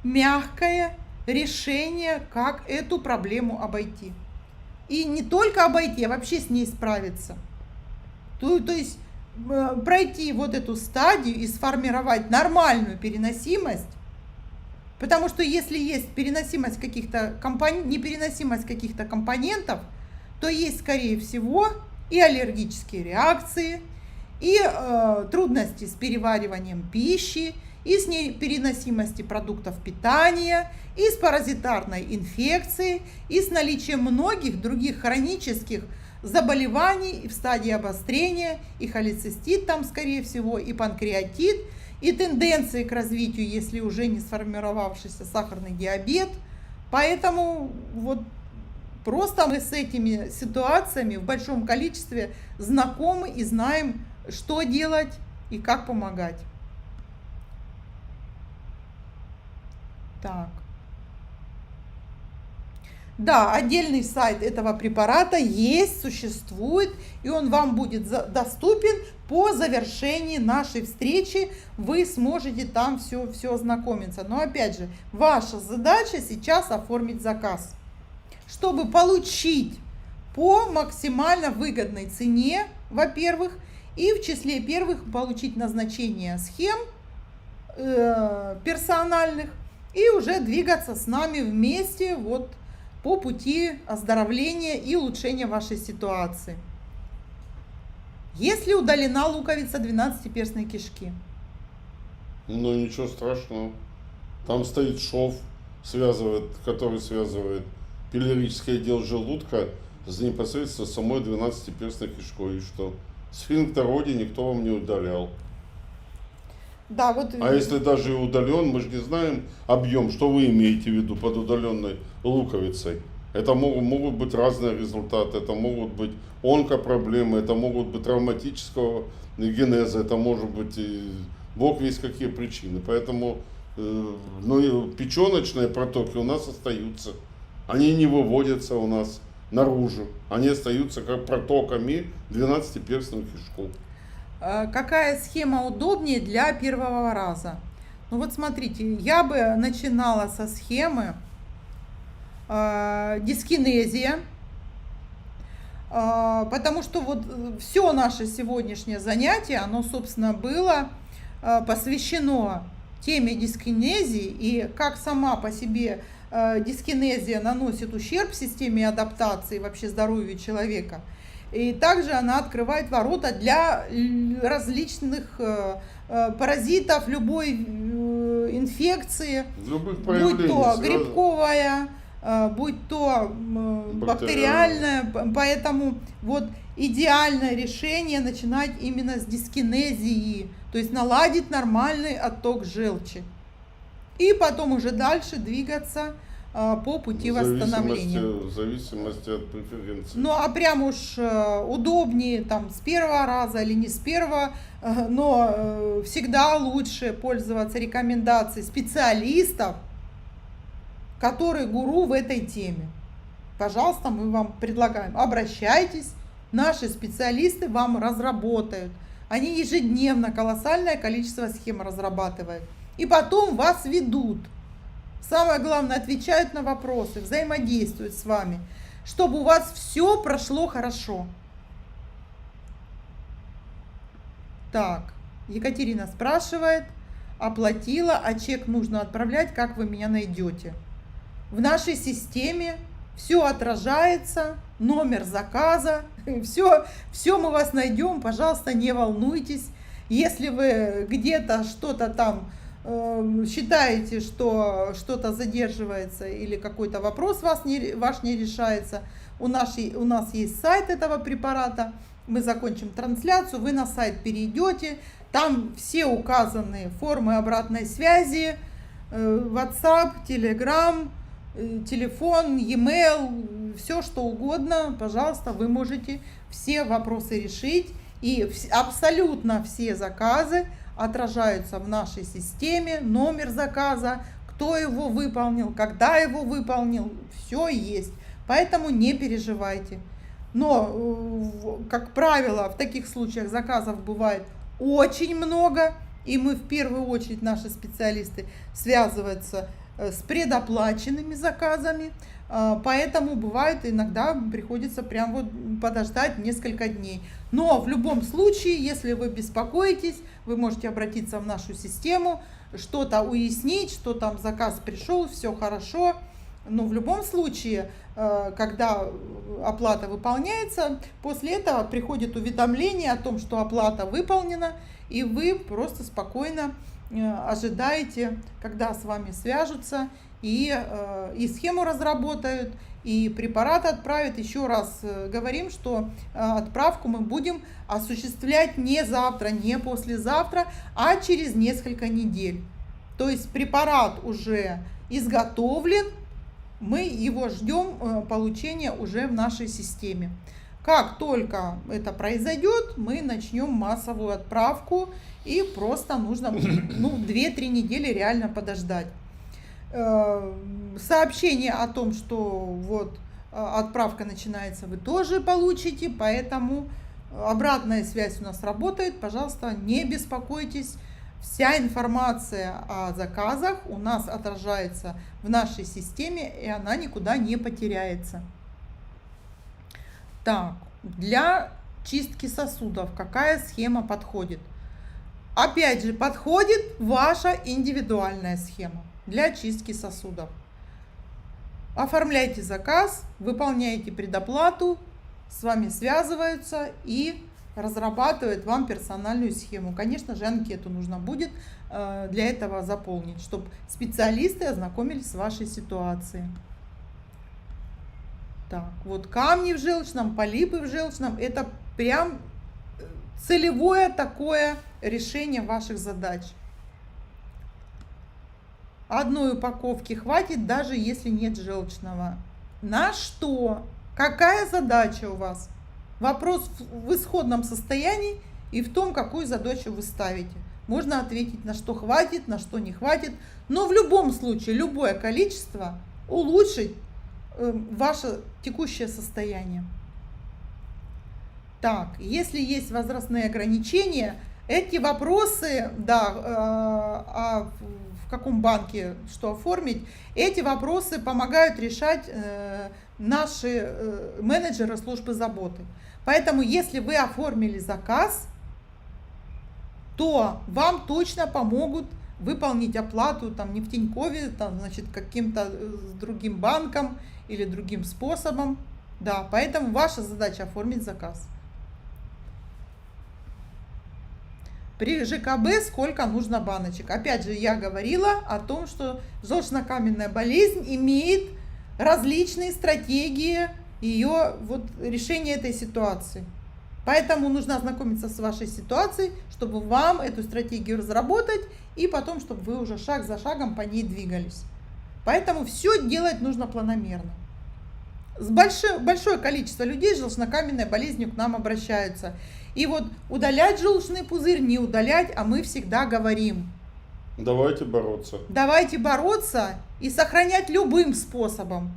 мягкое решение, как эту проблему обойти. И не только обойти, а вообще с ней справиться. То есть пройти вот эту стадию и сформировать нормальную переносимость, потому что если есть непереносимость каких-то компонентов, то есть, скорее всего, и аллергические реакции, и трудности с перевариванием пищи, и с непереносимости продуктов питания, и с паразитарной инфекцией, и с наличием многих других хронических заболеваний в стадии обострения, и холецистит там, скорее всего, и панкреатит, и тенденции к развитию, если уже не сформировавшийся сахарный диабет. Поэтому вот просто мы с этими ситуациями в большом количестве знакомы и знаем, что делать и как помогать. Так. Да, отдельный сайт этого препарата есть, существует, и он вам будет доступен по завершении нашей встречи. Вы сможете там все ознакомиться. Но опять же, ваша задача сейчас оформить заказ, чтобы получить по максимально выгодной цене, во-первых, и в числе первых получить назначение схем персональных и уже двигаться с нами вместе вот по пути оздоровления и улучшения вашей ситуации. Если удалена луковица 12-перстной кишки? Ну, ничего страшного. Там стоит шов, который связывает пилорический отдел желудка с непосредственно самой 12-перстной кишкой. И что? Сфинктер Оди никто вам не удалял. Да, вот... А если даже и удален, мы же не знаем объем, что вы имеете в виду под удаленной луковицей. Это могут быть разные результаты, это могут быть онкопроблемы, это могут быть травматического генеза, это может быть бог весть какие причины. Поэтому печеночные протоки у нас остаются. Они не выводятся у нас наружу, они остаются как протоками 12-перстную кишку. Какая схема удобнее для первого раза? Ну вот смотрите, я бы начинала со схемы дискинезия, потому что вот все наше сегодняшнее занятие, оно, собственно, было посвящено теме дискинезии и как сама по себе дискинезия наносит ущерб системе адаптации, вообще здоровью человека. И также она открывает ворота для различных паразитов, любой инфекции, будь то грибковая, будь то бактериальная. Поэтому вот идеальное решение начинать именно с дискинезии, то есть наладить нормальный отток желчи. И потом уже дальше двигаться по пути восстановления. В зависимости от преференции. Ну а прям уж удобнее там с первого раза или не с первого, но всегда лучше пользоваться рекомендацией специалистов, которые гуру в этой теме. Пожалуйста, мы вам предлагаем, обращайтесь, наши специалисты вам разработают. Они ежедневно колоссальное количество схем разрабатывают. И потом вас ведут. Самое главное, отвечают на вопросы, взаимодействуют с вами, чтобы у вас все прошло хорошо. Так, Екатерина спрашивает, оплатила, а чек нужно отправлять, как вы меня найдете? В нашей системе все отражается, номер заказа, все мы вас найдем, пожалуйста, не волнуйтесь. Если вы где-то что-то там считаете, что что-то задерживается или какой-то вопрос ваш не решается, у нас есть сайт этого препарата, мы закончим трансляцию, вы на сайт перейдете, там все указаны формы обратной связи, WhatsApp, Telegram, телефон, e-mail, все что угодно, пожалуйста, вы можете все вопросы решить, и абсолютно все заказы отражаются в нашей системе, номер заказа, кто его выполнил, когда его выполнил, все есть, поэтому не переживайте. Но, как правило, в таких случаях заказов бывает очень много, и мы в первую очередь, наши специалисты, связываются с предоплаченными заказами, поэтому бывает иногда приходится прям вот подождать несколько дней. Но в любом случае, если вы беспокоитесь, вы можете обратиться в нашу систему, что-то уяснить, что там заказ пришел, все хорошо. Но в любом случае, когда оплата выполняется, после этого приходит уведомление о том, что оплата выполнена, и вы просто спокойно ожидаете, когда с вами свяжутся и схему разработают, и препарат отправят. Еще раз говорим, что отправку мы будем осуществлять не завтра, не послезавтра, а через несколько недель. То есть препарат уже изготовлен, мы его ждем получения уже в нашей системе. Как только это произойдет, мы начнем массовую отправку, и просто нужно 2-3 недели реально подождать. Сообщение о том, что вот отправка начинается, вы тоже получите, поэтому обратная связь у нас работает. Пожалуйста, не беспокойтесь. Вся информация о заказах у нас отражается в нашей системе, и она никуда не потеряется. Так, для чистки сосудов какая схема подходит? Опять же, подходит ваша индивидуальная схема для чистки сосудов. Оформляйте заказ, выполняете предоплату, с вами связываются и разрабатывают вам персональную схему. Конечно же, анкету нужно будет для этого заполнить, чтобы специалисты ознакомились с вашей ситуацией. Так, вот камни в желчном, полипы в желчном, это прям целевое такое решение ваших задач. Одной упаковки хватит, даже если нет желчного. На что? Какая задача у вас? Вопрос в исходном состоянии и в том, какую задачу вы ставите. Можно ответить, на что хватит, на что не хватит. Но в любом случае, любое количество улучшит ваше текущее состояние. Так, если есть возрастные ограничения, эти вопросы, да, в каком банке что оформить, эти вопросы помогают решать наши менеджеры службы заботы. Поэтому, если вы оформили заказ, то вам точно помогут выполнить оплату там, не в Тинькове, там, значит, каким-то другим банком или другим способом. Да, поэтому ваша задача оформить заказ. При ЖКБ сколько нужно баночек? Опять же, я говорила о том, что желчнокаменная болезнь имеет различные стратегии ее решения этой ситуации. Поэтому нужно ознакомиться с вашей ситуацией, чтобы вам эту стратегию разработать, и потом, чтобы вы уже шаг за шагом по ней двигались. Поэтому все делать нужно планомерно. Большое количество людей с желчнокаменной болезнью к нам обращаются. И вот удалять желчный пузырь, не удалять, а мы всегда говорим: давайте бороться. Давайте бороться и сохранять любым способом.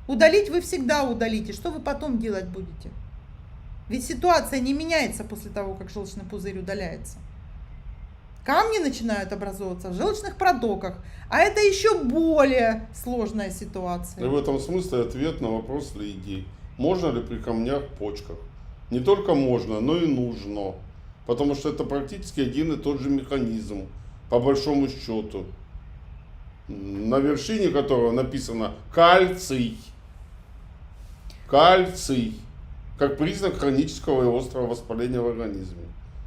Удалить вы всегда удалите. Что вы потом делать будете? Ведь ситуация не меняется после того, как желчный пузырь удаляется. Камни начинают образовываться в желчных протоках, а это еще более сложная ситуация. И в этом смысле ответ на вопрос Лидии. Можно ли при камнях в почках? Не только можно, но и нужно. Потому что это практически один и тот же механизм, по большому счету. На вершине которого написано кальций. Кальций. Как признак хронического и острого воспаления в организме.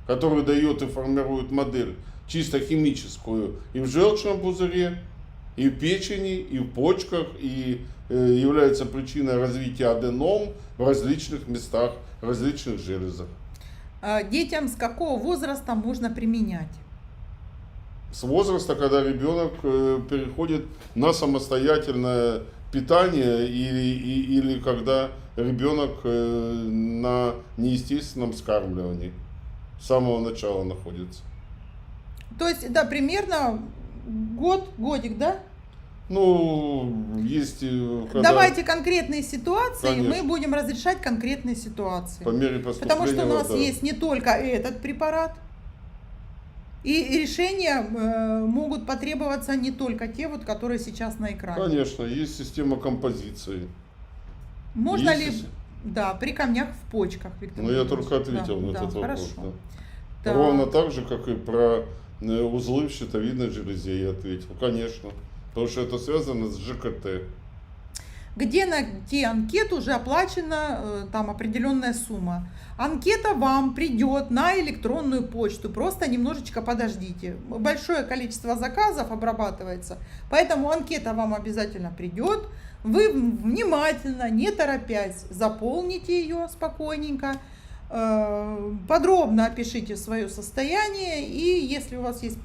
Который дает и формирует модель чисто химическую и в желчном пузыре, и в печени, и в почках, и является причиной развития аденом в различных местах, в различных железах. Детям с какого возраста можно применять? С возраста, когда ребенок переходит на самостоятельное питание или когда ребенок на неестественном вскармливании с самого начала находится. То есть, да, примерно годик, да? Ну, есть... Давайте конкретные ситуации, Конечно. мы будем разрешать конкретные ситуации. По мере поступления. Потому что у нас есть не только этот препарат, и решения могут потребоваться не только те, которые сейчас на экране. Конечно, есть система композиции. Можно ли, да, при камнях в почках, Виктор? Ну, я только ответил на этот вопрос. Хорошо. Да. Ровно так же, как и про узлы в щитовидной железе я ответил. Конечно. Потому что это связано с ЖКТ. где на те анкеты уже оплачена там определенная сумма. Анкета вам придет на электронную почту, просто немножечко подождите. Большое количество заказов обрабатывается, поэтому анкета вам обязательно придет. Вы внимательно, не торопясь, заполните ее спокойненько, подробно опишите свое состояние, и если у вас есть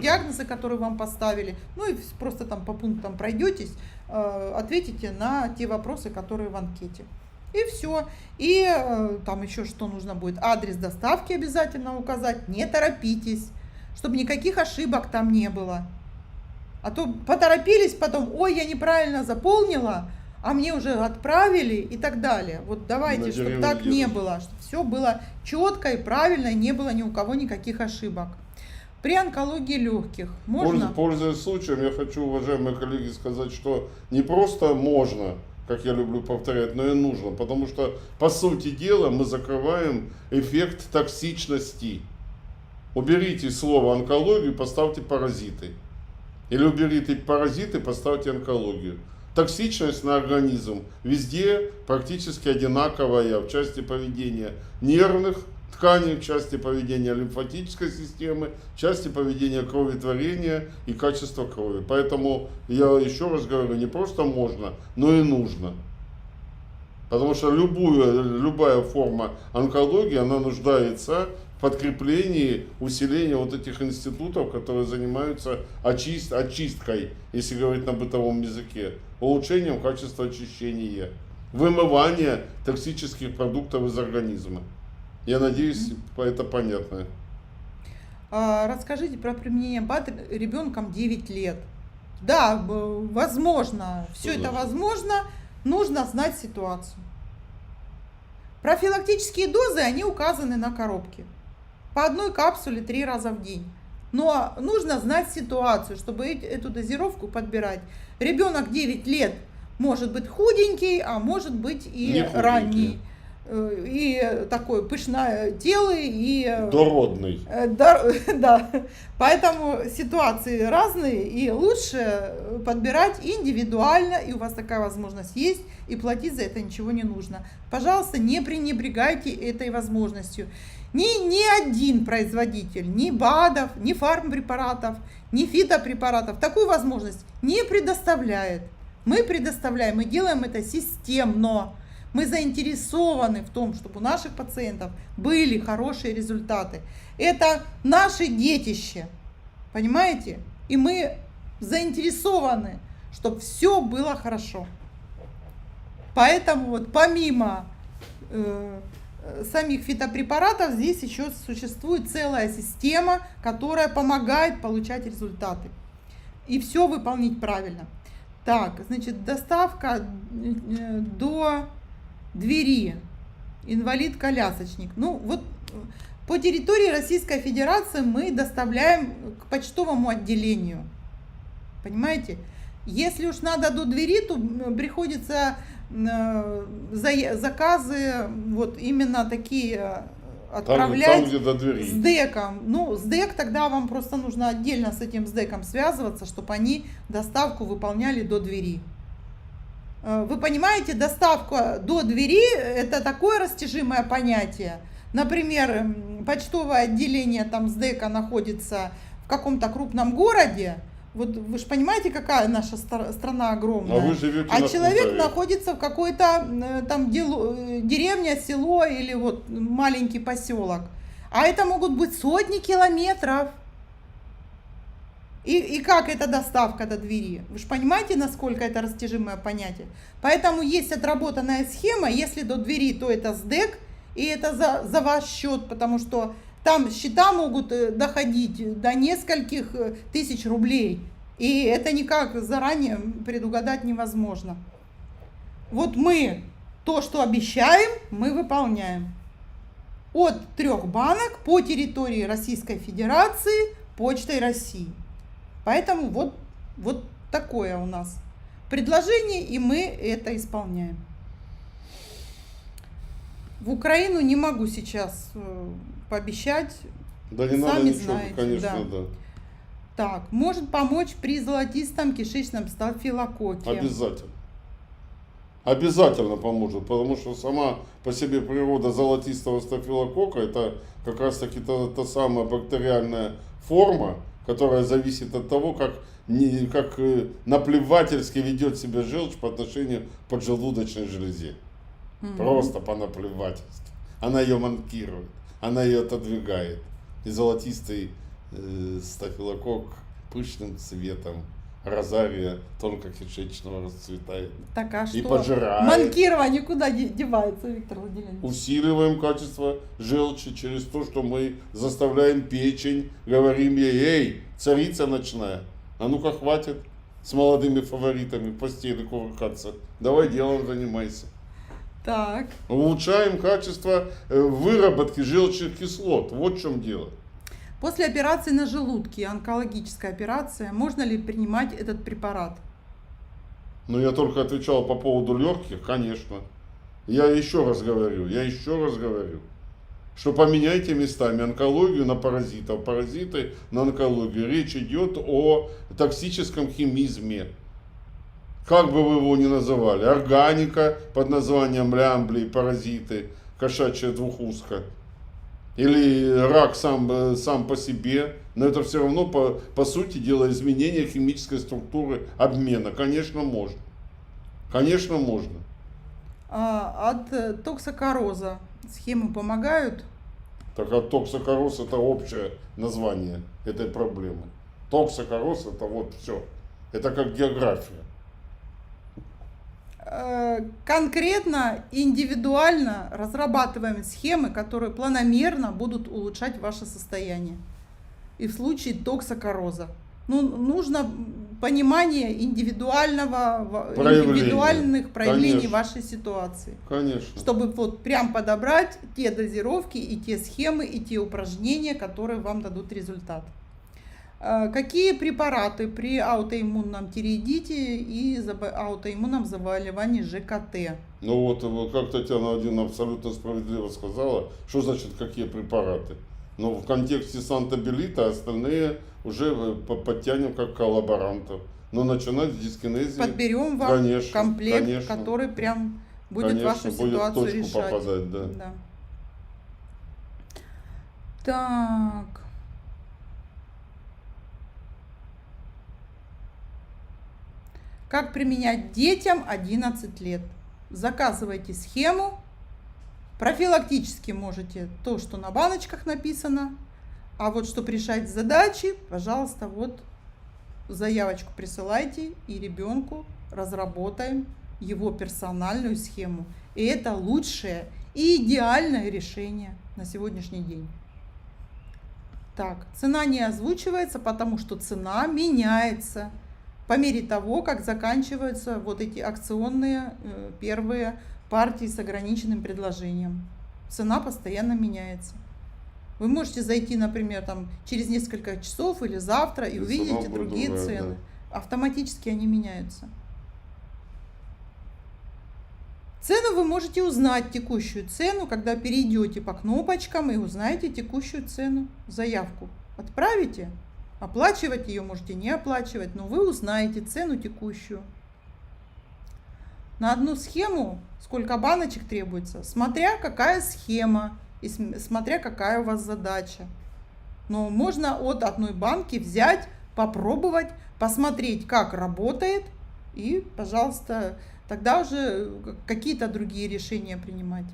диагнозы, которые вам поставили, ну и просто там по пунктам пройдетесь, ответите на те вопросы, которые в анкете. И все. И там еще что нужно будет? Адрес доставки обязательно указать, не торопитесь, чтобы никаких ошибок там не было. А то поторопились потом, ой, я неправильно заполнила, а мне уже отправили и так далее. Вот давайте, чтобы так не было, чтобы все было четко и правильно, и не было ни у кого никаких ошибок. При онкологии легких можно? Пользуясь случаем, я хочу, уважаемые коллеги, сказать, что не просто можно, как я люблю повторять, но и нужно, потому что, по сути дела, мы закрываем эффект токсичности. Уберите слово онкологию, поставьте паразиты. Или уберите паразиты, поставьте онкологию. Токсичность на организм везде практически одинаковая в части поведения нервных тканей, в части поведения лимфатической системы, в части поведения кроветворения и качества крови. Поэтому я еще раз говорю, не просто можно, но и нужно. Потому что любая форма онкологии, она нуждается в подкреплении, усилении вот этих институтов, которые занимаются очисткой, если говорить на бытовом языке, улучшением качества очищения, вымывания токсических продуктов из организма. Я надеюсь, это понятно. Расскажите про применение БАД ребенком 9 лет. Да, возможно, все это возможно, нужно знать ситуацию. Профилактические дозы, они указаны на коробке. По одной капсуле 3 раза в день. Но нужно знать ситуацию, чтобы эту дозировку подбирать. Ребенок 9 лет может быть худенький, а может быть и ранний. И такой пышное тело, и дородный. Да, поэтому ситуации разные, и лучше подбирать индивидуально, и у вас такая возможность есть, и платить за это ничего не нужно. Пожалуйста, не пренебрегайте этой возможностью. Ни один производитель, ни БАДов, ни фармпрепаратов, ни фитопрепаратов такую возможность не предоставляет. Мы предоставляем, мы делаем это системно. Мы заинтересованы в том, чтобы у наших пациентов были хорошие результаты. Это наше детище, понимаете? И мы заинтересованы, чтобы все было хорошо. Поэтому вот помимо самих фитопрепаратов здесь еще существует целая система, которая помогает получать результаты и все выполнить правильно. Так, значит, доставка до двери, инвалид-колясочник. Ну вот по территории Российской Федерации мы доставляем к почтовому отделению. Понимаете? Если уж надо до двери, то приходится заказы вот именно такие отправлять там, где до двери. С ДЭКом. Ну, с ДЭК тогда вам просто нужно отдельно с этим СДЭКом связываться, чтобы они доставку выполняли до двери. Вы понимаете, доставка до двери – это такое растяжимое понятие. Например, почтовое отделение там СДЭКа находится в каком-то крупном городе. Вот вы же понимаете, какая наша страна огромная. А вы живете на человек Хуторе. находится в какой-то там деревня, село или вот маленький поселок. А это могут быть сотни километров. И как эта доставка до двери? Вы же понимаете, насколько это растяжимое понятие? Поэтому есть отработанная схема, если до двери, то это СДЭК, и это за ваш счет, потому что там счета могут доходить до нескольких тысяч рублей. И это никак заранее предугадать невозможно. Вот мы то, что обещаем, мы выполняем. От 3 банок по территории Российской Федерации Почтой России. Поэтому вот такое у нас предложение, и мы это исполняем. В Украину не могу сейчас пообещать. Да не Сами надо ничего, знаете, конечно, да. Так, может помочь при золотистом кишечном стафилококке. Обязательно. Обязательно поможет, потому что сама по себе природа золотистого стафилококка это как раз таки та самая бактериальная форма, которая зависит от того, как наплевательски ведет себя желчь по отношению к поджелудочной железе. Просто по наплевательству. Она ее манкирует, она ее отодвигает. И золотистый стафилококк пышным цветом розария тонкокишечного расцветает. Так, а И что? пожирает. Манкирование куда девается, Виктор Владимирович? Усиливаем качество желчи через то, что мы заставляем печень, говорим ей: эй, царица ночная, а ну-ка хватит с молодыми фаворитами в постели кувыркаться. Давай делом занимайся. Так. Улучшаем качество выработки желчных кислот. Вот в чем дело. После операции на желудке, онкологическая операция, можно ли принимать этот препарат? Но я только отвечал по поводу легких, конечно. Я еще раз говорю, что поменяйте местами онкологию на паразитов, паразиты на онкологию. Речь идет о токсическом химизме. Как бы вы его ни называли, органика под названием лямблии, паразиты, кошачья двухузка. Или рак сам по себе, но это все равно по сути дела изменение химической структуры обмена. Конечно, можно. Конечно, можно. От токсокороза схемы помогают? Так, а токсокороз это общее название этой проблемы. Токсокороз это вот все. Это как география. Конкретно, индивидуально разрабатываем схемы, которые планомерно будут улучшать ваше состояние. И в случае токсокороза. Нужно понимание индивидуальных проявлений Конечно. вашей ситуации. Конечно. Чтобы вот прям подобрать те дозировки и те схемы и те упражнения, которые вам дадут результат. Какие препараты при аутоиммунном тиреидите и аутоиммунном заболевании ЖКТ? Ну вот, как Татьяна один абсолютно справедливо сказала, что значит какие препараты. Но в контексте сантабелита остальные уже подтянем как коллаборантов. Но начинать с дискинезии. Подберем вам конечно, комплект, конечно, который прям будет вашу будет ситуацию в точку решать. попадать, да. Да. Так. Как применять детям 11 лет? Заказывайте схему. Профилактически можете то, что на баночках написано. А вот чтобы решать задачи, пожалуйста, вот заявочку присылайте, и ребенку разработаем его персональную схему. И это лучшее и идеальное решение на сегодняшний день. Так, цена не озвучивается, потому что цена меняется по мере того, как заканчиваются вот эти акционные первые партии с ограниченным предложением. Цена постоянно меняется. Вы можете зайти, например, там, через несколько часов или завтра и увидите другие цены. Да. Автоматически они меняются. Цену вы можете узнать, текущую цену, когда перейдете по кнопочкам и узнаете текущую цену. Заявку отправите. Оплачивать ее можете не оплачивать, но вы узнаете цену текущую. На одну схему сколько баночек требуется, смотря какая схема и смотря какая у вас задача. Но можно от одной банки взять, попробовать, посмотреть, как работает, и, пожалуйста, тогда уже какие-то другие решения принимать.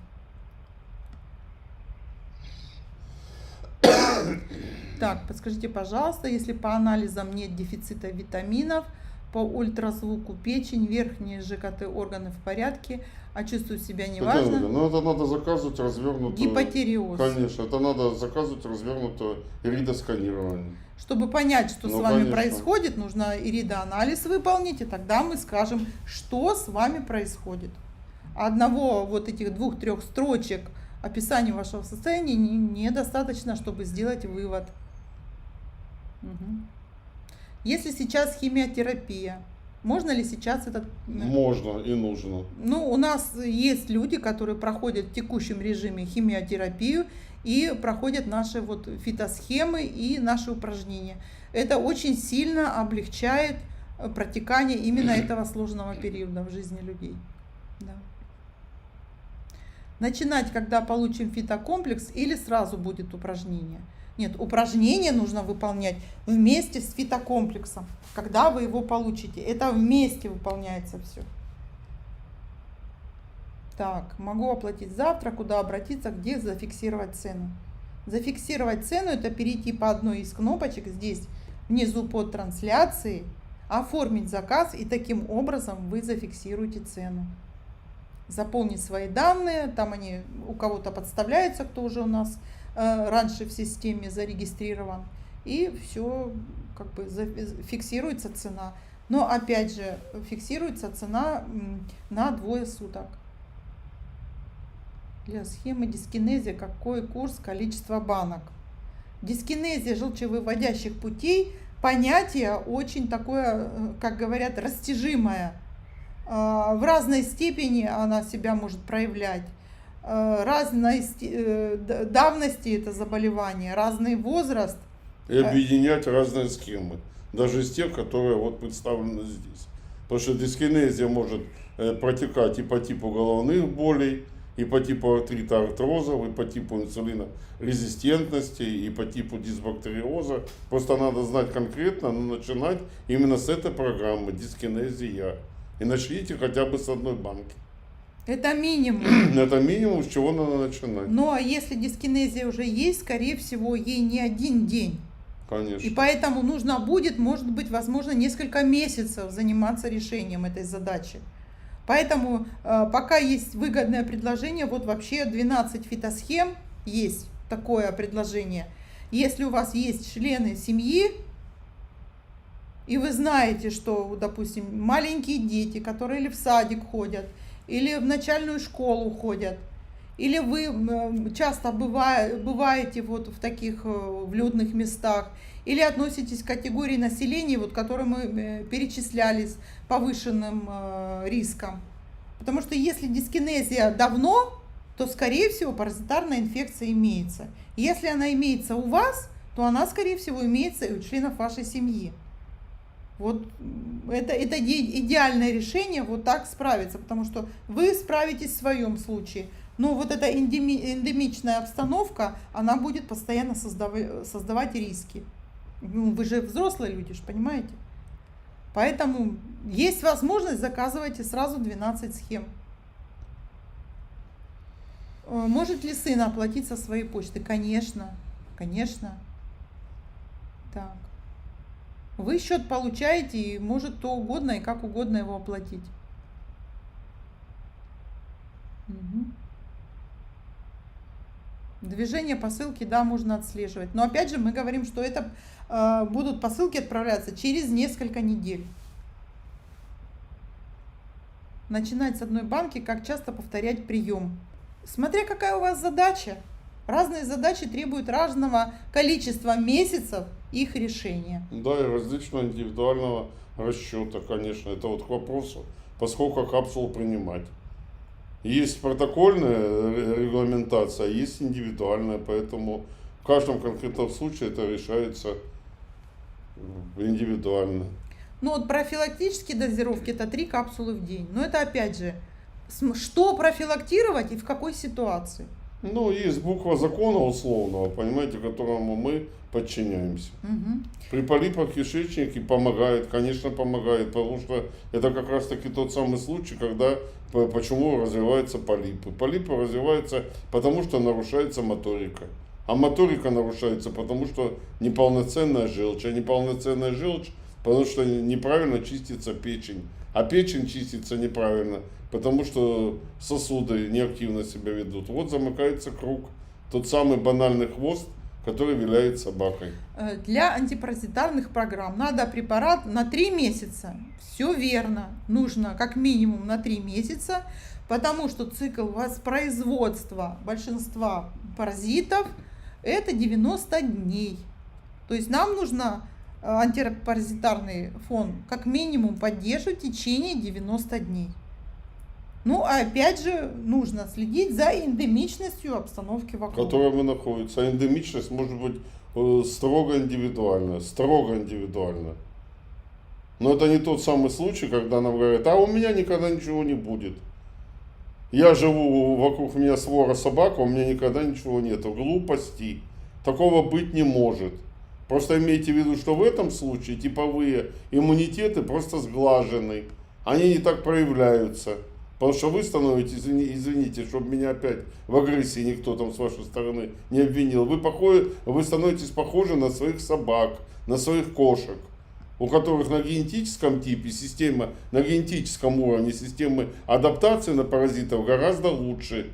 Так, подскажите, пожалуйста, если по анализам нет дефицита витаминов, по ультразвуку печень, верхние ЖКТ органы в порядке, а чувствую себя неважно. Ну это надо заказывать развернутую. Гипотереоз. Конечно, это надо заказывать развернутое иридосканирование. Чтобы понять, что с вами происходит, нужно иридоанализ выполнить, и тогда мы скажем, что с вами происходит. Одного вот этих 2-3 строчек описания вашего состояния недостаточно, чтобы сделать вывод. Угу. Если сейчас химиотерапия, можно ли сейчас это? Можно и нужно. Ну, у нас есть люди, которые проходят в текущем режиме химиотерапию и проходят наши вот фитосхемы и наши упражнения. Это очень сильно облегчает протекание именно этого сложного периода в жизни людей. Да. Начинать, когда получим фитокомплекс, или сразу будет упражнение? Нет, упражнение нужно выполнять вместе с фитокомплексом. Когда вы его получите, это вместе выполняется все. Так, могу оплатить завтра, куда обратиться, где зафиксировать цену. Зафиксировать цену — это перейти по одной из кнопочек здесь внизу под трансляцией, оформить заказ, и таким образом вы зафиксируете цену. Заполнить свои данные, там они у кого-то подставляются, кто уже у нас раньше в системе зарегистрирован, и все, как бы фиксируется цена. Но опять же, фиксируется цена на 2 суток. Для схемы дискинезия какой курс, количество банок? Дискинезия желчевыводящих путей — понятие очень такое, как говорят, растяжимое. В разной степени она себя может проявлять. Разной давности это заболевание, разный возраст. И объединять разные схемы, даже из тех, которые вот представлены здесь. Потому что дискинезия может протекать и по типу головных болей, и по типу артрита, артрозов, и по типу инсулинорезистентности, и по типу дисбактериоза. Просто надо знать конкретно, но начинать именно с этой программы дискинезия. И начните хотя бы с одной банки. Это минимум. Это минимум, с чего надо начинать. Ну а если дискинезия уже есть, скорее всего, ей не один день. Конечно. И поэтому нужно будет, может быть, возможно, несколько месяцев заниматься решением этой задачи. Поэтому пока есть выгодное предложение, вот вообще 12 фитосхем есть такое предложение. Если у вас есть члены семьи, и вы знаете, что, допустим, маленькие дети, которые или в садик ходят, или в начальную школу ходят, или вы часто бываете вот в таких в людных местах, или относитесь к категории населения, вот, которые мы перечисляли с повышенным риском. Потому что если дискинезия давно, то, скорее всего, паразитарная инфекция имеется. Если она имеется у вас, то она, скорее всего, имеется и у членов вашей семьи. Вот это идеальное решение вот так справиться, потому что вы справитесь в своем случае. Но вот эта эндемичная обстановка, она будет постоянно создавать риски. Ну, вы же взрослые люди, понимаете? Поэтому есть возможность, заказывайте сразу 12 схем. Может ли сын оплатить со своей почты? Конечно, конечно. Так. Вы счет получаете, и может кто угодно и как угодно его оплатить. Угу. Движение посылки, да, можно отслеживать. Но опять же мы говорим, что это будут посылки отправляться через несколько недель. Начинать с одной банки, как часто повторять прием. Смотря какая у вас задача. Разные задачи требуют разного количества месяцев их решения. Да, и различного индивидуального расчета, конечно. Это вот к вопросу, поскольку капсул принимать. Есть протокольная регламентация, есть индивидуальная, поэтому в каждом конкретном случае это решается индивидуально. Ну вот профилактические дозировки — это 3 капсулы в день. Но это опять же, что профилактировать и в какой ситуации? Ну, есть буква закона условного, понимаете, которому мы подчиняемся. Угу. При полипах кишечника помогает, конечно, помогает, потому что это как раз таки тот самый случай, когда почему развиваются полипы. Полипы развиваются потому, что нарушается моторика. А моторика нарушается потому, что неполноценная желчь. А неполноценная желчь, потому что неправильно чистится печень. А печень чистится неправильно, потому что сосуды неактивно себя ведут. Вот замыкается круг. Тот самый банальный хвост, который виляет собакой. Для антипаразитарных программ надо препарат на 3 месяца. Все верно. Нужно как минимум на 3 месяца, потому что цикл воспроизводства большинства паразитов — это 90 дней. То есть нам нужно антипаразитарный фон как минимум поддерживать в течение 90 дней. Ну, а опять же, нужно следить за эндемичностью обстановки В вокруг. которой мы находимся. А эндемичность может быть строго индивидуальна. Строго индивидуальна. Но это не тот самый случай, когда нам говорят, а у меня никогда ничего не будет. Я живу, вокруг меня свора собак, а у меня никогда ничего нету. Глупости. Такого быть не может. Просто имейте в виду, что в этом случае типовые иммунитеты просто сглажены. Они не так проявляются. Потому что вы становитесь, извините, чтобы меня опять в агрессии никто там с вашей стороны не обвинил, вы становитесь похожи на своих собак, на своих кошек, у которых на генетическом типе система, на генетическом уровне системы адаптации на паразитов гораздо лучше,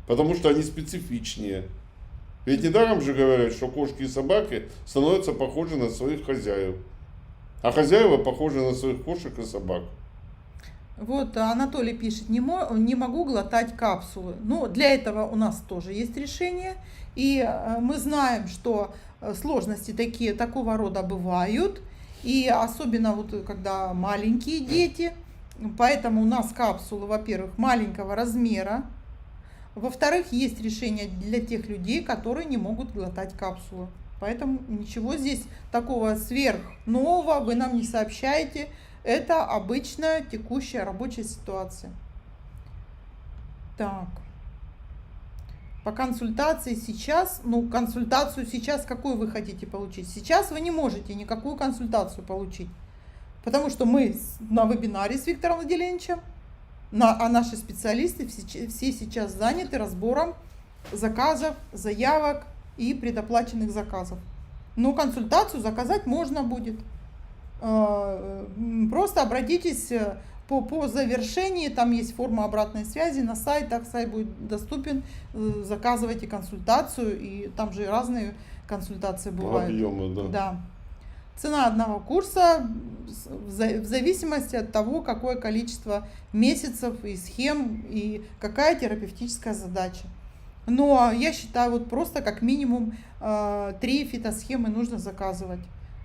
потому что они специфичнее. Ведь недаром же говорят, что кошки и собаки становятся похожи на своих хозяев, а хозяева похожи на своих кошек и собак. Вот Анатолий пишет, не могу глотать капсулы. Ну, для этого у нас тоже есть решение. И мы знаем, что сложности такого рода бывают. И особенно вот когда маленькие дети. Поэтому у нас капсулы, во-первых, маленького размера. Во-вторых, есть решение для тех людей, которые не могут глотать капсулы. Поэтому ничего здесь такого сверхнового вы нам не сообщаете. Это обычная текущая рабочая ситуация. Так. По консультации сейчас, консультацию сейчас какую вы хотите получить? Сейчас вы не можете никакую консультацию получить, потому что мы на вебинаре с Виктором Владимировичем, а наши специалисты все сейчас заняты разбором заказов, заявок и предоплаченных заказов. Но консультацию заказать можно будет. Просто обратитесь по завершении, там есть форма обратной связи на сайтах, сайт будет доступен, заказывайте консультацию, и там же разные консультации бывают. Объемы, да. Да. Цена одного курса в зависимости от того, какое количество месяцев и схем, и какая терапевтическая задача. Но я считаю, вот просто как минимум 3 фитосхемы нужно заказывать.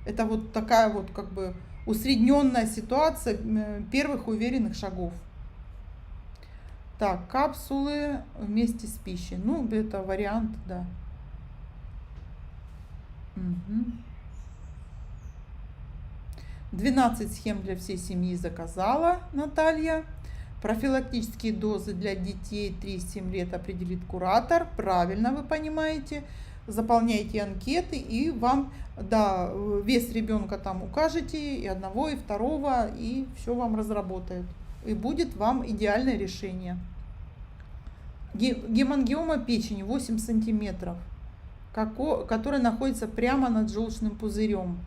Это вот такая вот как бы усредненная ситуация первых уверенных шагов. Так, капсулы вместе с пищей. Ну, это вариант, да. Угу. 12 схем для всей семьи заказала Наталья. Профилактические дозы для детей 3-7 лет определит куратор. Правильно вы понимаете. Заполняйте анкеты, и вам, да, вес ребенка там укажете, и одного, и второго, и все вам разработают. И будет вам идеальное решение. Гемангиома печени 8 сантиметров, которая находится прямо над желчным пузырем.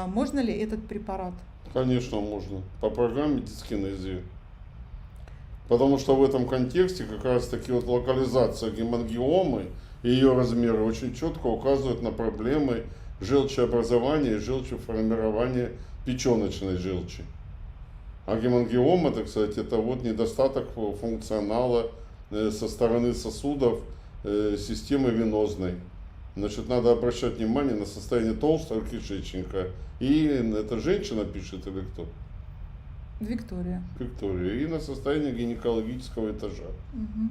Можно ли этот препарат? Конечно, можно. По программе дискинезии. Потому что в этом контексте как раз таки вот локализация гемангиомы и ее размеры очень четко указывают на проблемы желчеобразования и желчеформирования печеночной желчи. А гемангиома, так сказать, это вот недостаток функционала со стороны сосудов системы венозной. Значит, надо обращать внимание на состояние толстого кишечника. И это женщина пишет или кто? Виктория. Виктория. И на состояние гинекологического этажа. Угу.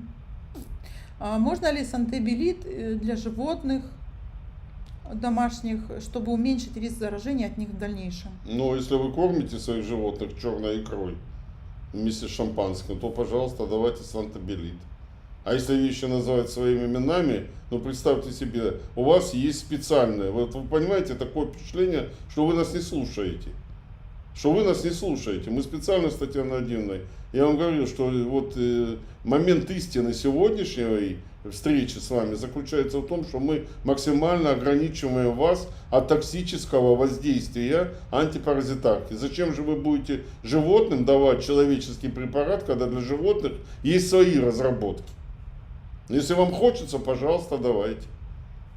А можно ли сантебелит для животных домашних, чтобы уменьшить риск заражения от них в дальнейшем? Ну, если вы кормите своих животных черной икрой вместе с шампанским, то, пожалуйста, давайте сантебелит. А если вещи называть своими именами, ну, представьте себе, у вас есть специальное, вот вы понимаете, такое впечатление, что вы нас не слушаете. Мы специально с Татьяной Владимировной, я вам говорю, что вот момент истины сегодняшней встречи с вами заключается в том, что мы максимально ограничиваем вас от токсического воздействия антипаразитарки. Зачем же вы будете животным давать человеческий препарат, когда для животных есть свои разработки? Если вам хочется, пожалуйста, давайте.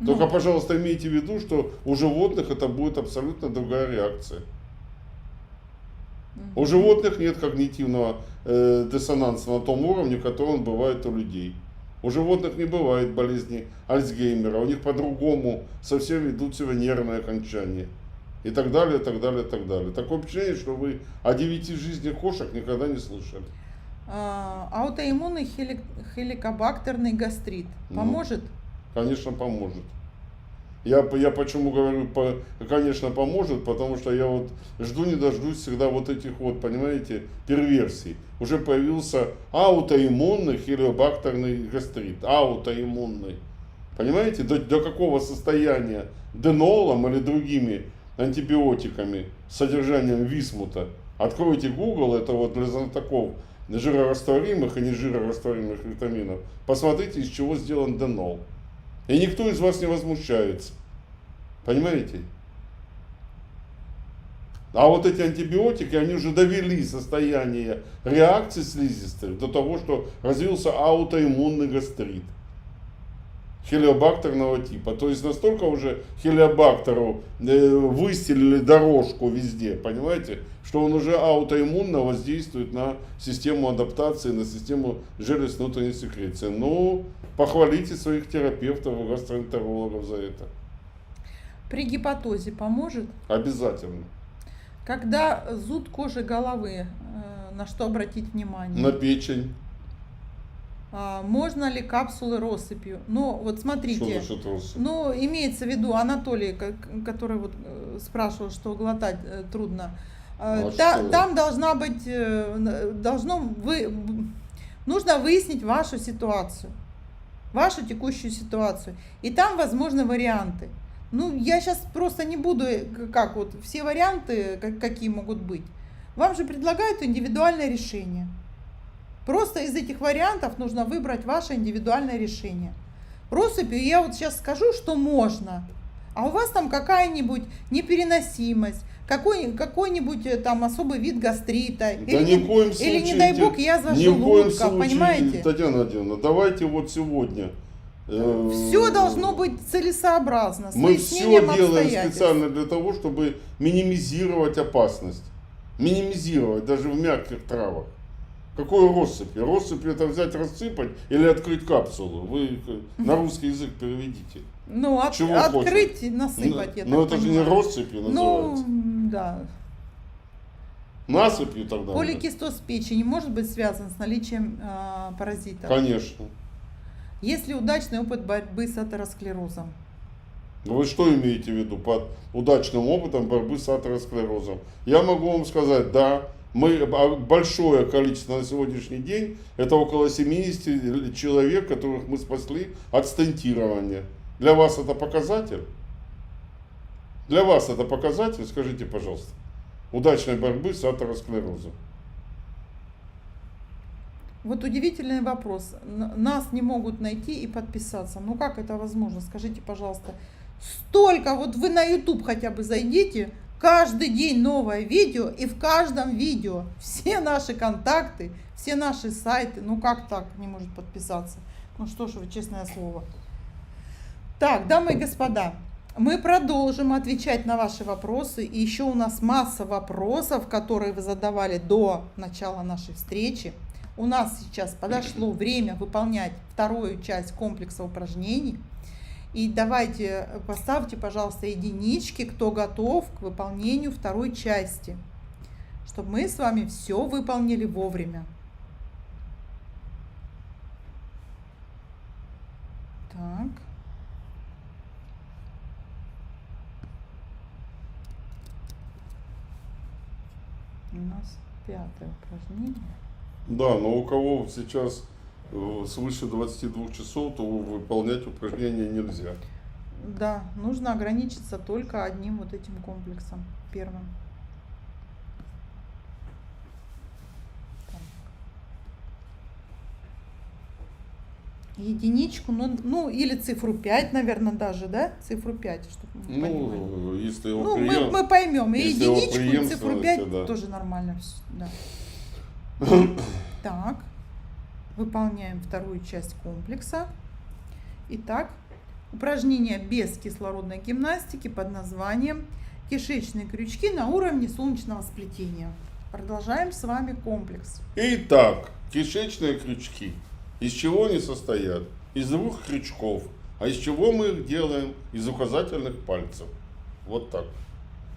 Только, пожалуйста, имейте в виду, что у животных это будет абсолютно другая реакция. У животных нет когнитивного диссонанса на том уровне, который он бывает у людей. У животных не бывает болезни Альцгеймера, у них по-другому совсем ведут себя нервные окончания. И так далее, и так далее, и так далее. Такое впечатление, что вы о 9 жизнях кошек никогда не слышали. Аутоиммунный хеликобактерный гастрит поможет? Конечно, поможет. Я почему говорю, конечно, поможет, потому что я вот жду не дождусь всегда вот этих вот, понимаете, перверсий. Уже появился аутоиммунный хелиобактерный гастрит, аутоиммунный. Понимаете, до какого состояния денолом или другими антибиотиками с содержанием висмута. Откройте Google, это вот для знатоков жирорастворимых и нежирорастворимых витаминов. Посмотрите, из чего сделан денол. И никто из вас не возмущается. Понимаете? А вот эти антибиотики, они уже довели состояние реакции слизистых до того, что развился аутоиммунный гастрит хелиобактерного типа. То есть настолько уже хелиобактеру выстелили дорожку везде, понимаете, что он уже аутоиммунно воздействует на систему адаптации, на систему желез внутренней секреции. Ну, похвалите своих терапевтов и гастроэнтерологов за это. При гепатозе поможет? Обязательно. Когда зуд кожи головы, на что обратить внимание? На печень. Можно ли капсулы россыпью? Ну, вот смотрите, Что насчет россыпи? ну, имеется в виду Анатолий, который вот спрашивал, что глотать трудно. Там должна быть, нужно выяснить вашу ситуацию, вашу текущую ситуацию. И там возможны варианты. Ну, я сейчас просто не буду, как вот, все варианты, какие могут быть. Вам же предлагают индивидуальное решение. Просто из этих вариантов нужно выбрать ваше индивидуальное решение. Россыпью я вот сейчас скажу, что можно. А у вас там какая-нибудь непереносимость, какой-нибудь там особый вид гастрита. Да или, ни в коем случае, или, не дай бог, язва желудка, понимаете? Татьяна Владимировна, давайте вот сегодня. Все должно быть целесообразно. Мы все делаем специально для того, чтобы минимизировать опасность. Минимизировать даже в мягких травах. Какой россыпи? Россыпь это взять, рассыпать или открыть капсулу? Вы на русский язык переведите. Ну, открыть и насыпать, я так но это же не россыпи называется. Ну, да. Насыпью тогда. Поликистоз печени может быть связан с наличием паразитов? Конечно. Есть ли удачный опыт борьбы с атеросклерозом? Вы что имеете в виду под удачным опытом борьбы с атеросклерозом? Я могу вам сказать, да, большое количество на сегодняшний день, это около 70 человек, которых мы спасли от стентирования. Для вас это показатель? Для вас это показатель? Скажите, пожалуйста. Удачной борьбы с атеросклерозом. Вот удивительный вопрос. Нас не могут найти и подписаться. Ну как это возможно? Скажите, пожалуйста. Столько, вот вы на YouTube хотя бы зайдите, каждый день новое видео, и в каждом видео все наши контакты, все наши сайты. Ну как так не может подписаться? Ну что ж вы, честное слово. Так, дамы и господа, мы продолжим отвечать на ваши вопросы. И еще у нас масса вопросов, которые вы задавали до начала нашей встречи. У нас сейчас подошло время выполнять вторую часть комплекса упражнений. И давайте поставьте, пожалуйста, единички, кто готов к выполнению второй части, чтобы мы с вами все выполнили вовремя. Так. У нас 5-е упражнение. Да, но у кого сейчас свыше 22 часов, то выполнять упражнения нельзя. Да, нужно ограничиться только одним вот этим комплексом, первым. Так. Единичку, ну или цифру 5, наверное, даже, да? Цифру 5, чтобы мы понимали. Ну, если его мы поймем. И если единичку, и цифру 5 да. тоже нормально. Да. Так. Выполняем вторую часть комплекса. Итак, упражнение без кислородной гимнастики под названием «Кишечные крючки на уровне солнечного сплетения». Продолжаем с вами комплекс. Итак, кишечные крючки. Из чего они состоят? Из 2 крючков. А из чего мы их делаем? Из указательных пальцев. Вот так.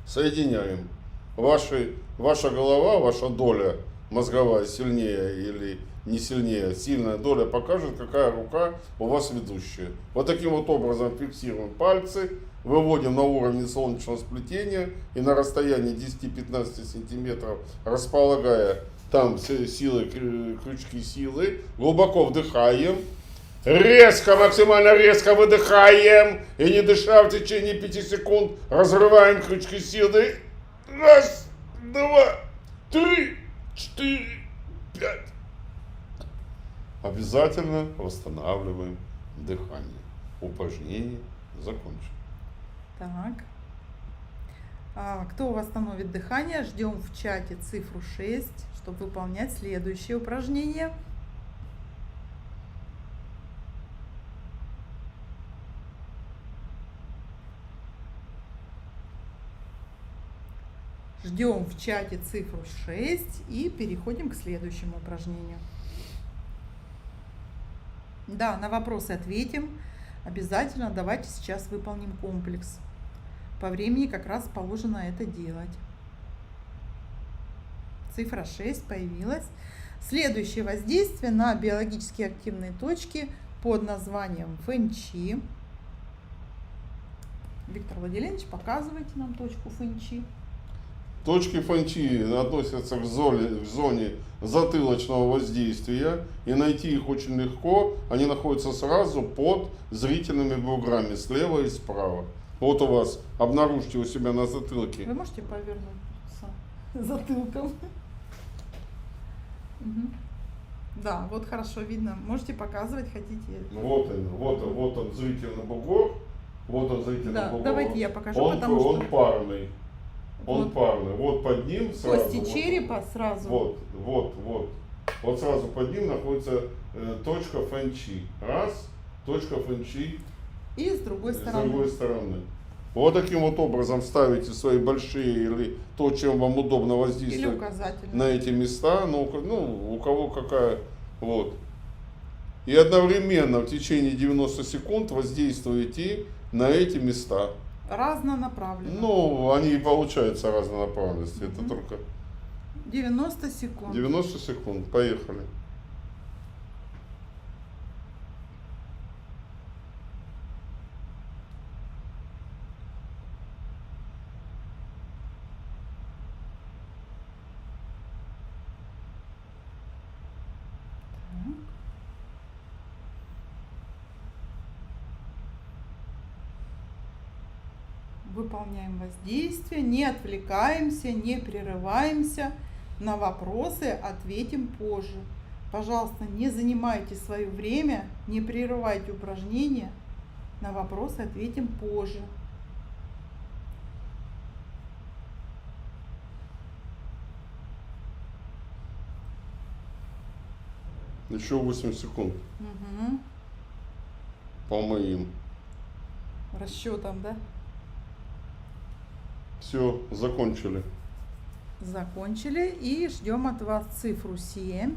Соединяем. Ваша голова, ваша доля мозговая сильнее или не сильнее, сильная доля покажет, какая рука у вас ведущая. Вот таким вот образом фиксируем пальцы, выводим на уровень солнечного сплетения и на расстоянии 10-15 сантиметров, располагая там силы, крючки силы, глубоко вдыхаем, резко, максимально резко выдыхаем и не дыша в течение 5 секунд разрываем крючки силы. Раз, два, три, 4, 5. Обязательно восстанавливаем дыхание. Упражнение закончено. Так. Кто восстановит дыхание, ждем в чате цифру 6, чтобы выполнять следующее упражнение. Ждем в чате цифру 6 и переходим к следующему упражнению. Да, на вопросы ответим. Обязательно давайте сейчас выполним комплекс. По времени как раз положено это делать. Цифра 6 появилась. Следующее воздействие на биологически активные точки под названием фэнчи. Виктор Владимирович, показывайте нам точку фэнчи. Точки фэнчи относятся к зоне затылочного воздействия, и найти их очень легко. Они находятся сразу под зрительными буграми, слева и справа. Вот у вас, обнаружьте у себя на затылке. Вы можете повернуться затылком? Да, вот хорошо видно. Можете показывать, хотите. Вот он зрительный бугор. Вот он зрительный Да, бугор. давайте я покажу, Он потому что парный. Он вот парный. Вот под ним сразу. кости черепа сразу. Вот сразу под ним находится точка фэнчи. Раз, точка фэнчи. И с другой С стороны. другой стороны. Вот таким вот образом ставите свои большие или то, чем вам удобно Или воздействовать указательно. на эти места, ну, у кого какая, вот. И одновременно в течение 90 секунд воздействуете на эти места. Разнонаправленно. Ну, они и получаются разнонаправленности, это только 90 секунд. 90 секунд, поехали. Выполняем воздействие, не отвлекаемся, не прерываемся. На вопросы ответим позже. Пожалуйста, не занимайте свое время, не прерывайте упражнения. На вопросы ответим позже. Еще 8 секунд по моим. Расчетом, да? Все, закончили. Закончили и ждем от вас цифру 7,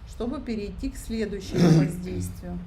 чтобы перейти к следующему воздействию.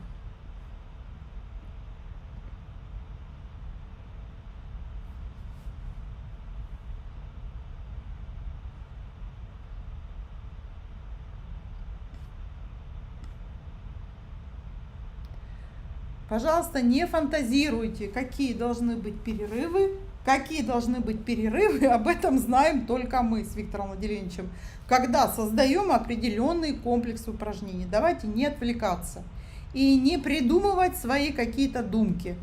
Пожалуйста, не фантазируйте, какие должны быть перерывы. Какие должны быть перерывы, об этом знаем только мы с Виктором Владимировичем, когда создаем определенный комплекс упражнений. Давайте не отвлекаться и не придумывать свои какие-то думки.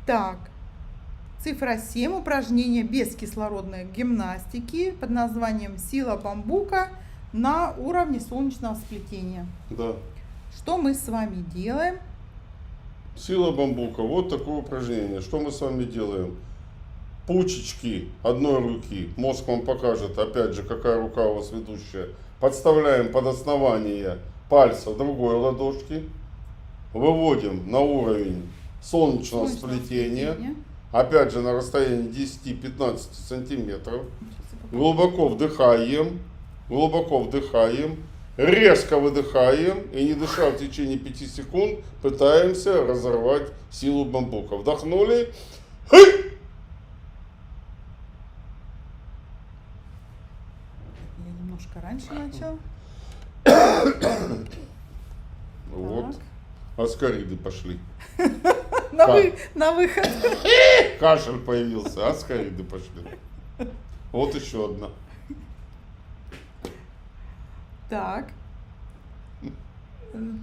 Так, цифра 7, упражнение без кислородной гимнастики под названием «Сила бамбука на уровне солнечного сплетения». Да. Что мы с вами делаем? Сила бамбука. Вот такое упражнение. Что мы с вами делаем? Пучечки одной руки. Мозг вам покажет, опять же, какая рука у вас ведущая. Подставляем под основание пальца другой ладошки. Выводим на уровень солнечного сплетения. Опять же, на расстоянии 10-15 сантиметров. Глубоко вдыхаем. Глубоко вдыхаем. Резко выдыхаем и, не дыша в течение 5 секунд, пытаемся разорвать силу бамбука. Вдохнули. Я немножко раньше начала. Вот. Аскариды пошли. На выход. Кашель появился, аскариды пошли. Вот еще одна. Так.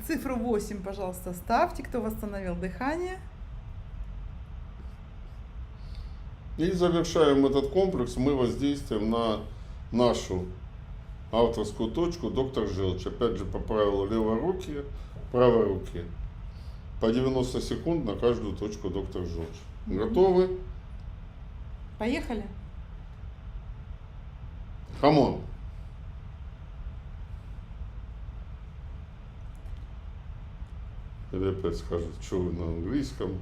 Цифру 8, пожалуйста, ставьте, кто восстановил дыхание. И завершаем этот комплекс мы воздействием на нашу авторскую точку доктор Желчь. Опять же по правилу левой руки, правой руки. По 90 секунд на каждую точку доктор Желчь. Готовы? Поехали. Камон. Или опять скажут, что вы на английском,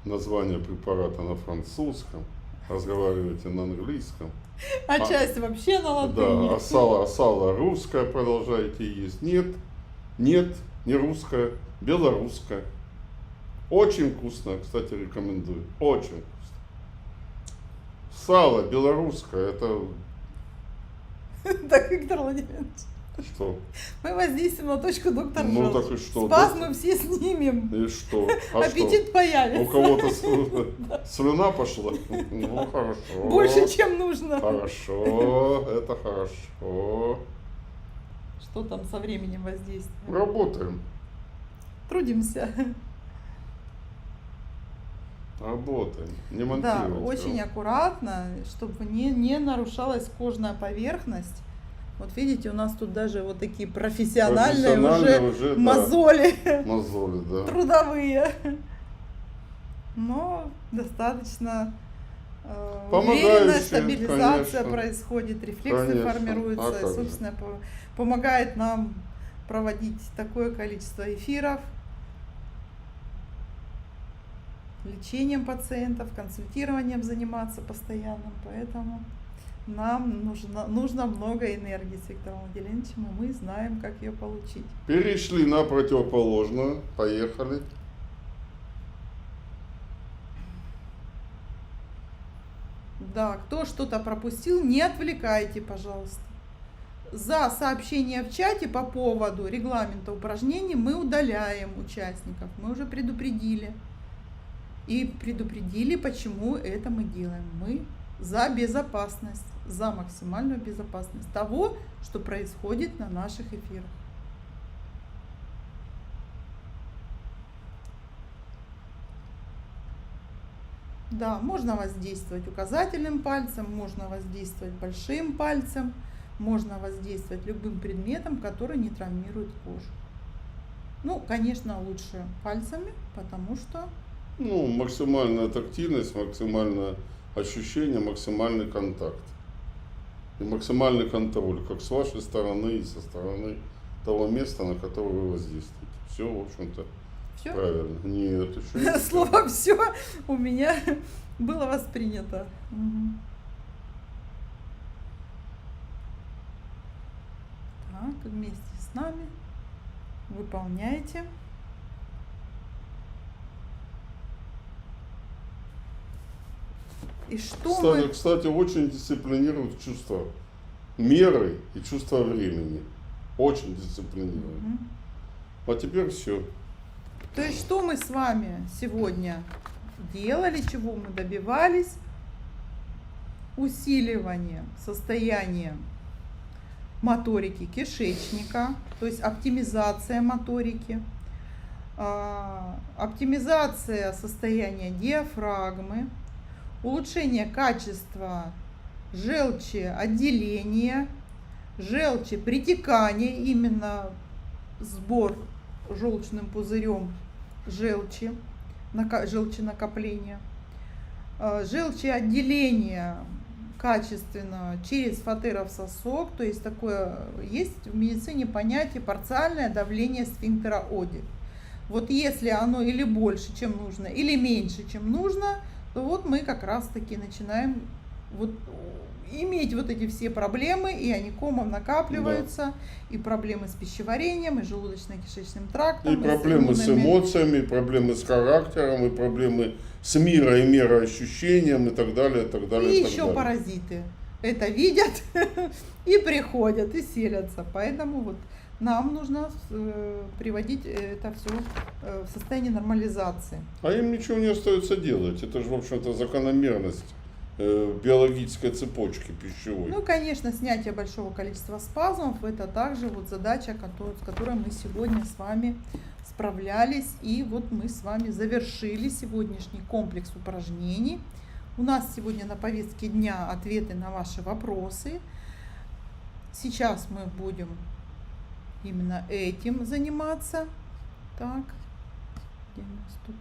название препарата на французском, разговариваете на английском. А часть вообще на латыни. Да, сало русское продолжаете есть. Нет, не русское, белорусское. Очень вкусно, кстати, рекомендую. Очень вкусно. Сало белорусское, это Так, Виктор Владимирович, что? мы воздействуем на точку доктор Ну Желчь. так и что? Спазмы все снимем. И что? А Аппетит что? появится. У кого-то слюна пошла? Ну хорошо. Больше, чем нужно. Хорошо, это хорошо. Что там со временем воздействия? Работаем. Трудимся. Работаем. Не Да, монтируем. очень аккуратно, чтобы не нарушалась кожная поверхность. Вот видите, у нас тут даже вот такие профессиональные уже да, мозоли мозоли, да. трудовые. Но достаточно Помогающие, уверенная стабилизация конечно. происходит, рефлексы Конечно. формируются, А и, как же? собственно, помогает нам проводить такое количество эфиров, лечением пациентов, консультированием заниматься постоянным, поэтому нам нужно много энергии с Виктором Владимировичем, и мы знаем, как ее получить. Перешли на противоположную. Поехали. Да, кто что-то пропустил, не отвлекайте, пожалуйста. За сообщение в чате по поводу регламента упражнений мы удаляем участников. Мы уже предупредили. И предупредили, почему это мы делаем. Мы за безопасность, за максимальную безопасность того, что происходит на наших эфирах. Да, можно воздействовать указательным пальцем, можно воздействовать большим пальцем, можно воздействовать любым предметом, который не травмирует кожу. Ну, конечно, лучше пальцами, потому что... Ну, максимальная тактильность, максимальное ощущение, максимальный контакт. И максимальный контроль, как с вашей стороны и со стороны того места, на которое вы воздействуете. Все, в общем-то, Все? правильно. Нет, еще не всё. Слово «все» у меня было воспринято. Мгм. Так, вместе с нами выполняйте. И что мы... Кстати, очень дисциплинирует чувство меры и чувство времени. Очень дисциплинирует. Мгм. А теперь все. То есть, что мы с вами сегодня делали, чего мы добивались? Усиливание состояния моторики кишечника, то есть оптимизация моторики, оптимизация состояния диафрагмы, улучшение качества желчеотделения, желчепритекания, именно сбор желчным пузырем желчи, желченакопления, желчеотделение качественно через фатеров сосок, то есть такое есть в медицине понятие парциальное давление сфинктера Оди. Вот если оно или больше, чем нужно, или меньше, чем нужно, то вот мы как раз таки начинаем вот иметь вот эти все проблемы, и они комом накапливаются, и проблемы с пищеварением, и желудочно-кишечным трактом, И проблемы с эмоциями, и проблемы с характером, и проблемы с мира и мироощущением, и так далее, и так далее. И и так еще далее. паразиты это видят и приходят, и селятся. Поэтому вот нам нужно приводить это все в состояние нормализации. А им ничего не остается делать. Это же, в общем-то, закономерность биологической цепочки пищевой. Ну, конечно, снятие большого количества спазмов – это также вот задача, с которой мы сегодня с вами справлялись. И вот мы с вами завершили сегодняшний комплекс упражнений. У нас сегодня на повестке дня ответы на ваши вопросы. Сейчас мы будем именно этим заниматься. Так, где у нас тут?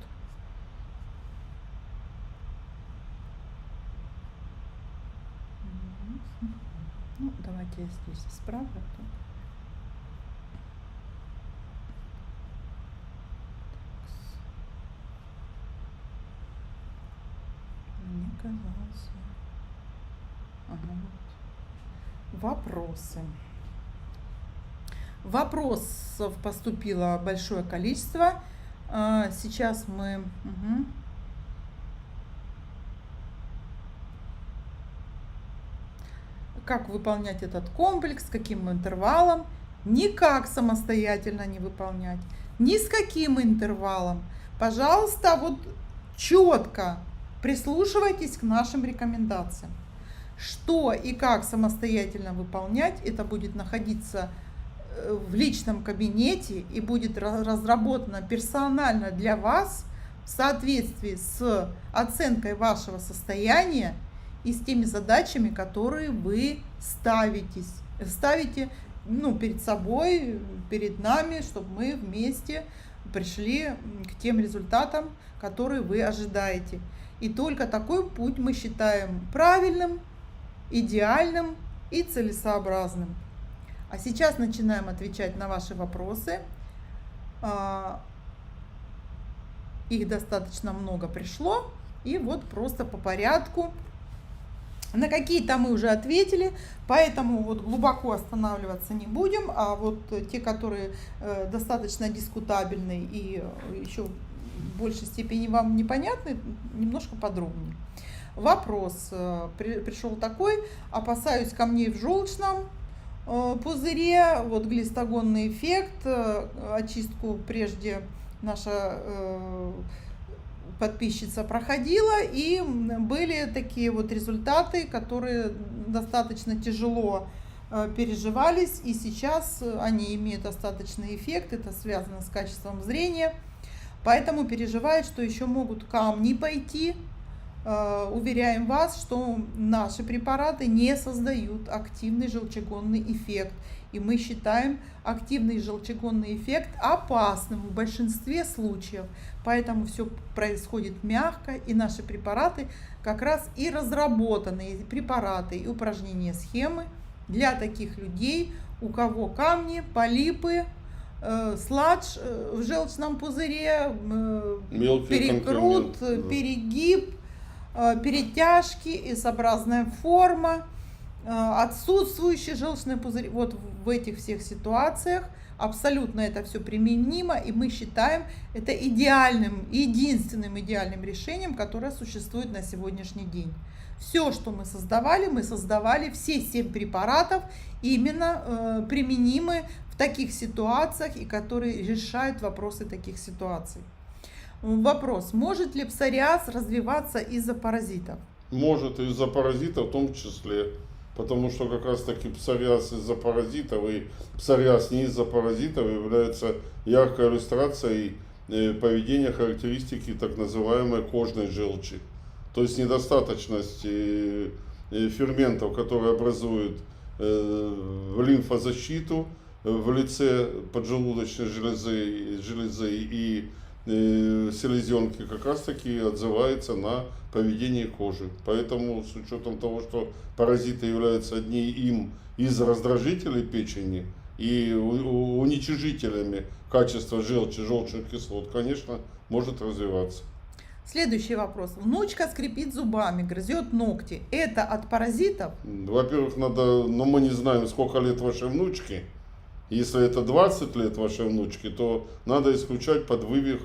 Ну, давайте я здесь исправлю. Мне казалось. Ага, вот. Вопросы. Вопросов поступило большое количество. Сейчас мы... Как выполнять этот комплекс, с каким интервалом? Никак самостоятельно не выполнять. Ни с каким интервалом. Пожалуйста, вот четко прислушивайтесь к нашим рекомендациям. Что и как самостоятельно выполнять, это будет находиться в личном кабинете и будет разработано персонально для вас в соответствии с оценкой вашего состояния и с теми задачами, которые вы ставите перед собой, перед нами, чтобы мы вместе пришли к тем результатам, которые вы ожидаете. И только такой путь мы считаем правильным, идеальным и целесообразным. А сейчас начинаем отвечать на ваши вопросы. Их достаточно много пришло. И вот просто по порядку. На какие-то мы уже ответили, поэтому вот глубоко останавливаться не будем, а вот те, которые достаточно дискутабельны и еще в большей степени вам непонятны, немножко подробнее. Вопрос пришел такой: опасаюсь камней в желчном пузыре, вот глистогонный эффект, очистку прежде наша подписчица проходила, и были такие вот результаты, которые достаточно тяжело переживались, и сейчас они имеют достаточный эффект, это связано с качеством зрения, поэтому переживают, что еще могут камни пойти. Уверяем вас, что наши препараты не создают активный желчегонный эффект, и мы считаем активный желчегонный эффект опасным в большинстве случаев, поэтому все происходит мягко, и наши препараты как раз и разработаны, препараты и упражнения, схемы для таких людей, у кого камни, полипы, сладж в желчном пузыре, перекрут, перегиб, перетяжки, S-образная форма, отсутствующий желчный пузырь. Вот в этих всех ситуациях абсолютно это все применимо, и мы считаем это идеальным, единственным идеальным решением, которое существует на сегодняшний день. Все, что мы создавали, все 7 препаратов именно применимы в таких ситуациях и которые решают вопросы таких ситуаций. Вопрос: может ли псориаз развиваться из-за паразитов? Может, и из-за паразитов в том числе. Потому что как раз таки псориаз из-за паразитов и псориаз не из-за паразитов является яркой иллюстрацией поведения, характеристики так называемой кожной желчи. То есть недостаточность ферментов, которые образуют лимфозащиту в лице поджелудочной железы и селезенки, как раз таки отзывается на поведение кожи. Поэтому с учетом того, что паразиты являются одним из раздражителей печени и уничижителями качества желчи, желчных кислот, конечно, может развиваться. Следующий вопрос. Внучка скрипит зубами, грызет ногти. Это от паразитов? Во-первых, но мы не знаем, сколько лет вашей внучке. Если это 20 лет вашей внучки, то надо исключать подвывих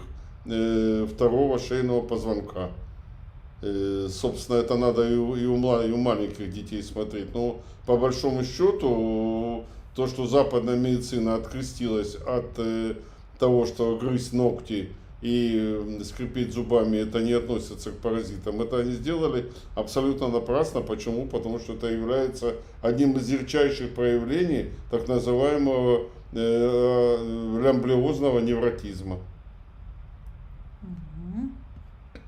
второго шейного позвонка. Собственно, это надо и у маленьких детей смотреть. Но по большому счету, то, что западная медицина открестилась от того, что грызть ногти и скрипеть зубами, это не относится к паразитам. Это они сделали абсолютно напрасно. Почему? Потому что это является одним из ярчайших проявлений так называемого лямблиозного невротизма. Мгм. Так.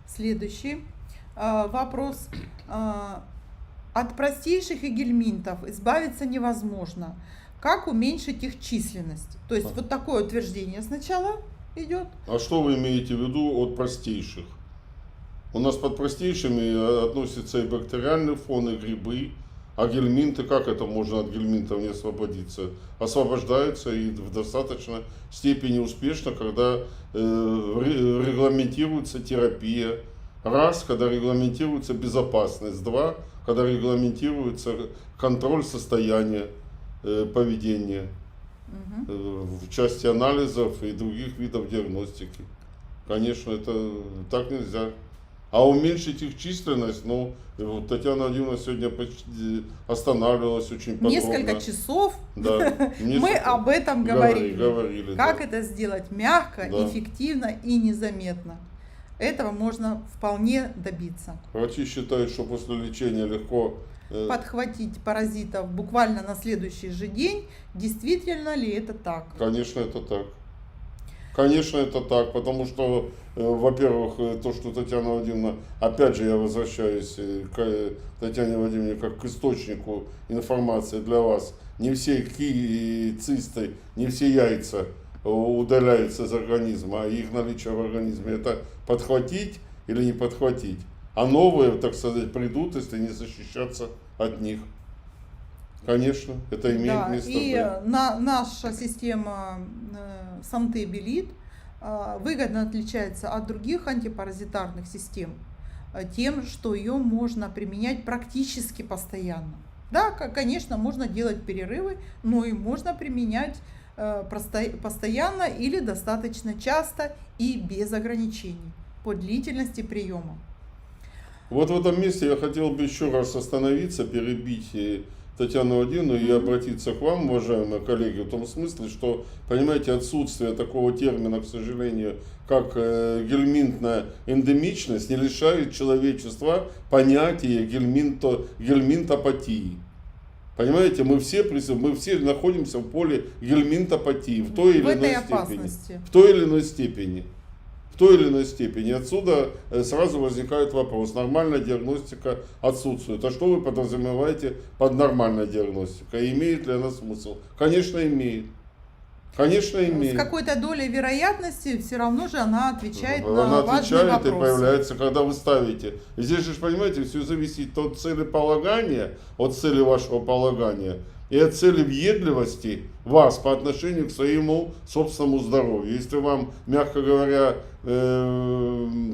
Следующий вопрос. От простейших гельминтов избавиться невозможно. Как уменьшить их численность? То есть вот такое утверждение сначала идет. А что вы имеете в виду от простейших? У нас под простейшими относятся и бактериальный фон, и грибы. А гельминты, как это можно от гельминтов не освободиться? Освобождаются и в достаточной степени успешно, когда регламентируется терапия. Раз, когда регламентируется безопасность. Два, когда регламентируется контроль состояния поведения в части анализов и других видов диагностики. Конечно, это так нельзя. А уменьшить их численность, ну, Татьяна Владимировна сегодня почти останавливалась очень подробно. Несколько часов Да, мы об этом говорили. Говорили, как да. это сделать мягко, Да. эффективно и незаметно. Этого можно вполне добиться. Врачи считают, что после лечения легко Подхватить паразитов буквально на следующий же день. Действительно ли это так? Конечно, это так. Конечно, это так, потому что, во-первых, то, что Татьяна Владимировна, опять же, я возвращаюсь к Татьяне Владимировне как к источнику информации для вас, не все цисты, не все яйца удаляются из организма, а их наличие в организме это подхватить или не подхватить. А новые, так сказать, придут, если не защищаться от них. Конечно, это имеет место и быть. наша система Санте-Белит выгодно отличается от других антипаразитарных систем тем, что ее можно применять практически постоянно. Да, конечно, можно делать перерывы, но и можно применять постоянно или достаточно часто и без ограничений по длительности приема. Вот в этом месте я хотел бы еще раз остановиться, перебить Татьяну Владимировну и обратиться к вам, уважаемые коллеги, в том смысле, что, понимаете, отсутствие такого термина, к сожалению, как гельминтная эндемичность, не лишает человечества понятия гельминтопатии. Понимаете, мы все находимся в поле гельминтопатии в той или иной степени. В той или иной степени. В той или иной степени. Отсюда сразу возникает вопрос. Нормальная диагностика отсутствует. А что вы подразумеваете под нормальной диагностикой? Имеет ли она смысл? Конечно, имеет. Конечно, имеет. С какой-то долей вероятности все равно же она отвечает Она на важные отвечает вопросы. и появляется, когда вы ставите. Здесь же, понимаете, все зависит от целеполагания, от цели вашего полагания и от цели въедливости вас по отношению к своему собственному здоровью. Если вам, мягко говоря,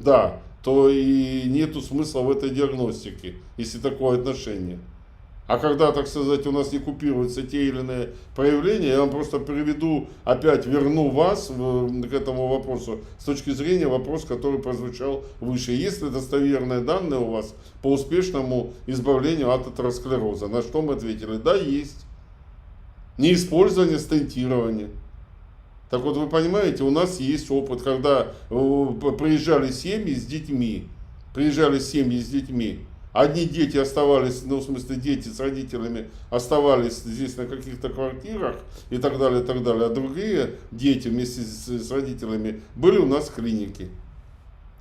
да, то и нету смысла в этой диагностике, если такое отношение. А когда, так сказать, у нас не купируются те или иные проявления, я вам просто приведу, опять верну вас к этому вопросу с точки зрения вопроса, который прозвучал выше. Есть ли достоверные данные у вас по успешному избавлению от атеросклероза? На что мы ответили? Да, есть. Неиспользование стентирования. Так вот, вы понимаете, у нас есть опыт, когда приезжали семьи с детьми. Одни дети оставались, ну, в смысле, дети с родителями оставались здесь на каких-то квартирах и так далее, а другие дети вместе с родителями были у нас в клинике.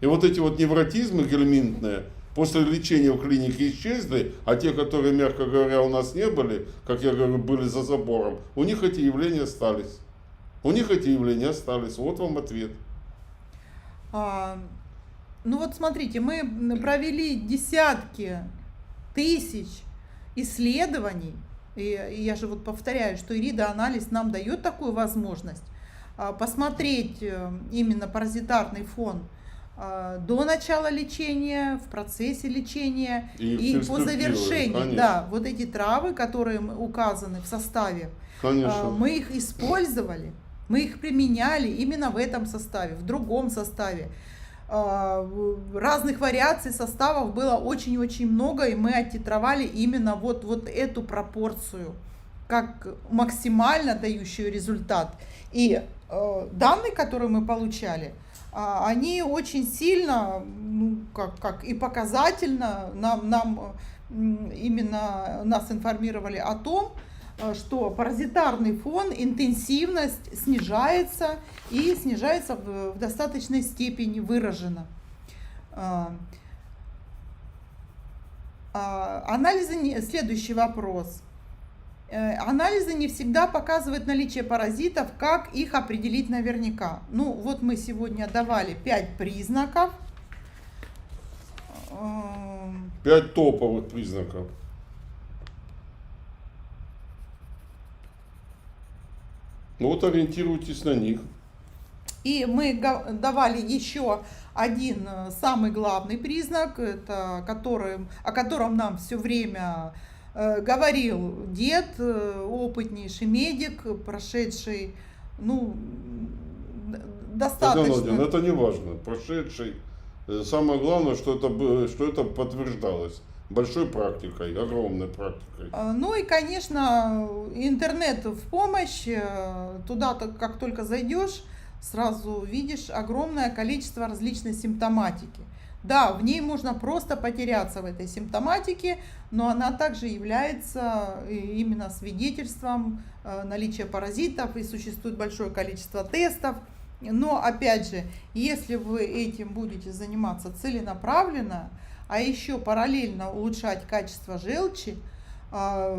И вот эти вот невротизмы гельминтные после лечения в клинике исчезли, а те, которые, мягко говоря, у нас не были, как я говорю, были за забором, у них эти явления остались. Вот вам ответ. Ну вот смотрите, мы провели десятки тысяч исследований, и я же вот повторяю, что иридоанализ нам дает такую возможность посмотреть именно паразитарный фон до начала лечения, в процессе лечения и по завершении. Конечно. Да, вот эти травы, которые указаны в составе, Конечно. мы их использовали, мы их применяли именно в этом составе, в другом составе. разных вариаций составов было очень-очень много, и мы оттитровали именно вот эту пропорцию, как максимально дающую результат. И данные, которые мы получали, они очень сильно, ну, как и показательно именно нас информировали о том, что паразитарный фон, интенсивность снижается и снижается в достаточной степени выражена. Анализы, следующий вопрос. Анализы не всегда показывают наличие паразитов, как их определить наверняка. Ну, вот мы сегодня давали 5 признаков. 5 топовых признаков. Ну вот ориентируйтесь на них. И мы давали еще один самый главный признак, это о котором нам все время говорил дед, опытнейший медик, прошедший, ну, достаточно. Владимир, это не важно, прошедший. Самое главное, что это подтверждалось большой практикой, огромной практикой. Ну и, конечно, интернет в помощь. Туда, как только зайдешь, сразу видишь огромное количество различной симптоматики. Да, в ней можно просто потеряться в этой симптоматике, но она также является именно свидетельством наличия паразитов, и существует большое количество тестов. Но, опять же, если вы этим будете заниматься целенаправленно, а еще параллельно улучшать качество желчи,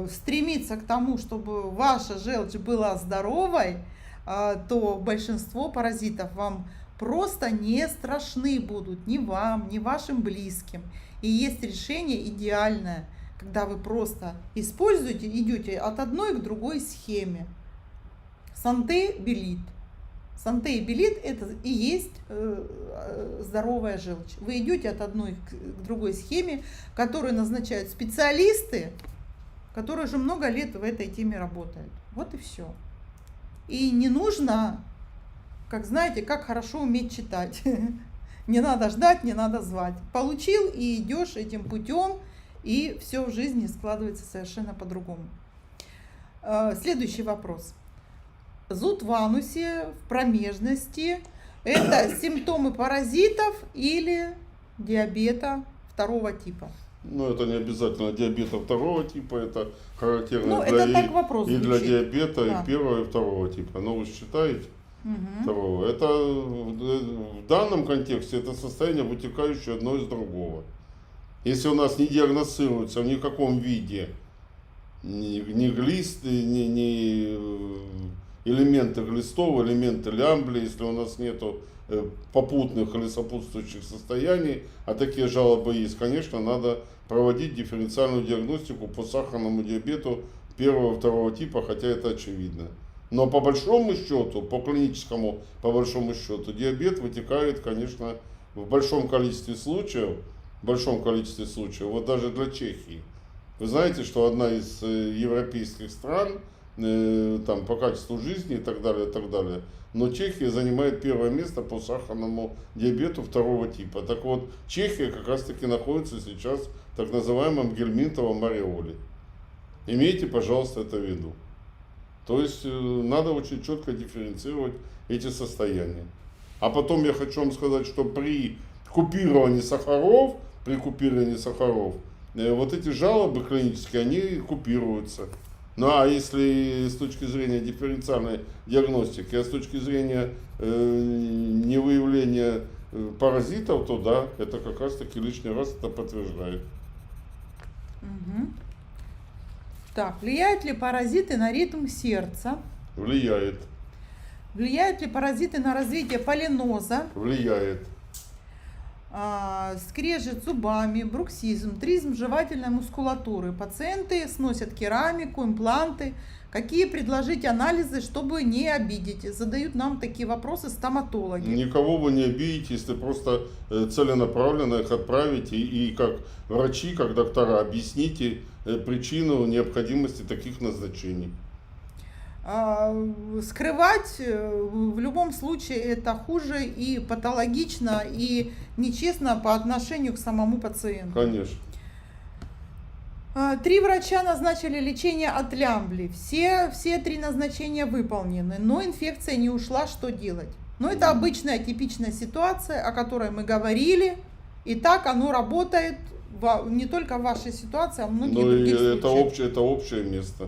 стремиться к тому, чтобы ваша желчь была здоровой, то большинство паразитов вам просто не страшны будут, ни вам, ни вашим близким. И есть решение идеальное, когда вы просто используете, идете от одной к другой схеме. Санте-белит. Санте-белит это и есть здоровая желчь. Вы идете от одной к другой схеме, которую назначают специалисты, которые уже много лет в этой теме работают. Вот и все. И не нужно, как знаете, как хорошо уметь читать. Не надо ждать, не надо звать. Получил и идешь этим путем, и все в жизни складывается совершенно по-другому. Следующий вопрос. Зуд в анусе, в промежности – это симптомы паразитов или диабета второго типа? Ну, это не обязательно диабета второго типа, это характерно для диабета да. И первого, и второго типа. Но вы считаете второго? Это в данном контексте это состояние, вытекающее одно из другого. Если у нас не диагностируется в никаком виде ни глисты, ни элементы глистов, элементы лямбли, если у нас нету попутных или сопутствующих состояний, а такие жалобы есть, конечно, надо проводить дифференциальную диагностику по сахарному диабету первого и второго типа, хотя это очевидно. Но по большому счету, по клиническому, по большому счету, диабет вытекает, конечно, в большом количестве случаев, вот даже для Чехии. Вы знаете, что одна из европейских стран, там, по качеству жизни и так далее, но Чехия занимает первое место по сахарному диабету второго типа. Так вот, Чехия как раз таки находится сейчас в так называемом гельминтовом ореоле. Имейте, пожалуйста, это в виду. То есть надо очень четко дифференцировать эти состояния. А потом я хочу вам сказать, что при купировании сахаров, вот эти жалобы клинические, они купируются. Ну а если с точки зрения дифференциальной диагностики, а с точки зрения невыявления паразитов, то да, это как раз таки лишний раз это подтверждает. Угу. Так, влияют ли паразиты на ритм сердца? Влияет. Влияют ли паразиты на развитие полиноза? Влияет. Скрежет зубами, бруксизм, тризм жевательной мускулатуры. Пациенты сносят керамику, импланты. Какие предложить анализы, чтобы не обидеть? Задают нам такие вопросы стоматологи. Никого вы не обидите, если просто целенаправленно их отправите и как врачи, как доктора объясните причину необходимости таких назначений. Скрывать в любом случае это хуже и патологично, и нечестно по отношению к самому пациенту. Конечно. 3 врача назначили лечение от лямбли. Все 3 назначения выполнены, но инфекция не ушла. Что делать? Но это обычная типичная ситуация, о которой мы говорили. И так оно работает не только в вашей ситуации, а в многих других случаях. Это общее место.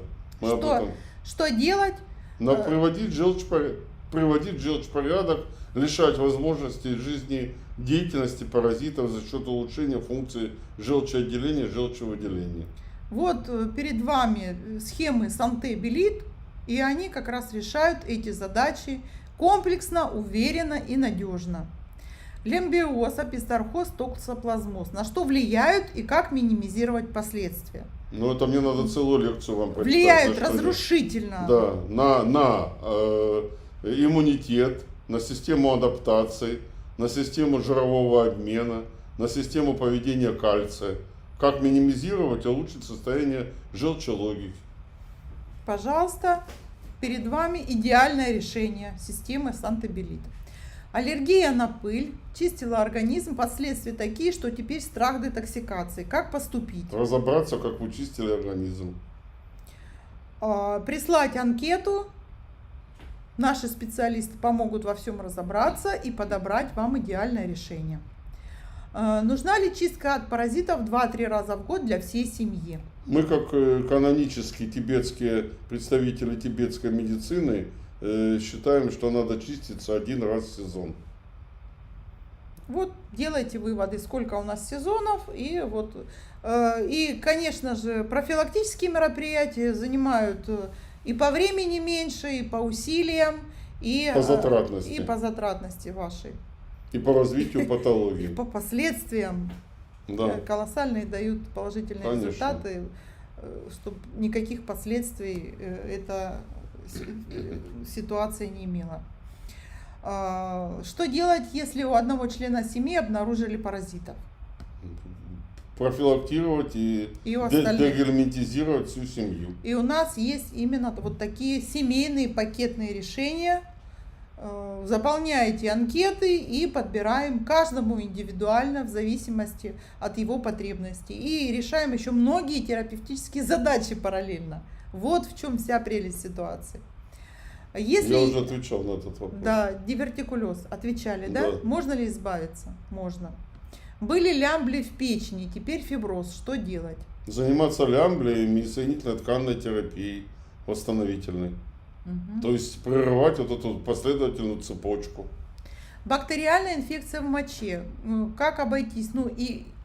Что делать? Надо приводить желчь в порядок, лишать возможности жизнедеятельности паразитов за счет улучшения функции желчеотделения, желчевыделения. Вот перед вами схемы Санте-Белит, и они как раз решают эти задачи комплексно, уверенно и надежно. Лямбиоз, апистархоз, токсоплазмоз. На что влияют и как минимизировать последствия? Ну, это мне надо целую лекцию вам прочитать. Влияют разрушительно. Да, на иммунитет, на систему адаптации, на систему жирового обмена, на систему поведения кальция. Как минимизировать и улучшить состояние желчелогики. Пожалуйста, перед вами идеальное решение системы Санте-Белит. Аллергия на пыль чистила организм, последствия такие, что теперь страх детоксикации. Как поступить? Разобраться, как вы чистили организм. Прислать анкету. Наши специалисты помогут во всем разобраться и подобрать вам идеальное решение. Нужна ли чистка от паразитов 2-3 раза в год для всей семьи? Мы, как канонические тибетские представители тибетской медицины, считаем, что надо чиститься 1 раз в сезон. Вот делайте выводы, сколько у нас сезонов. И, конечно же, профилактические мероприятия занимают и по времени меньше, и по усилиям, и по затратности вашей. И по развитию патологии. По последствиям. Да. Колоссальные дают положительные результаты, чтобы никаких последствий эта ситуация не имела. Что делать, если у одного члена семьи обнаружили паразитов? Профилактировать и дегельминтизировать всю семью. И у нас есть именно вот такие семейные пакетные решения. Заполняете анкеты и подбираем каждому индивидуально в зависимости от его потребностей. И решаем еще многие терапевтические задачи параллельно. Вот в чем вся прелесть ситуации. Я уже отвечал на этот вопрос. Да, дивертикулез. Отвечали, да? Можно ли избавиться? Можно. Были лямбли в печени, теперь фиброз. Что делать? Заниматься лямблиями и соединительной тканной терапией восстановительной. То есть прерывать вот эту последовательную цепочку. Бактериальная инфекция в моче. Как обойтись?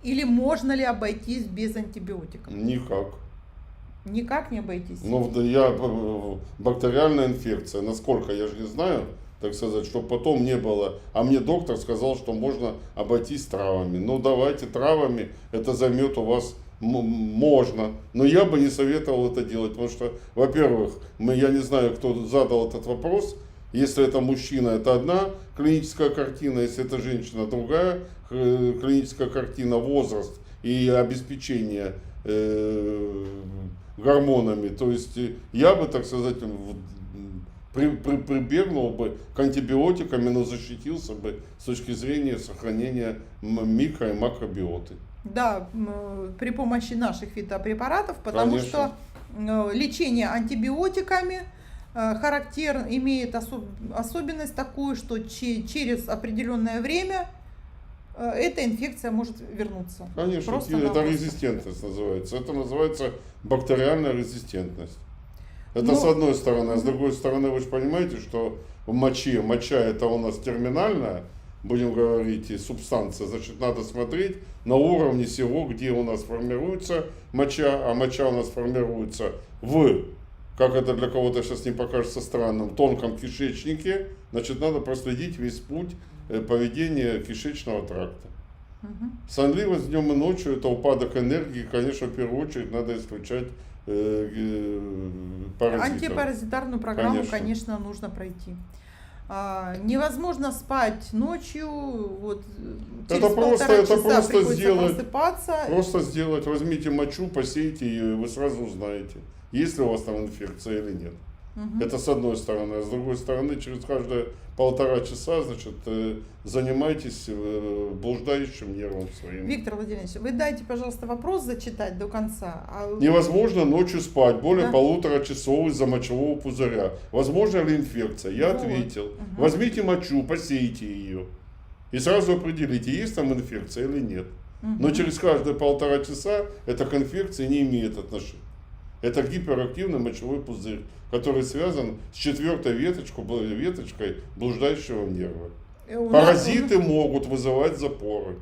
Или можно ли обойтись без антибиотиков? Никак. Никак не обойтись? Бактериальная инфекция, насколько я же не знаю, так сказать, чтобы потом не было. А мне доктор сказал, что можно обойтись травами. Ну давайте травами, это займет у вас... Можно, но я бы не советовал это делать, потому что, во-первых, я не знаю, кто задал этот вопрос. Если это мужчина, это одна клиническая картина, если это женщина, другая клиническая картина, возраст и обеспечение гормонами. То есть я бы, так сказать, прибегнул бы к антибиотикам, но защитился бы с точки зрения сохранения микро- и макробиоты. Да, при помощи наших фитопрепаратов, потому что лечение антибиотиками имеет особенность такую, что через определенное время эта инфекция может вернуться. Конечно, это резистентность называется. Это называется бактериальная резистентность. Это с одной стороны. А с другой стороны, вы же понимаете, что в моча это у нас терминальная, будем говорить, субстанция, значит, надо смотреть на уровне всего, где у нас формируется моча, а моча у нас формируется как это для кого-то сейчас не покажется странным, тонком кишечнике, значит, надо проследить весь путь поведения кишечного тракта. Сонливость днем и ночью, это упадок энергии, конечно, в первую очередь надо исключать паразитов. Антипаразитарную программу, конечно, нужно пройти. Невозможно спать ночью, через полтора часа приходится просыпаться. Просто сделать, возьмите мочу, посейте, и вы сразу узнаете, есть ли у вас там инфекция или нет. Это с одной стороны. А с другой стороны, через каждые 1,5 часа, значит, занимайтесь блуждающим нервом своим. Виктор Владимирович, вы дайте, пожалуйста, вопрос зачитать до конца. Невозможно ночью спать более 1,5 часов из-за мочевого пузыря. Возможно ли инфекция? Я ответил. Возьмите мочу, посейте ее. И сразу определите, есть там инфекция или нет. Но через каждые 1,5 часа это к инфекции не имеет отношения. Это гиперактивный мочевой пузырь, который связан с 4-й веточкой блуждающего нерва. Паразиты могут вызывать запоры.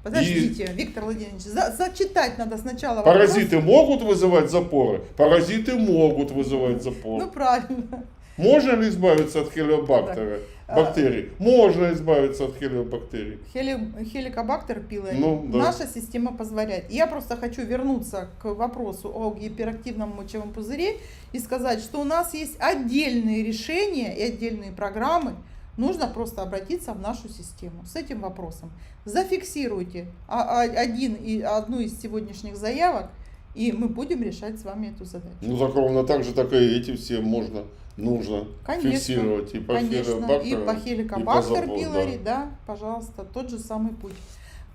Подождите, Виктор Владимирович, зачитать надо сначала вопрос. Паразиты могут вызывать запоры? Паразиты могут вызывать запоры. Ну правильно. Можно ли избавиться от хелиобактерий? Можно избавиться от хелиобактерий. Хеликобактер пилори. Да. Наша система позволяет. Я просто хочу вернуться к вопросу о гиперактивном мочевом пузыре и сказать, что у нас есть отдельные решения и отдельные программы. Нужно просто обратиться в нашу систему с этим вопросом. Зафиксируйте одну из сегодняшних заявок, и мы будем решать с вами эту задачу. Ну, так ровно так же, так и эти все нужно фиксировать. И по хеликобактер пилори, да, пожалуйста, тот же самый путь.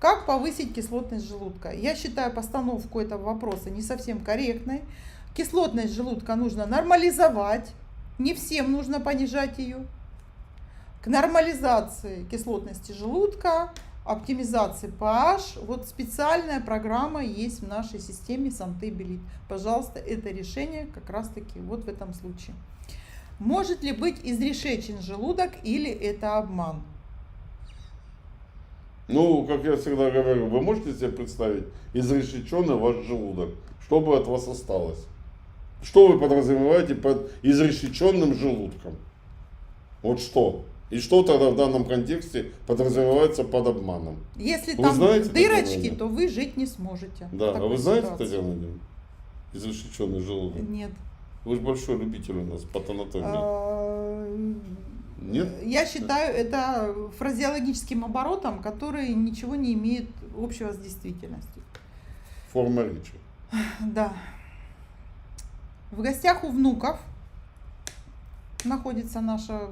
Как повысить кислотность желудка? Я считаю постановку этого вопроса не совсем корректной. Кислотность желудка нужно нормализовать. Не всем нужно понижать ее. К нормализации кислотности желудка, оптимизации pH, вот специальная программа есть в нашей системе Сантебелит. Пожалуйста, это решение как раз таки вот в этом случае. Может ли быть изрешечен желудок или это обман? Ну, как я всегда говорю, вы можете себе представить изрешеченный ваш желудок? Что бы от вас осталось? Что вы подразумеваете под изрешеченным желудком? Вот что? И что тогда в данном контексте подразумевается под обманом? Если вы там знаете, дырочки, то вы жить не сможете. Да, а вы знаете, Татьяна Владимировна, изрешеченный желудок? Нет. Вы же большой любитель у нас патанатомии. Нет? Я считаю это фразеологическим оборотом, который ничего не имеет общего с действительностью. Форма речи. Да. В гостях у внуков находится наша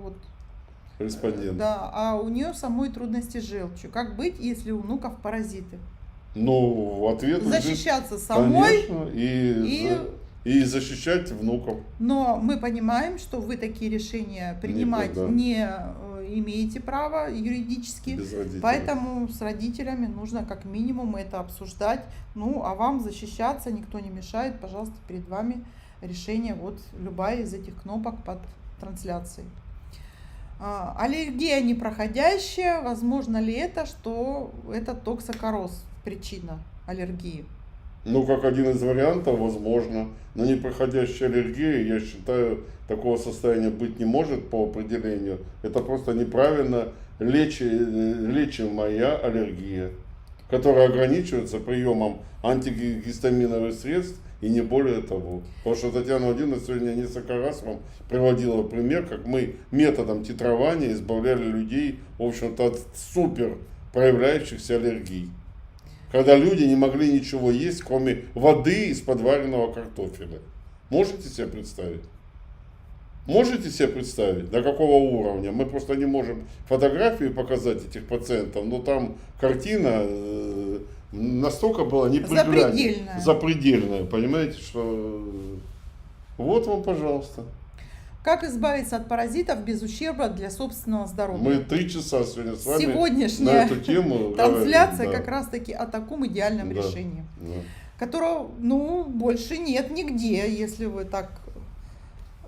респондент. Да, а у нее самой трудности с желчью. Как быть, если у внуков паразиты? Ну, ответ защищаться самой, конечно, и защищать внуков. Но мы понимаем, что вы такие решения принимать не имеете права юридически. Поэтому с родителями нужно как минимум это обсуждать. Ну, а вам защищаться никто не мешает. Пожалуйста, перед вами решение. Вот любая из этих кнопок под трансляцией. Аллергия непроходящая. Возможно ли это, что это токсокороз причина аллергии? Ну, как один из вариантов, возможно. Но непроходящая аллергия, я считаю, такого состояния быть не может по определению. Это просто неправильно лечимая аллергия, которая ограничивается приемом антигистаминовых средств и не более того. Потому что Татьяна Владимировна сегодня несколько раз вам приводила пример, как мы методом титрования избавляли людей, в общем-то, от супер проявляющихся аллергий. Когда люди не могли ничего есть, кроме воды из подваренного картофеля. Можете себе представить? Можете себе представить, до какого уровня? Мы просто не можем фотографии показать этих пациентов, но там картина настолько была неприглядная, запредельная, понимаете, что вот вам, пожалуйста. Как избавиться от паразитов без ущерба для собственного здоровья? Мы 3 часа сегодня с вами сегодняшняя на эту тему трансляция говорим, как раз таки о таком идеальном решении, да. Которого, больше нет нигде, если вы так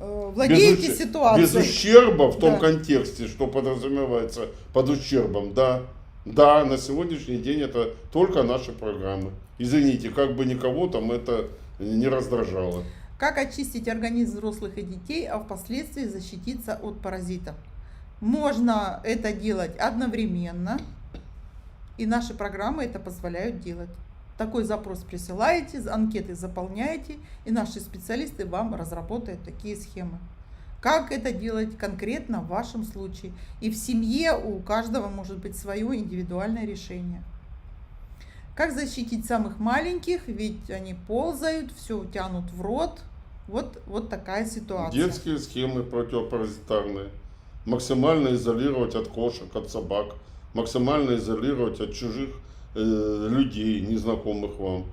владеете ситуацией. Без ущерба в том контексте, что подразумевается под ущербом, да. Да, на сегодняшний день это только наши программы. Извините, как бы никого там это не раздражало. Как очистить организм взрослых и детей, а впоследствии защититься от паразитов? Можно это делать одновременно, и наши программы это позволяют делать. Такой запрос присылаете, анкеты заполняете, и наши специалисты вам разработают такие схемы. Как это делать конкретно в вашем случае? И в семье у каждого может быть свое индивидуальное решение. Как защитить самых маленьких, ведь они ползают, все тянут в рот, Вот такая ситуация. Детские схемы противопаразитарные. Максимально изолировать от кошек, от собак. Максимально изолировать от чужих людей, незнакомых вам.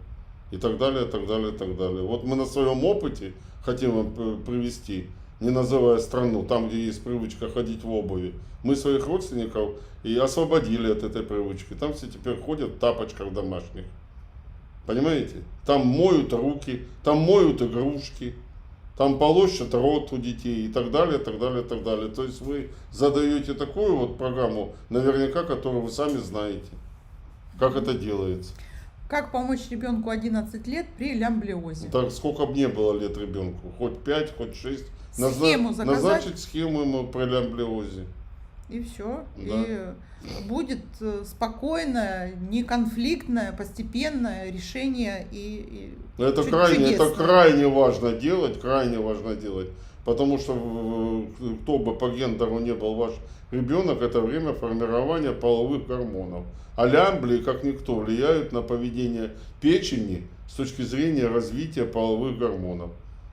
И так далее, так далее, так далее. Вот мы на своем опыте хотим вам привести, не называя страну, там, где есть привычка ходить в обуви. Мы своих родственников и освободили от этой привычки. Там все теперь ходят в тапочках домашних. Понимаете? Там моют руки, там моют игрушки, там полощут рот у детей и так далее, так далее, так далее. То есть вы задаете такую вот программу, наверняка, которую вы сами знаете, как это делается. Как помочь ребенку 11 лет при лямблиозе? Так сколько бы не было лет ребенку, хоть 5, хоть 6. Схему заказать. Назначить схему ему при лямблиозе. И все. Да. И будет спокойное, неконфликтное, постепенное решение. Это крайне важно делать, потому что кто бы по гендеру не был ваш ребенок, это время формирования половых гормонов. А лямблии, как никто, влияют на поведение печени с точки зрения развития половых гормонов.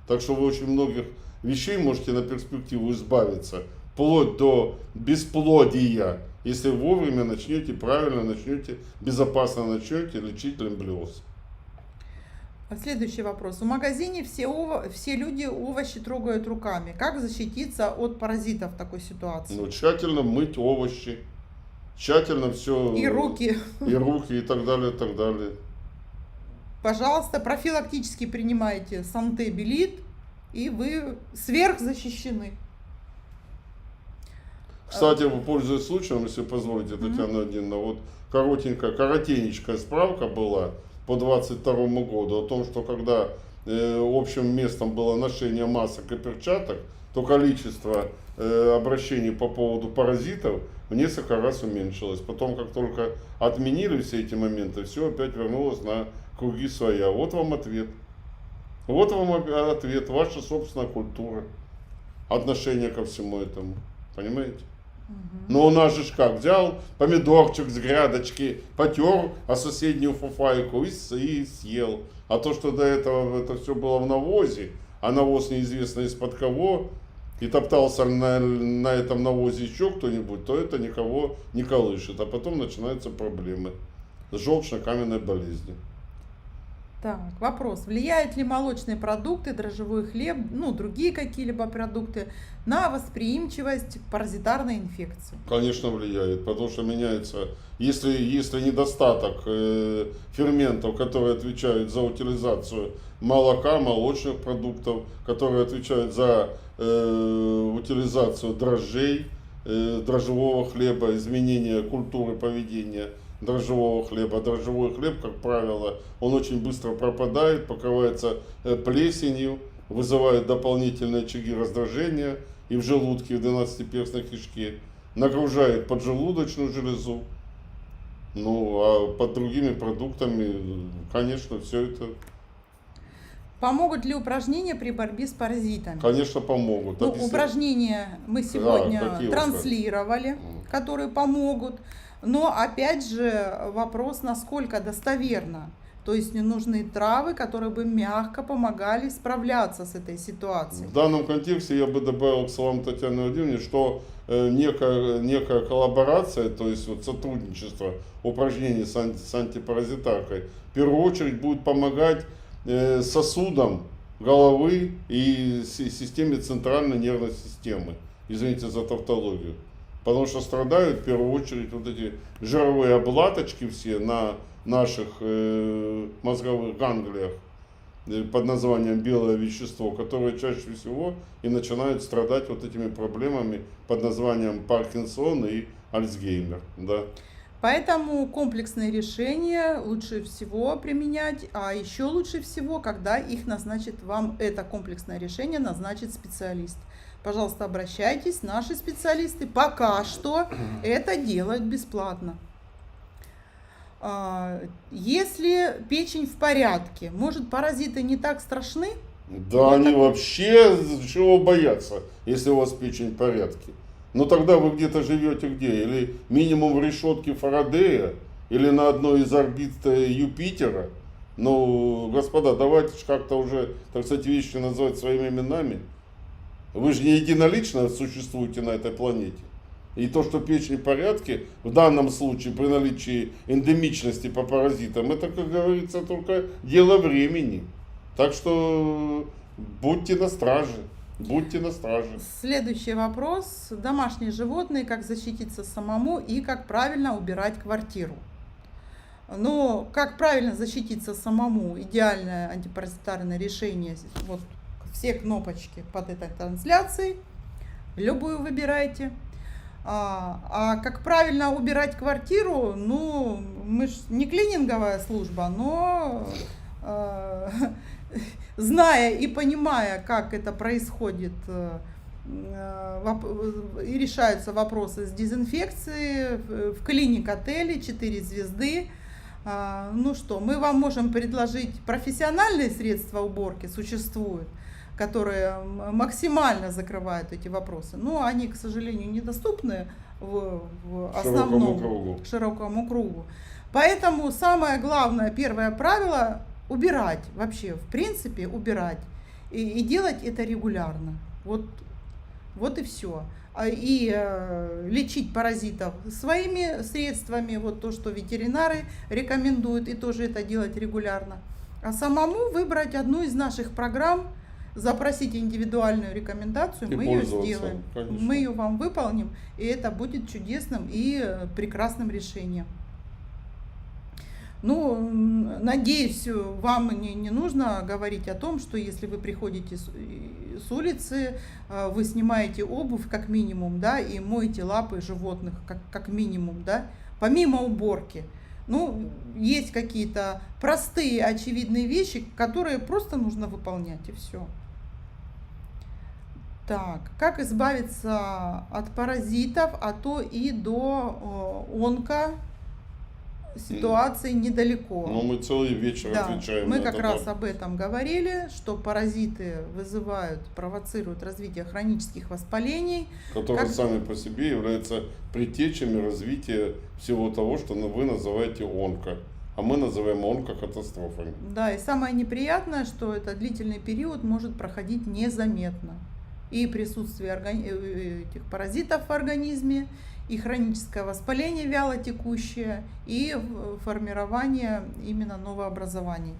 Так что вы очень многих вещей можете на перспективу избавиться, вплоть до бесплодия, если вовремя начнете, правильно начнете, безопасно начнете лечить лямблиоз. Следующий вопрос. В магазине все люди овощи трогают руками. Как защититься от паразитов в такой ситуации? Ну, тщательно мыть овощи, тщательно все. И руки. И руки, и так далее, и так далее. Пожалуйста, профилактически принимайте Санте-Белит, и вы сверхзащищены. Кстати, пользуясь случаем, если позволите, Татьяна Владимировна, вот коротенькая справка была по 22 году о том, что когда общим местом было ношение масок и перчаток, то количество обращений по поводу паразитов в несколько раз уменьшилось. Потом, как только отменили все эти моменты, все опять вернулось на круги своя. Вот вам ответ. Вот вам ответ, ваша собственная культура, отношение ко всему этому. Понимаете? Но у нас же как, взял помидорчик с грядочки, потер о соседнюю фуфайку и съел. А то, что до этого это все было в навозе, а навоз неизвестно из-под кого, и топтался на этом навозе еще кто-нибудь, то это никого не колышет. А потом начинаются проблемы с желчно-каменной болезнью. Так, вопрос. Влияют ли молочные продукты, дрожжевой хлеб, другие какие-либо продукты на восприимчивость к паразитарной инфекции? Конечно, влияет, потому что меняется, если недостаток ферментов, которые отвечают за утилизацию молока, молочных продуктов, которые отвечают за утилизацию дрожжей, дрожжевого хлеба, изменение культуры поведения дрожжевого хлеба. Дрожжевой хлеб, как правило, он очень быстро пропадает, покрывается плесенью, вызывает дополнительные очаги раздражения и в желудке, и в 12-перстной кишке, нагружает поджелудочную железу. А под другими продуктами, конечно, все это... Помогут ли упражнения при борьбе с паразитами? Конечно, помогут. Упражнения мы сегодня транслировали, которые помогут. Но опять же вопрос, насколько достоверно. То есть нужны травы, которые бы мягко помогали справляться с этой ситуацией. В данном контексте я бы добавил к словам Татьяны Владимировны, что некая коллаборация, то есть сотрудничество упражнений с антипаразитаркой, в первую очередь будет помогать сосудам головы и системе центральной нервной системы. Извините за тавтологию. Потому что страдают в первую очередь вот эти жировые облаточки все на наших мозговых ганглиях под названием белое вещество, которое чаще всего и начинают страдать вот этими проблемами под названием Паркинсон и Альцгеймер. Да. Поэтому комплексные решения лучше всего применять, а еще лучше всего, когда их назначит вам, это комплексное решение назначит специалист. Пожалуйста, обращайтесь, наши специалисты пока что это делают бесплатно. Если печень в порядке, может, паразиты не так страшны? Да, они вообще чего боятся, если у вас печень в порядке. Но тогда вы где-то живете где? Или минимум в решетке Фарадея, или на одной из орбит Юпитера, Ну, господа, давайте ж как-то уже, так сказать, вещи называть своими именами. Вы же не единолично существуете на этой планете. И то, что печень в порядке, в данном случае при наличии эндемичности по паразитам, это, как говорится, только дело времени. Так что будьте на страже. Будьте на страже. Следующий вопрос. Домашние животные, как защититься самому и как правильно убирать квартиру. Но как правильно защититься самому? Идеальное антипаразитарное решение. Вот все кнопочки под этой трансляцией. Любую выбирайте. А как правильно убирать квартиру? Ну, мы же не клининговая служба, но зная и понимая, как это происходит, и решаются вопросы с дезинфекцией в клиник-отеле 4 звезды. Ну что, мы вам можем предложить профессиональные средства уборки, существуют, которые максимально закрывают эти вопросы. Но они, к сожалению, недоступны в основном широкому кругу. Поэтому самое главное, первое правило — убирать вообще, в принципе, убирать. И делать это регулярно. Вот и все. И лечить паразитов своими средствами, вот то, что ветеринары рекомендуют, и тоже это делать регулярно. А самому выбрать одну из наших программ, запросить индивидуальную рекомендацию, мы ее сделаем. Конечно. Мы ее вам выполним, и это будет чудесным и прекрасным решением. Ну, надеюсь, вам не нужно говорить о том, что если вы приходите с улицы, вы снимаете обувь как минимум, да, и моете лапы животных как минимум, да, помимо уборки. Ну, есть какие-то простые, очевидные вещи, которые просто нужно выполнять, и все. Так, как избавиться от паразитов, а то и до ситуации недалеко. Но мы целый вечер отвечаем мы на как это. раз об этом говорили, что паразиты провоцируют развитие хронических воспалений, которые сами по себе являются предтечами развития всего того, что вы называете онко. А мы называем онкокатастрофами. Да, и самое неприятное, что этот длительный период может проходить незаметно. И присутствие этих паразитов в организме, и хроническое воспаление вялотекущее, и формирование именно новообразований.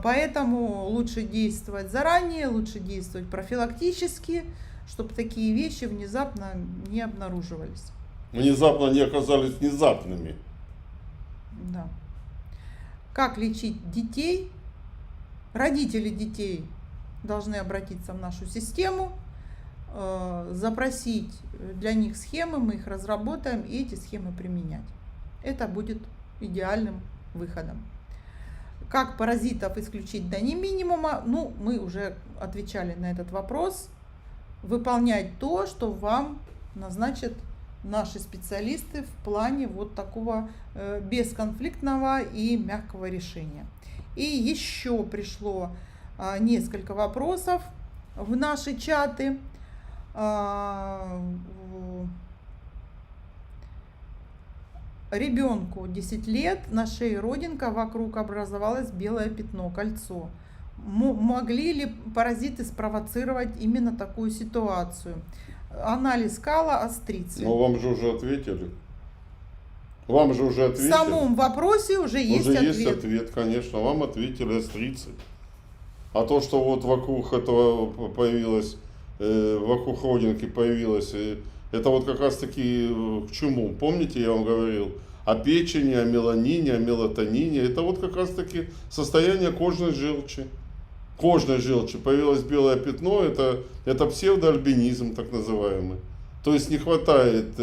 Поэтому лучше действовать заранее, лучше действовать профилактически, чтобы такие вещи внезапно не обнаруживались. Внезапно не оказались внезапными. Да. Как лечить детей? Родители детей должны обратиться в нашу систему, запросить для них схемы, мы их разработаем и эти схемы применять. Это будет идеальным выходом. Как паразитов исключить до минимума? Ну, мы уже отвечали на этот вопрос. Выполнять то, что вам назначат наши специалисты в плане вот такого бесконфликтного и мягкого решения. И еще пришло несколько вопросов в наши чаты. Ребенку 10 лет, на шее родинка, вокруг образовалось белое пятно, кольцо. Могли ли паразиты спровоцировать именно такую ситуацию? Анализ кала, острицы. Но вам же уже ответили. Вам же уже ответили. В самом вопросе уже есть ответ. Уже есть ответ, конечно. Вам ответили острицы. А то, что вот вокруг этого появилось, вокруг родинки появилось, это вот как раз таки к чему? Помните, я вам говорил о печени, о меланине, о мелатонине. Это вот как раз таки состояние кожной желчи. Кожной желчи появилось белое пятно, это псевдоальбинизм так называемый. То есть не хватает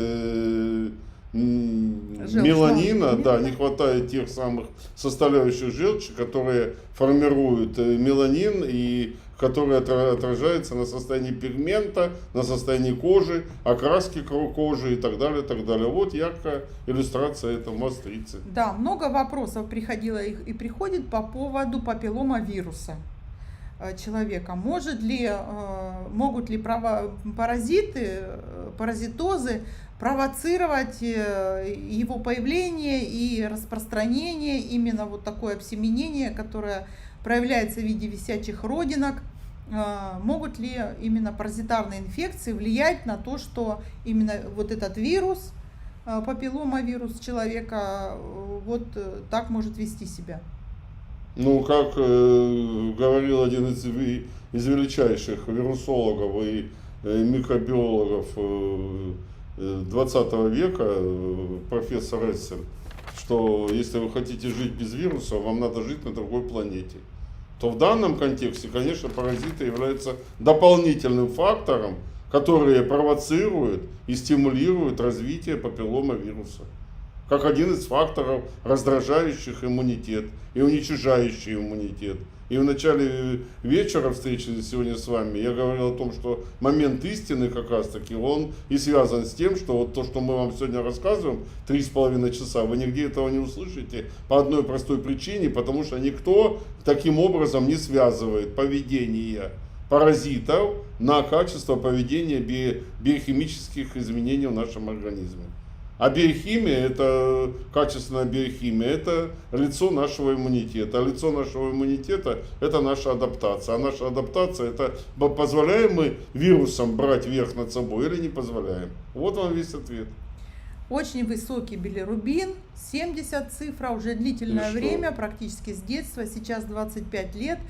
меланина, да, не хватает тех самых составляющих желчи, которые формируют меланин и которые отражаются на состоянии пигмента, на состоянии кожи, окраски кожи и так далее, так далее. Вот яркая иллюстрация этого острицы. Да, много вопросов приходило и приходит по поводу папилломавируса человека. Могут ли паразитозы провоцировать его появление и распространение, именно вот такое обсеменение, которое проявляется в виде висячих родинок. Могут ли именно паразитарные инфекции влиять на то, что именно вот этот вирус, папилломавирус человека, вот так может вести себя? Ну, как говорил один из величайших вирусологов и микробиологов 20 века, профессор Эссель, что если вы хотите жить без вируса, вам надо жить на другой планете. То в данном контексте, конечно, паразиты являются дополнительным фактором, который провоцирует и стимулирует развитие папилломавируса. Как один из факторов, раздражающих иммунитет и уничтожающий иммунитет. И в начале вечера встречи сегодня с вами я говорил о том, что момент истины как раз таки, он и связан с тем, что вот то, что мы вам сегодня рассказываем, 3,5 часа, вы нигде этого не услышите по одной простой причине, потому что никто таким образом не связывает поведение паразитов на качество поведения биохимических изменений в нашем организме. А биохимия, это качественная биохимия, это лицо нашего иммунитета. А лицо нашего иммунитета – это наша адаптация. А наша адаптация – это позволяем мы вирусам брать верх над собой или не позволяем. Вот вам весь ответ. Очень высокий билирубин, 70 цифра, уже длительное время, практически с детства, сейчас 25 лет.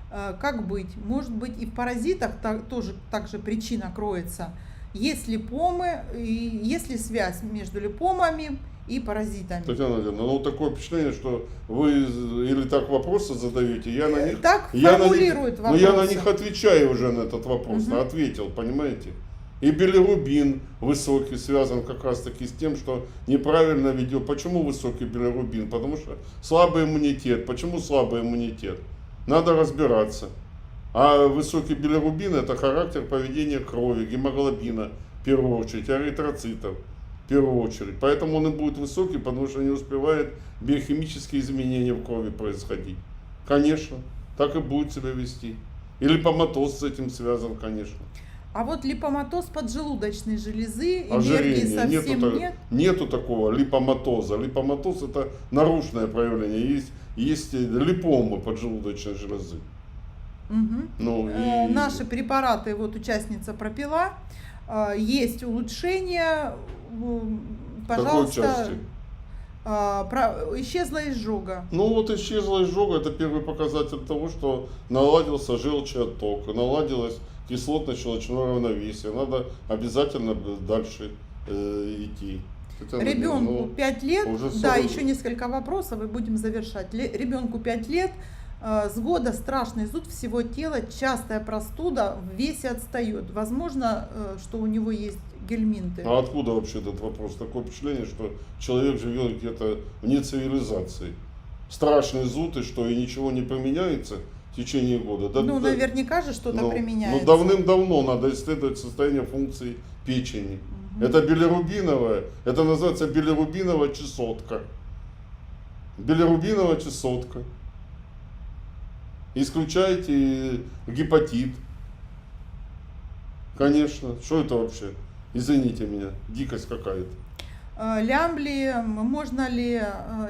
Как быть? Может быть, и в паразитах тоже также причина кроется. Есть липомы, и есть ли связь между липомами и паразитами? Татьяна Владимировна, ну такое впечатление, что вы или так вопросы задаете, я на них... Так формулируют вопросы. Но я на них отвечаю уже на этот вопрос, ответил, понимаете? И билирубин высокий связан как раз таки с тем, что неправильно ведет. Почему высокий билирубин? Потому что слабый иммунитет. Почему слабый иммунитет? Надо разбираться. А высокий билирубин – это характер поведения крови, гемоглобина, в первую очередь, эритроцитов, в первую очередь. Поэтому он и будет высокий, потому что не успевает биохимические изменения в крови происходить. Конечно, так и будет себя вести. И липоматоз с этим связан, конечно. А вот липоматоз поджелудочной железы, энергии совсем нет? Нету такого липоматоза. Липоматоз – это наружное проявление. Есть липомы поджелудочной железы. Угу. Ну, Наши препараты, вот участница пропила, есть улучшение, пожалуйста, исчезла изжога. Ну вот исчезла изжога, это первый показатель того, что наладился желчеотток, наладилось кислотно-щелочное равновесие, надо обязательно дальше идти. Ребенку 5 лет, да, еще несколько вопросов и будем завершать. Ребенку 5 лет, с года страшный зуд всего тела, частая простуда, в весе отстает. Возможно, что у него есть гельминты. А откуда вообще этот вопрос? Такое впечатление, что человек живет где-то вне цивилизации. Страшный зуд, и что, и ничего не поменяется в течение года? Наверняка же что-то применяется. Давным-давно надо исследовать состояние функций печени. Это билирубиновая, это называется билирубиновая чесотка. Билирубиновая чесотка. Исключайте гепатит. Конечно. Что это вообще? Извините меня, дикость какая-то. Лямбли. Можно ли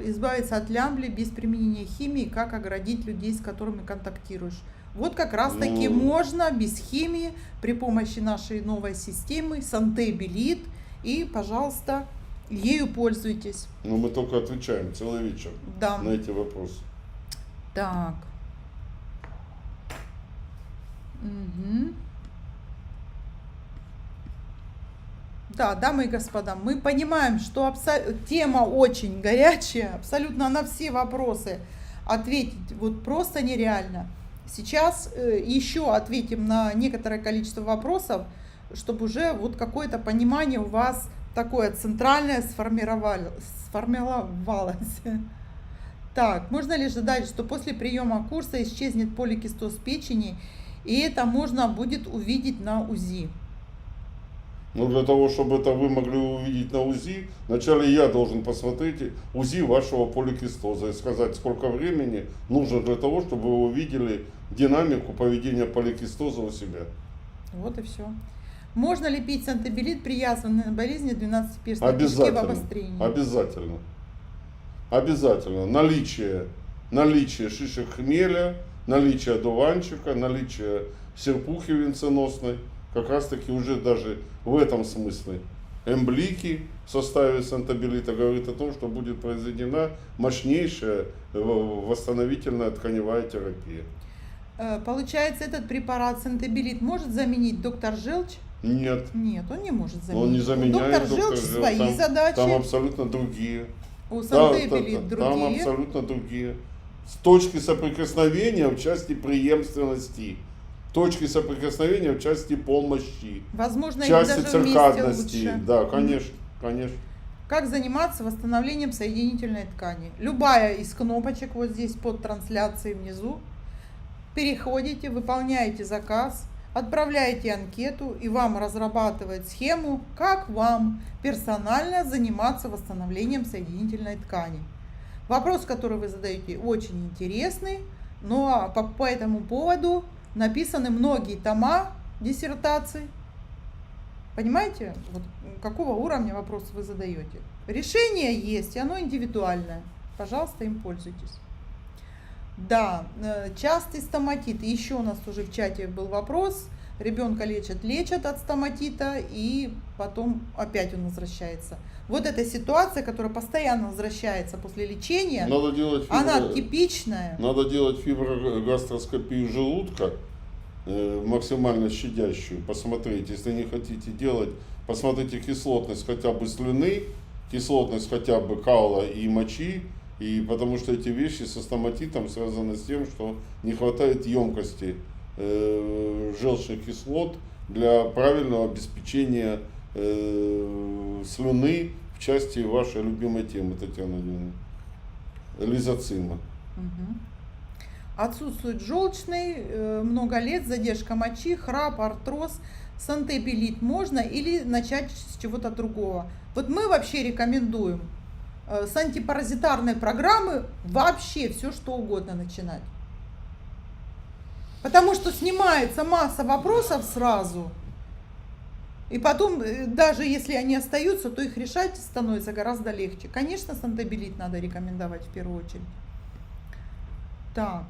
избавиться от лямбли без применения химии? Как оградить людей, с которыми контактируешь? Вот как раз таки можно без химии при помощи нашей новой системы Сантэ-Белит. И, пожалуйста, ею пользуйтесь. Но мы только отвечаем целый вечер на эти вопросы. Так. Угу. Да, дамы и господа, мы понимаем, что тема очень горячая, абсолютно на все вопросы ответить вот просто нереально. Сейчас еще ответим на некоторое количество вопросов, чтобы уже вот какое-то понимание у вас такое центральное сформировалось. Так, можно ли ожидать, что после приема курса исчезнет поликистоз печени, и это можно будет увидеть на УЗИ? Ну, для того, чтобы это вы могли увидеть на УЗИ, вначале я должен посмотреть УЗИ вашего поликистоза и сказать, сколько времени нужно для того, чтобы вы увидели динамику поведения поликистоза у себя. Вот и все. Можно ли пить сантебелит при язвенной болезни 12-перстной кишки в Обязательно. обострении? Обязательно. Обязательно. Наличие шишек хмеля, наличие одуванчика, наличие серпухи венценосной. Как раз таки уже даже в этом смысле эмблики в составе сантебелита говорит о том, что будет произведена мощнейшая восстановительная тканевая терапия. Получается, этот препарат сантебелит может заменить доктор Желчь? Нет. Нет, он не может заменить. Он не заменяет доктор Желчь свои там, задачи. Там абсолютно другие. У сантебелит другие. Там абсолютно другие. С точки соприкосновения в части преемственности, точки соприкосновения в части помощи, Возможно, в части их даже вместе циркадности. лучше. Да, конечно, конечно. Как заниматься восстановлением соединительной ткани? Любая из кнопочек вот здесь под трансляцией внизу. Переходите, выполняете заказ, отправляете анкету, и вам разрабатывает схему, как вам персонально заниматься восстановлением соединительной ткани. Вопрос, который вы задаете, очень интересный, но по этому поводу написаны многие тома диссертаций. Понимаете, вот какого уровня вопрос вы задаете? Решение есть, и оно индивидуальное. Пожалуйста, им пользуйтесь. Да, частый стоматит. Еще у нас тоже в чате был вопрос. Ребенка лечат от стоматита, и потом опять он возвращается. Вот эта ситуация, которая постоянно возвращается после лечения, Надо делать она типичная. Надо делать фиброгастроскопию желудка, максимально щадящую. Посмотрите, если не хотите делать, посмотрите кислотность хотя бы слюны, кислотность хотя бы кала и мочи. И потому что эти вещи со стоматитом связаны с тем, что не хватает емкости желчных кислот для правильного обеспечения слюны в части вашей любимой темы, Татьяна Юрьевна, лизоцима. Угу. Отсутствует желчный, много лет, задержка мочи, храп, артроз, сантебелит можно или начать с чего-то другого. Вот мы вообще рекомендуем с антипаразитарной программы вообще все что угодно начинать. Потому что снимается масса вопросов сразу. И потом, даже если они остаются, то их решать становится гораздо легче. Конечно, сантебелит надо рекомендовать в первую очередь. Так.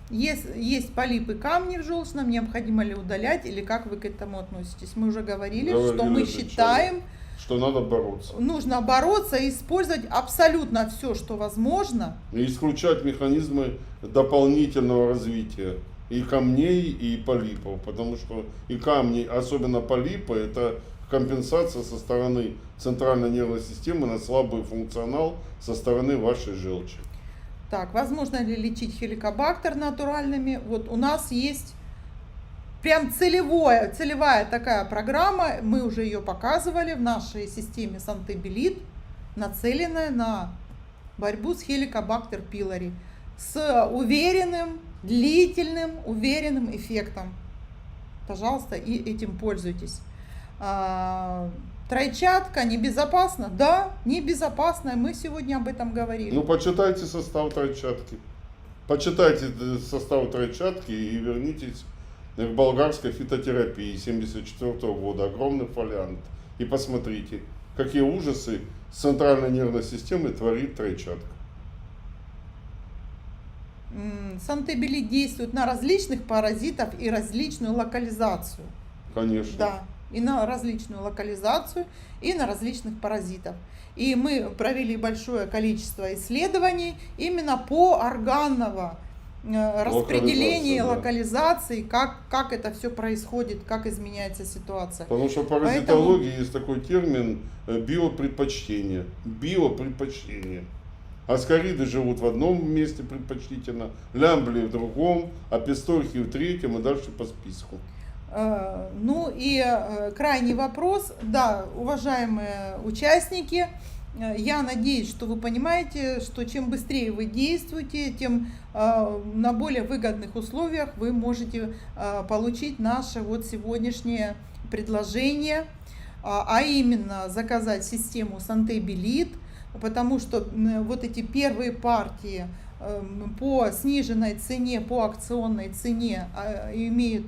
Есть полипы, камни в желчном, необходимо ли удалять или как вы к этому относитесь? Мы уже говорили что мы считаем, что надо бороться. Нужно бороться и использовать абсолютно все, что возможно. И исключать механизмы дополнительного развития и камней, и полипов. Потому что и камни, особенно полипы, это компенсация со стороны центральной нервной системы на слабый функционал со стороны вашей желчи. Так, возможно ли лечить хеликобактер натуральными? Вот у нас есть прям целевая такая программа, мы уже ее показывали в нашей системе сантебелит, нацеленная на борьбу с хеликобактер пилори с уверенным, длительным, уверенным эффектом. Пожалуйста, и этим пользуйтесь. Тройчатка небезопасна? Да, небезопасна. Мы сегодня об этом говорили. Ну, почитайте состав тройчатки. Почитайте состав тройчатки и вернитесь к болгарской фитотерапии 1974 года. Огромный фолиант. И посмотрите, какие ужасы с центральной нервной системой творит тройчатка. Сантебелит действует на различных паразитов и различную локализацию. Конечно. Да, и на различную локализацию, и на различных паразитов. И мы провели большое количество исследований именно по органного распределению, локализации, как это все происходит, как изменяется ситуация. Потому что в паразитологии есть такой термин биопредпочтение. Биопредпочтение. Аскариды живут в одном месте предпочтительно, лямбли в другом, а песторхи в третьем и дальше по списку. Ну и крайний вопрос. Да, уважаемые участники, я надеюсь, что вы понимаете, что чем быстрее вы действуете, тем на более выгодных условиях вы можете получить наше вот сегодняшнее предложение, а именно заказать систему сантебелит, потому что вот эти первые партии по сниженной цене, по акционной цене имеют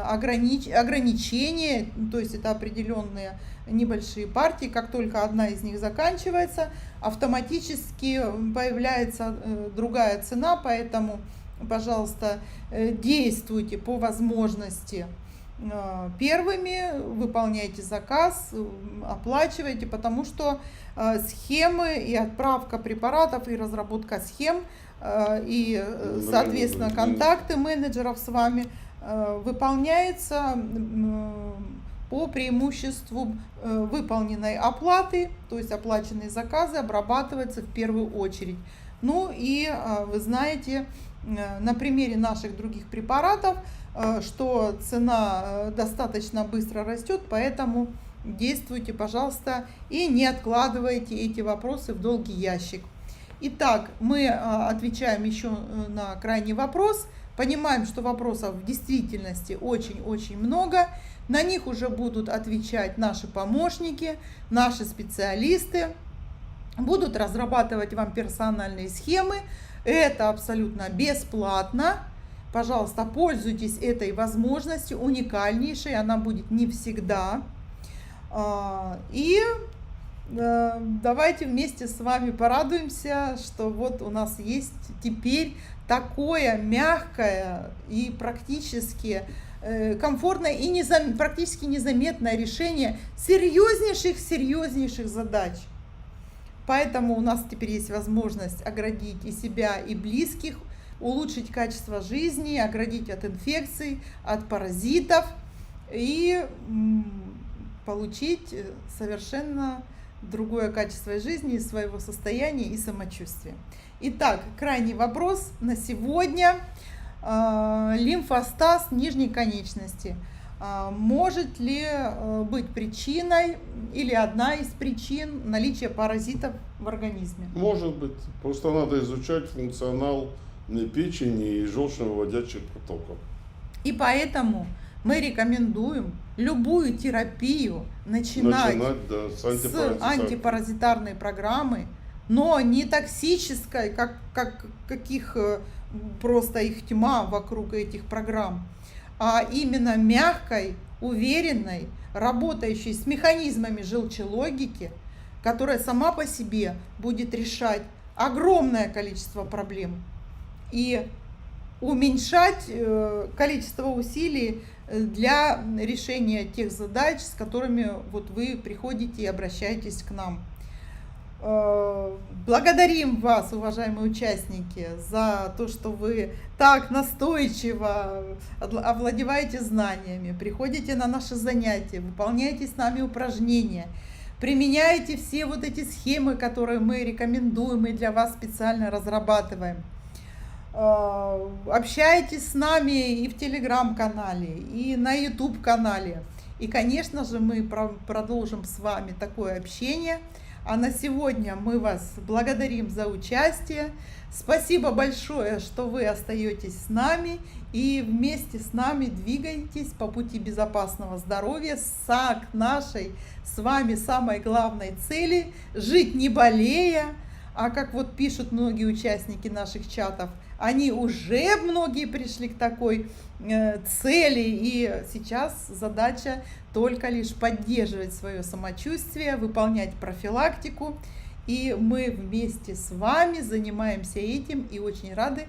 ограничения, то есть это определенные небольшие партии. Как только одна из них заканчивается, автоматически появляется другая цена, поэтому, пожалуйста, действуйте по возможности первыми, выполняйте заказ, оплачивайте, потому что схемы и отправка препаратов, и разработка схем, и, соответственно, контакты менеджеров с вами выполняется по преимуществу выполненной оплаты, то есть оплаченные заказы обрабатываются в первую очередь. Ну и вы знаете на примере наших других препаратов, что цена достаточно быстро растет, поэтому действуйте, пожалуйста, и не откладывайте эти вопросы в долгий ящик. Итак, мы отвечаем еще на крайний вопрос. Понимаем, что вопросов в действительности очень-очень много. На них уже будут отвечать наши помощники, наши специалисты. Будут разрабатывать вам персональные схемы. Это абсолютно бесплатно. Пожалуйста, пользуйтесь этой возможностью, уникальнейшей. Она будет не всегда. И давайте вместе с вами порадуемся, что вот у нас есть теперь такое мягкое и практически комфортное и практически незаметное решение серьезнейших задач. Поэтому у нас теперь есть возможность оградить и себя, и близких, улучшить качество жизни, оградить от инфекций, от паразитов и получить совершенно другое качество жизни, своего состояния и самочувствия. Итак, крайний вопрос на сегодня. Лимфостаз нижней конечности. Может ли быть причиной или одна из причин наличия паразитов в организме? Может быть. Просто надо изучать функционал печени и желчно-выводящих протоков. И поэтому мы рекомендуем любую терапию начинать да, с антипаразитарной программы, но не токсической, каких просто их тьма вокруг этих программ, а именно мягкой, уверенной, работающей с механизмами желчелогики, которая сама по себе будет решать огромное количество проблем и уменьшать количество усилий для решения тех задач, с которыми вот вы приходите и обращаетесь к нам. Благодарим вас, уважаемые участники, за то, что вы так настойчиво овладеваете знаниями, приходите на наши занятия, выполняете с нами упражнения, применяете все вот эти схемы, которые мы рекомендуем и для вас специально разрабатываем. Общайтесь с нами и в Телеграм-канале, и на YouTube-канале. И, конечно же, мы продолжим с вами такое общение. А на сегодня мы вас благодарим за участие. Спасибо большое, что вы остаетесь с нами и вместе с нами двигаетесь по пути безопасного здоровья к нашей с вами самой главной цели – жить не болея. А как вот пишут многие участники наших чатов, они уже многие пришли к такой цели, и сейчас задача только лишь поддерживать свое самочувствие, выполнять профилактику, и мы вместе с вами занимаемся этим и очень рады,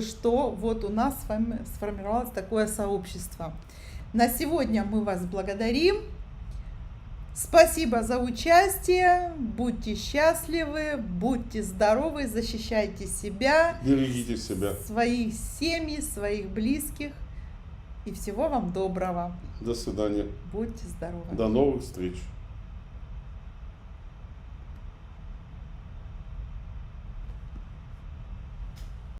что вот у нас с вами сформировалось такое сообщество. На сегодня мы вас благодарим. Спасибо за участие, будьте счастливы, будьте здоровы, защищайте себя, берегите себя, своих семьи, своих близких, и всего вам доброго. До свидания. Будьте здоровы. До новых встреч.